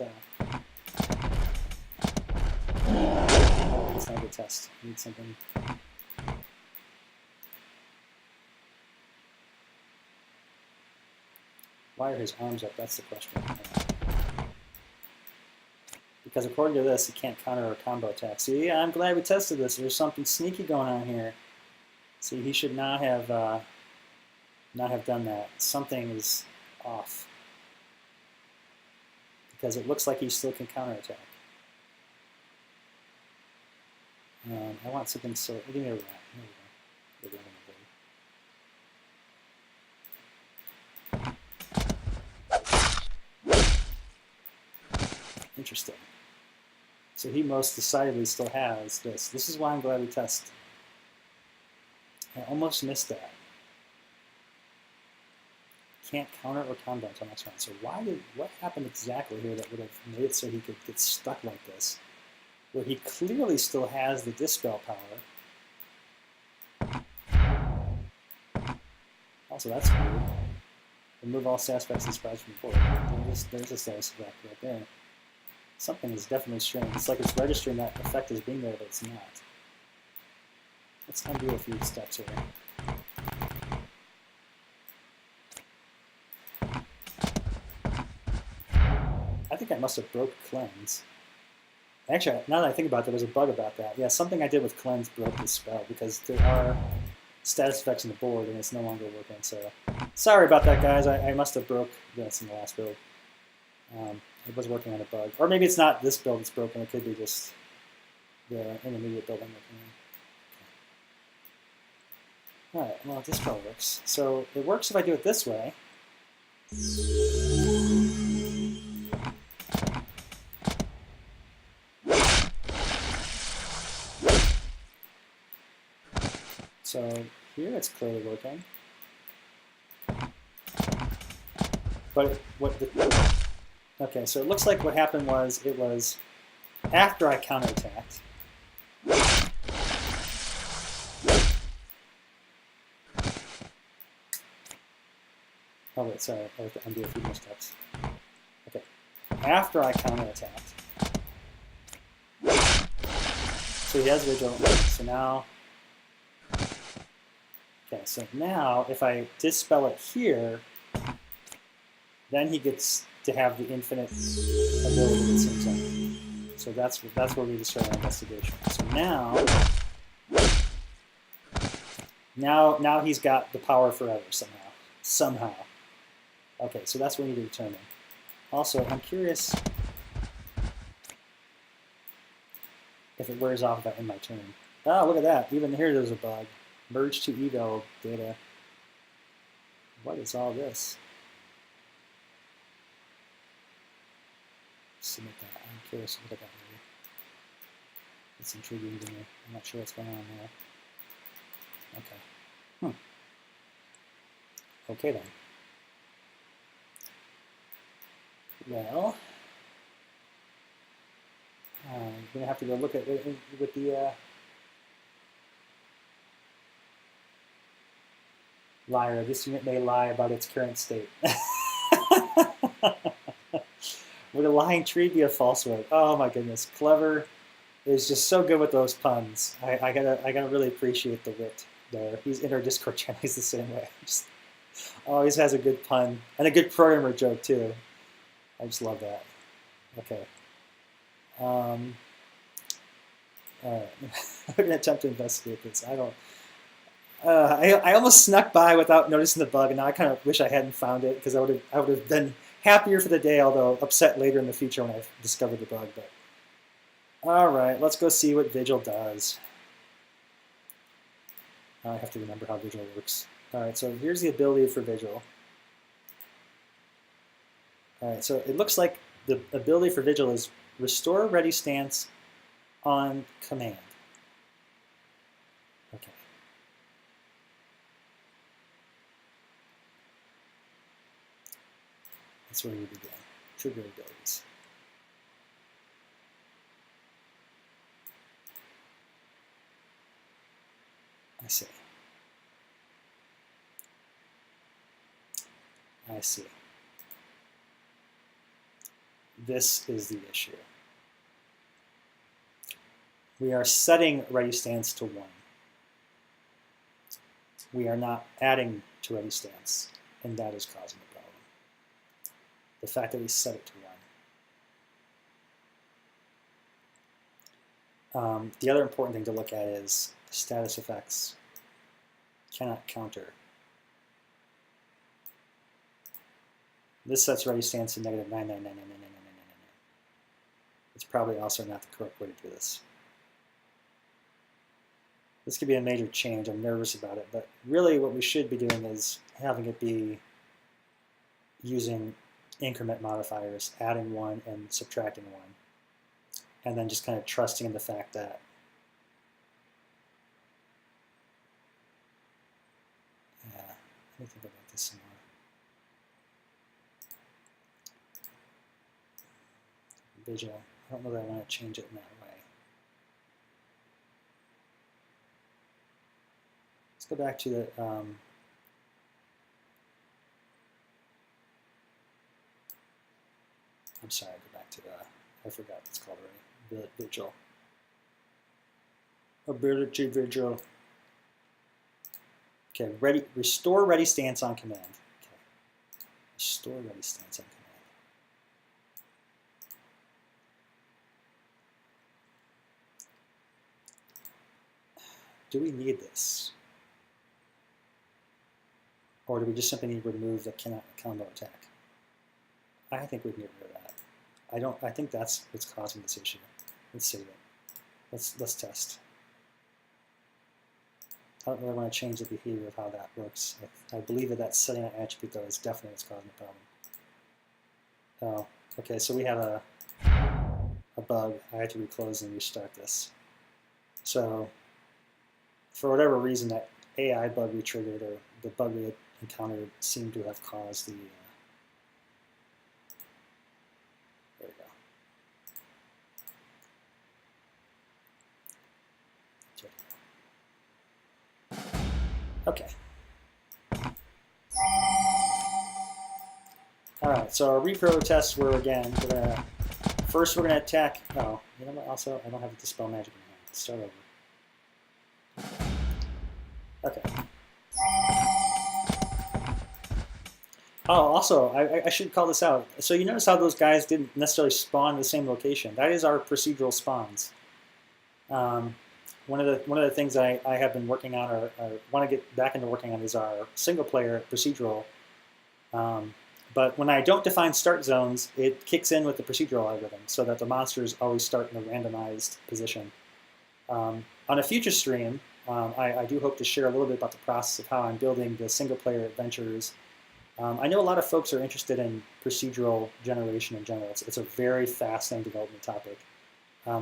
Oh, that's not a good test. I need something... Why are his arms up? That's the question. Because according to this, he can't counter or combo attack. See, I'm glad we tested this. There's something sneaky going on here. See, he should not have done that. Something is off. Because it looks like he still can counterattack. I want something so... Give me a rat. There we go. Interesting. So he most decidedly still has this. This is why I'm glad we test. I almost missed that. Can't counter or combo until next round. So what happened exactly here that would have made it so he could get stuck like this? Where he clearly still has the Dispel power. Also, that's weird. Remove all status effects and sprites from the board. There's a status effect right there. Something is definitely strange. It's like it's registering that effect as being there, but it's not. Let's undo a few steps here. I think I must have broke Cleanse. Actually, now that I think about it, there was a bug about that. Yeah, something I did with Cleanse broke the spell because there are status effects on the board and it's no longer working. So sorry about that, guys. I must have broke this in the last build. I was working on a bug. Or maybe it's not this build that's broken. It could be just the intermediate build I'm working on. Alright, well, this spell works. So it works if I do it this way. So here it's clearly working. But okay, so it looks like what happened was it was after I counterattacked. Oh wait, sorry, I have to undo a few more steps. Okay, after I counterattacked. So he has Vigil. So now, okay, so now if I dispel it here, then he gets to have the infinite ability at the same time. So that's where we just start our investigation. So now he's got the power forever somehow. Okay, so that's what we need to determine. Also, I'm curious if it wears off if I end my turn. Oh, look at that! Even here, there's a bug. Merge to eval data. What is all this? Submit that. I'm curious to look at that maybe. It's intriguing to me. I'm not sure what's going on there. Okay. Okay then. Well, I'm going to have to go look at it with the liar. This unit may lie about its current state. Would a lying tree be a falsehood? Oh my goodness, Clever is just so good with those puns. I gotta really appreciate the wit there. He's in our Discord channel. He's the same way. Just always has a good pun and a good programmer joke too. I just love that. Okay. All right. I'm gonna attempt to investigate this. I almost snuck by without noticing the bug, and now I kind of wish I hadn't found it because I would have been happier for the day, although upset later in the future when I discovered the bug. But all right, let's go see what Vigil does. I have to remember how Vigil works. All right, so here's the ability for Vigil. All right, so it looks like the ability for Vigil is restore ready stance on command. Okay. That's where we begin. Trigger abilities. I see. I see. This is the issue. We are setting ready stance to 1. We are not adding to ready stance, and that is causing the problem. The fact that we set it to 1. The other important thing to look at is status effects cannot counter. This sets ready stance to -999999999. It's probably also not the correct way to do this. This could be a major change. I'm nervous about it, but really what we should be doing is having it be using increment modifiers, adding 1 and subtracting 1, and then just kind of trusting in the fact that let me think about this some more. Visual. I don't know that I want to change it in that way. Let's go back to the I'm sorry, go back to I forgot what it's called already. Vigil. Ability vigil. Okay, ready. Restore ready stance on command. Okay. Restore ready stance on command. Do we need this? Or do we just simply need to remove the cannot combo attack? I think we can get rid of that. I think that's what's causing this issue. Let's save it. Let's test. I don't really want to change the behavior of how that works. I believe that setting an attribute though is definitely what's causing the problem. Oh, okay, so we have a bug. I had to reclose and restart this. So for whatever reason, that AI bug we triggered or the bug we had encountered seemed to have caused the there we go. Okay. All right, so our repro tests were again, first we're gonna attack, oh, you know what, also, I don't have to dispel magic in my hand. Let's start over. Okay. Oh, also, I should call this out. So you notice how those guys didn't necessarily spawn in the same location. That is our procedural spawns. One of the things I have been working on, or want to get back into working on, is our single-player procedural. But when I don't define start zones, it kicks in with the procedural algorithm, so that the monsters always start in a randomized position. On a future stream, I do hope to share a little bit about the process of how I'm building the single-player adventures. I know a lot of folks are interested in procedural generation in general. It's a very fascinating development topic.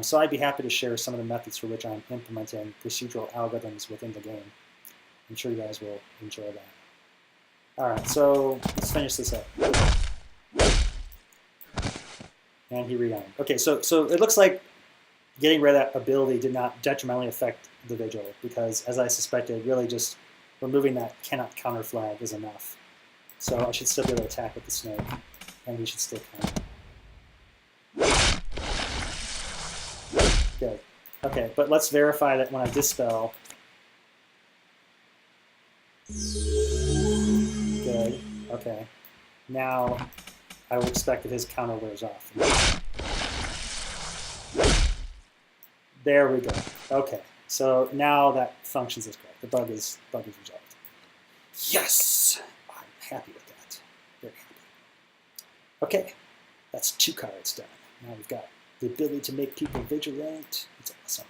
So I'd be happy to share some of the methods for which I'm implementing procedural algorithms within the game. I'm sure you guys will enjoy that. All right, so let's finish this up. And he re-armed. Okay, so it looks like getting rid of that ability did not detrimentally affect the Vigil, because as I suspected, really just removing that cannot counter flag is enough. So I should still be able to attack with the snake, and he should still counter. Good. Okay, but let's verify that when I dispel. Good. Okay. Now I would expect that his counter wears off. There we go. Okay. So now that functions as correct. The bug is resolved. Yes! I'm happy with that. Very happy. Okay. That's 2 cards done. Now we've got the ability to make people vigilant. It's awesome.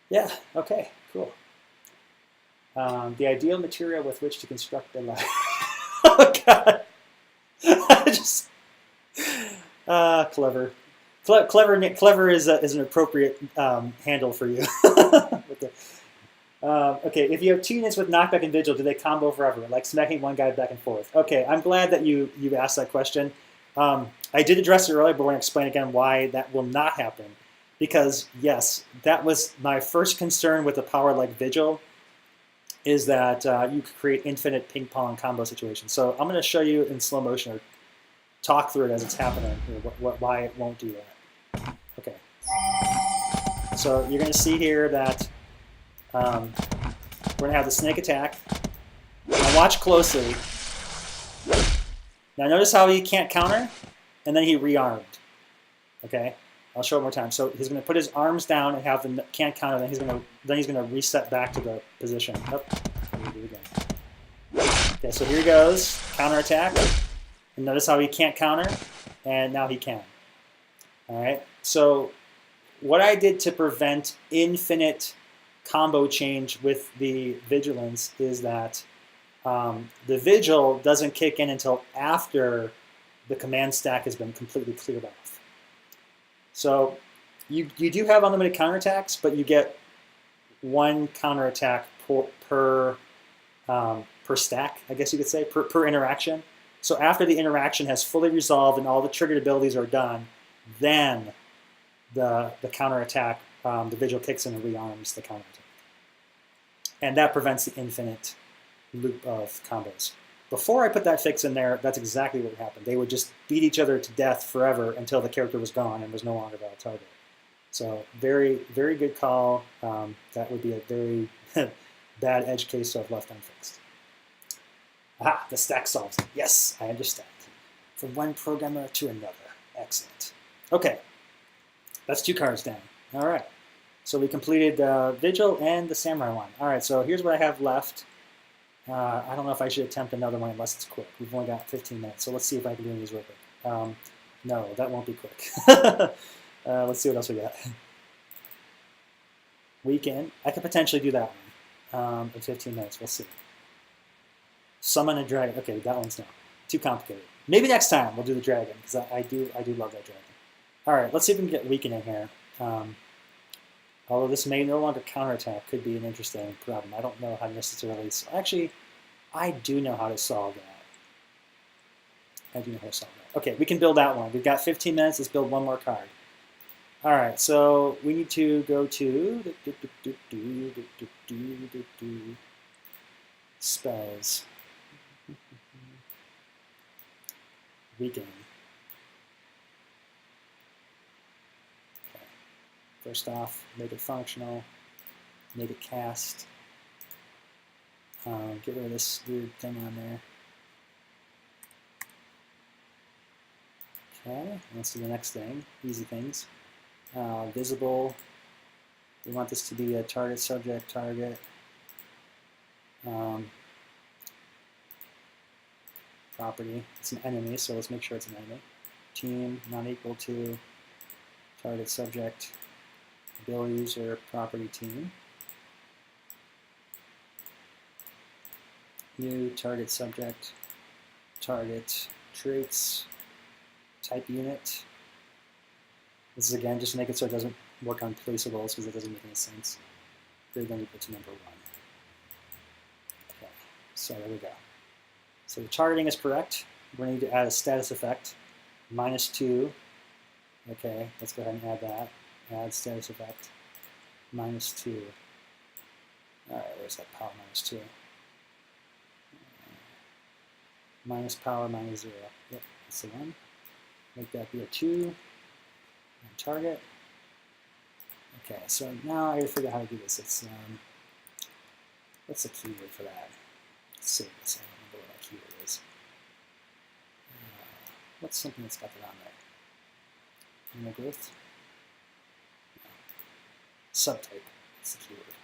Yeah, okay, cool. The ideal material with which to construct a life. Oh, God. Clever. Clever is an appropriate handle for you. Okay, if you have 2 units with knockback and vigil, do they combo forever? Like smacking one guy back and forth. Okay, I'm glad that you asked that question. I did address it earlier, but I want to explain again why that will not happen. Because yes, that was my first concern with a power like vigil, is that you could create infinite ping pong combo situations. So I'm going to show you in slow motion or talk through it as it's happening here, why it won't do that. Okay. So you're going to see here that we're going to have the snake attack. Now watch closely. Now notice how he can't counter, and then he rearmed. Okay, I'll show it one more time. So he's going to put his arms down and have the can't counter. Then he's going to reset back to the position. Oh, let me do it again. Okay, so here he goes, counter attack, and notice how he can't counter, and now he can. All right. So what I did to prevent infinite combo change with the vigilance is that the vigil doesn't kick in until after the command stack has been completely cleared off. So you do have unlimited counterattacks, but you get 1 counterattack per stack, I guess you could say, per interaction. So after the interaction has fully resolved and all the triggered abilities are done, then the counterattack, the vigil kicks in and rearms the counterattack. And that prevents the infinite loop of combos. Before I put that fix in there, that's exactly what would happen. They would just beat each other to death forever until the character was gone and was no longer valid target. So very, very good call. That would be a very bad edge case to have left unfixed. Aha, the stack solves it. Yes, I understand. From one programmer to another. Excellent. Okay, that's 2 cards down. All right. So we completed the Vigil and the Samurai one. All right, so here's what I have left. I don't know if I should attempt another one unless it's quick. We've only got 15 minutes, so let's see if I can do these real quick. No, that won't be quick. Let's see what else we got. Weekend. I could potentially do that one in 15 minutes. We'll see. Summon a dragon. Okay, that one's not too complicated. Maybe next time we'll do the dragon because I do love that dragon. All right, let's see if we can get weaken in here. Although this may no longer counterattack, could be an interesting problem. I don't know how necessarily. Actually, I do know how to solve that. Okay, we can build that one. We've got 15 minutes. Let's build one more card. All right, so we need to go to spells. Weaken. Okay. First off, make it functional. Make it cast. Get rid of this weird thing on there. Okay, let's do the next thing. Easy things. Visible. We want this to be a target, subject, target. Property. It's an enemy, so let's make sure it's an enemy. Team, not equal to target, subject, ability user, property, team. New target, subject, target, traits, type unit. This is again just to make it so it doesn't work on placeables because it doesn't make any sense. Greater than equal to number 1. Okay, so there we go. So the targeting is correct. We're going to need to add a status effect, -2. Okay, let's go ahead and add that. Add status effect, -2. All right, where's that power -2? Minus power -0. Yep, that's the one. Make that be a 2. And target. Okay, so now I gotta figure out how to do this. It's what's the keyword for that? Let's see. I don't remember what that keyword is. What's something that's got that on there? Animal growth. No. Subtype. That's the keyword.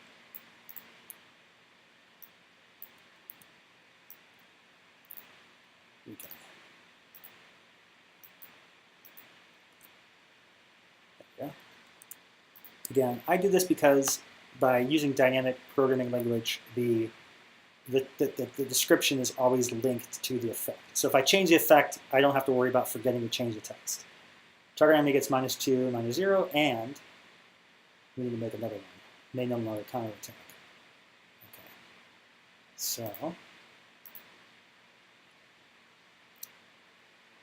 Weaken. There we go. Again, I did this because by using dynamic programming language, the description is always linked to the effect. So if I change the effect, I don't have to worry about forgetting to change the text. Target enemy gets -2, -0, and we need to make another one. May no longer counterattack. So,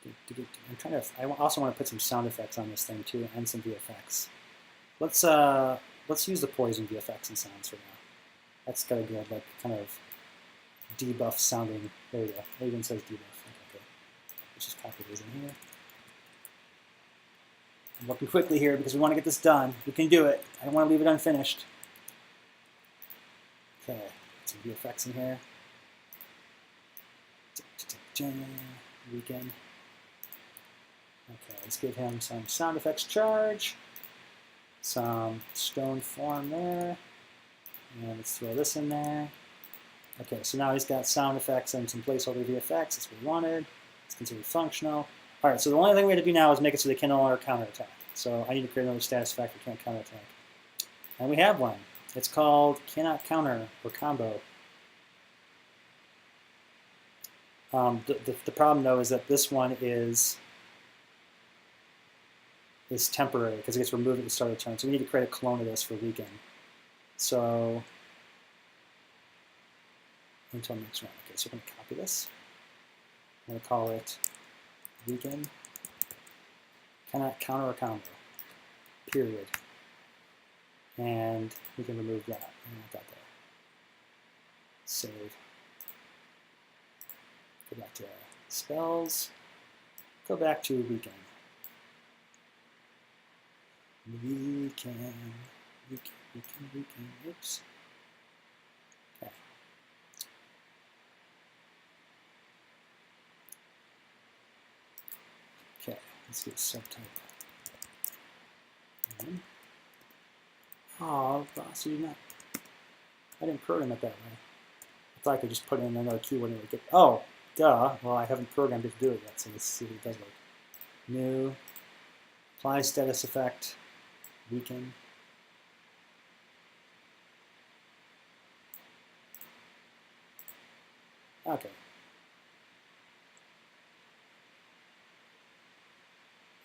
I'm trying to. I also want to put some sound effects on this thing too, and some VFX. Let's use the poison VFX and sounds for now. That's got a good like kind of debuff sounding. There you go. It even says debuff. Okay, good. Let's just copy these in here. I'm working quickly here because we want to get this done. We can do it. I don't want to leave it unfinished. Okay, some VFX in here. Weekend. Okay, let's give him some sound effects charge, some stone form there, and let's throw this in there. Okay, so now he's got sound effects and some placeholder VFX. That's what we wanted. It's considered functional. All right, so the only thing we have to do now is make it so they can no longer counterattack. So I need to create another status effect that can't counterattack. And we have one. It's called cannot counter or combo. The problem though is that this one is temporary because it gets removed at the start of the turn. So we need to create a clone of this for weekend. So until next round. Okay, so we're going to copy this. I'm going to call it weekend cannot counter or combo. Period. And we can remove that. I want that there. Save. Go back to spells. Go back to weekend. Weekend. Oops. Okay. Okay, let's get subtype. Oh, boss, you not. I didn't program it that way. I thought I could just put in another keyword and it would get. Oh, duh. Well, I haven't programmed it to do it yet, so let's see if it does work. New. Apply status effect. Weekend. Okay.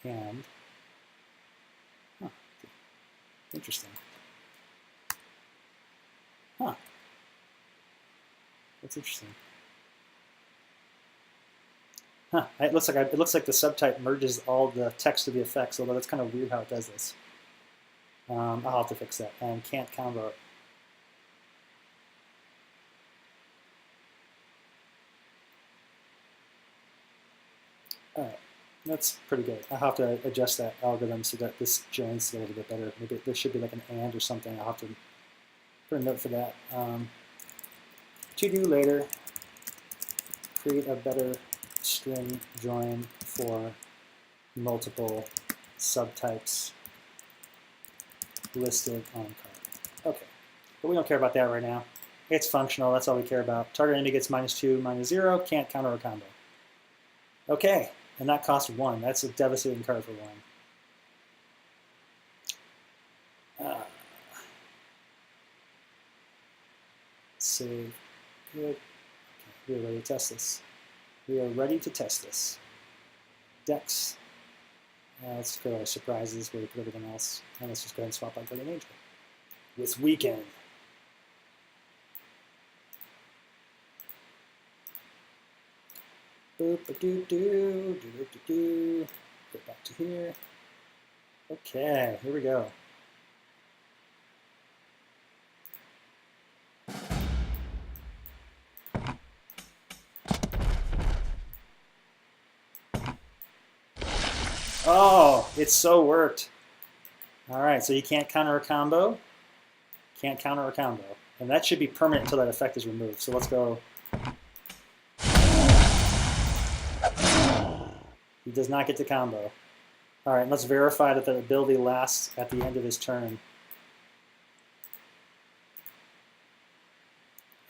And. Huh. Interesting. Huh. That's interesting. Huh. It looks like the subtype merges all the text of the effects, although that's kind of weird how it does this. I'll have to fix that. And can't combo. All right, that's pretty good. I'll have to adjust that algorithm so that this joins a little bit better. Maybe there should be like an and or something. I'll have to put a note for that. To do later, create a better string join for multiple subtypes listed on card. Okay, but we don't care about that right now. It's functional, that's all we care about. Target enemy gets -2, -0, can't counter or combo. Okay, and that costs 1. That's a devastating card for 1. Save. Good. Okay, we are ready to test this. We are ready to test this. Dex. Let's go to our surprises where we put everything else. And let's just go ahead and swap out Guardian Angel. With weekend. Boop-a-doo-doo. Go back to here. Okay, here we go. Oh, it so worked. All right, so you can't counter a combo. Can't counter a combo. And that should be permanent until that effect is removed. So let's go. He does not get to combo. All right, let's verify that the ability lasts at the end of his turn.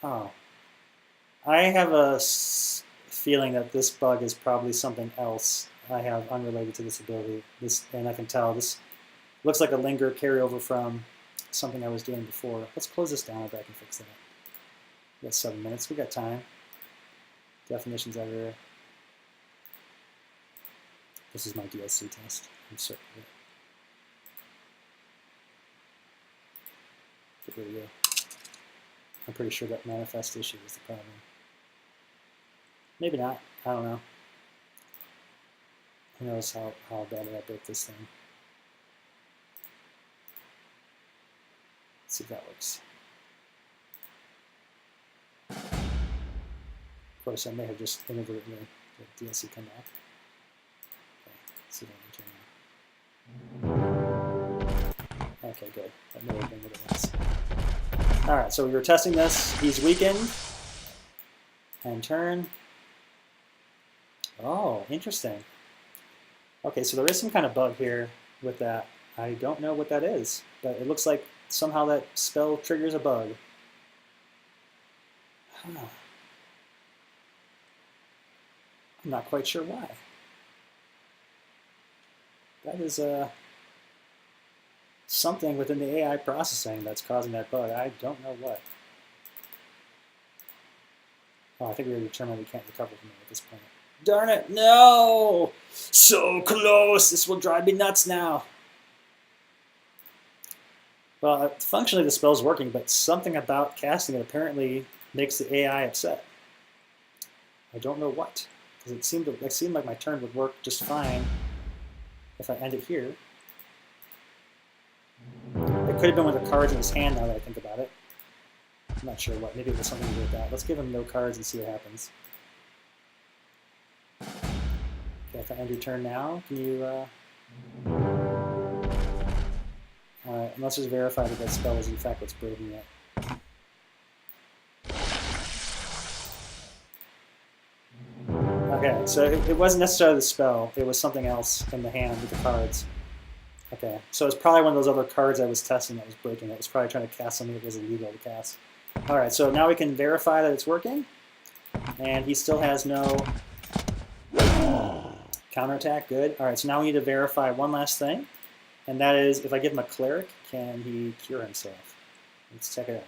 Oh. I have a feeling that this bug is probably something else I have unrelated to this ability. And I can tell this looks like a linger carryover from something I was doing before. Let's close this down if I can fix that. We got 7 minutes. We got time. Definitions everywhere. This is my DLC test. I'm certain of it. Here we go. I'm pretty sure that manifest issue is the problem. Maybe not. I don't know. Who knows how badly I broke this thing. Let's see if that works. Of course, I may have just inadvertently the DLC come back. Okay, let's see if I can turn on. Okay, good. That may have been what it was. Alright, so we were testing this. He's weakened. And turn. Oh, interesting. Okay, so there is some kind of bug here with that. I don't know what that is, but it looks like somehow that spell triggers a bug. Huh. I'm not quite sure why. That is something within the AI processing that's causing that bug. I don't know what. Oh, I think we already determined we can't recover from it at this point. Darn it, no! So close! This will drive me nuts now. Well, functionally the spell's working, but something about casting it apparently makes the AI upset. I don't know what, because it seemed like my turn would work just fine if I end it here. It could have been with the cards in his hand now that I think about it. I'm not sure what. Maybe it was something to do with that. Let's give him no cards and see what happens. Okay, if I end your turn now, can you... unless it's verified that that spell is in fact what's breaking it. Okay, so it wasn't necessarily the spell. It was something else in the hand with the cards. Okay, so it's probably one of those other cards I was testing that was breaking it. It was probably trying to cast something that was illegal to cast. Alright, so now we can verify that it's working. And he still has no counterattack. Good. Alright, so now we need to verify one last thing. And that is, if I give him a cleric, can he cure himself? Let's check it out.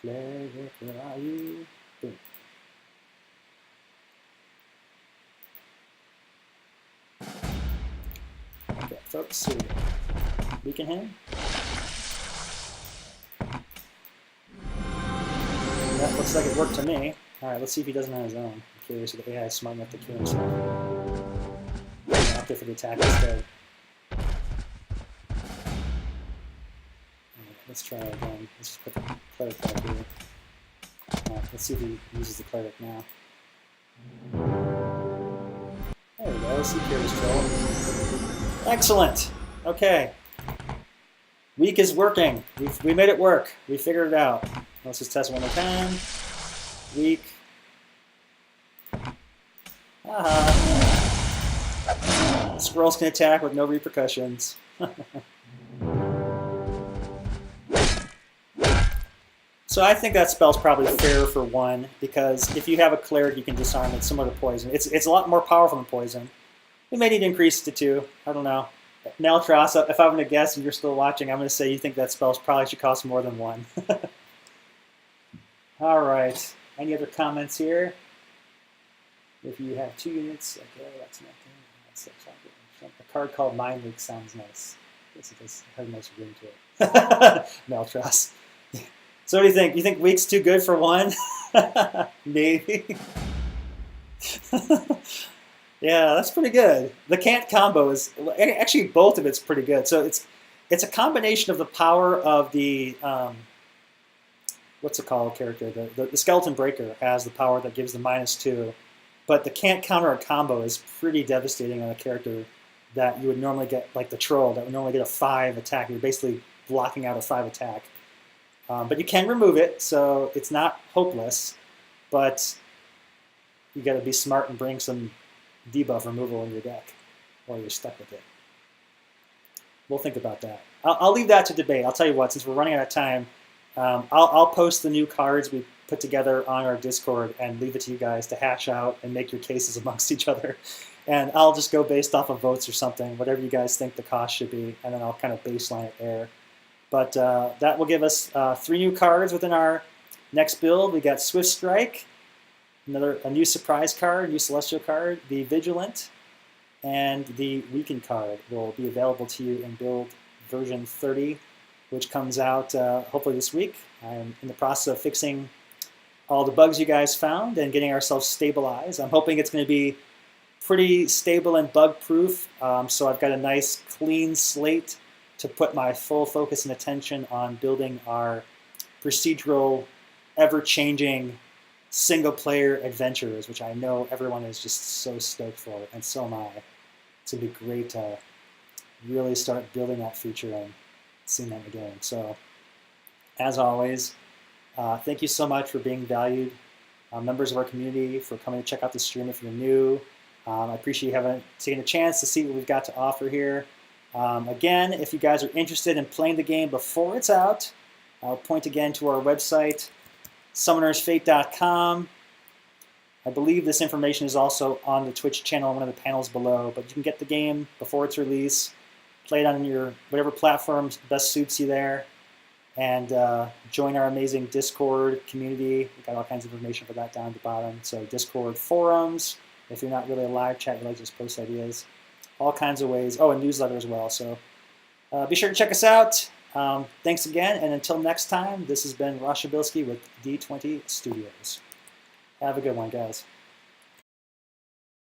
Cleric, where are you? Boom. Okay, folks, here we go. Weaken him. That looks like it worked to me. Alright, let's see if he does it on his own. I'm curious if the AI is smart enough to cure himself. I'll opt for the attack instead. Let's try it again. Let's just put the cleric back here. Let's see if he uses the cleric now. There we go. See Curious Troll. Excellent. Okay. Weak is working. We made it work. We figured it out. Let's just test it one more time. Weak. Squirrels can attack with no repercussions. So I think that spell's probably fair for one, because if you have a cleric, you can disarm it, similar to poison. It's a lot more powerful than poison. We may need to increase it to 2. I don't know. Neltros, if I'm going to guess and you're still watching, I'm going to say you think that spell probably should cost more than 1. All right. Any other comments here? If you have 2 units, okay, that's not good. A card called Mind Leak sounds nice. I guess it does have a nice ring to it. Neltros. So what do you think? You think weak's too good for 1? Maybe. Yeah, that's pretty good. The can't combo is actually both of it's pretty good. So it's a combination of the power of the what's it called character? The Skeleton Breaker has the power that gives the -2, but the can't counter a combo is pretty devastating on a character that you would normally get, like the Troll, that would normally get a 5 attack. You're basically blocking out a 5 attack. But you can remove it, so it's not hopeless, but you got to be smart and bring some debuff removal in your deck, or you're stuck with it. We'll think about that. I'll leave that to debate. I'll tell you what, since we're running out of time, I'll post the new cards we put together on our Discord and leave it to you guys to hash out and make your cases amongst each other. And I'll just go based off of votes or something, whatever you guys think the cost should be, and then I'll kind of baseline it there. But that will give us 3 new cards within our next build. We got Swift Strike, a new surprise card, new celestial card, the Vigilant, and the Weaken card will be available to you in build version 30 which comes out hopefully this week. I'm in the process of fixing all the bugs you guys found and getting ourselves stabilized. I'm hoping it's going to be pretty stable and bug-proof, so I've got a nice clean slate to put my full focus and attention on building our procedural, ever-changing, single-player adventures, which I know everyone is just so stoked for, and so am I. It's going to be great to really start building that feature and seeing that in the game. So, as always, thank you so much for being valued members of our community, for coming to check out the stream if you're new. I appreciate you taking a chance to see what we've got to offer here. Again, if you guys are interested in playing the game before it's out, I'll point again to our website, summonersfate.com. I believe this information is also on the Twitch channel, one of the panels below, but you can get the game before its release, play it on your whatever platform best suits you there, and join our amazing Discord community. We've got all kinds of information for that down at the bottom. So Discord forums, if you're not really a live chat, you like to just post ideas. All kinds of ways. Oh, and newsletter as well. So be sure to check us out. Thanks again, and until next time, this has been Ross Shabilsky with D20 Studios. Have a good one, guys.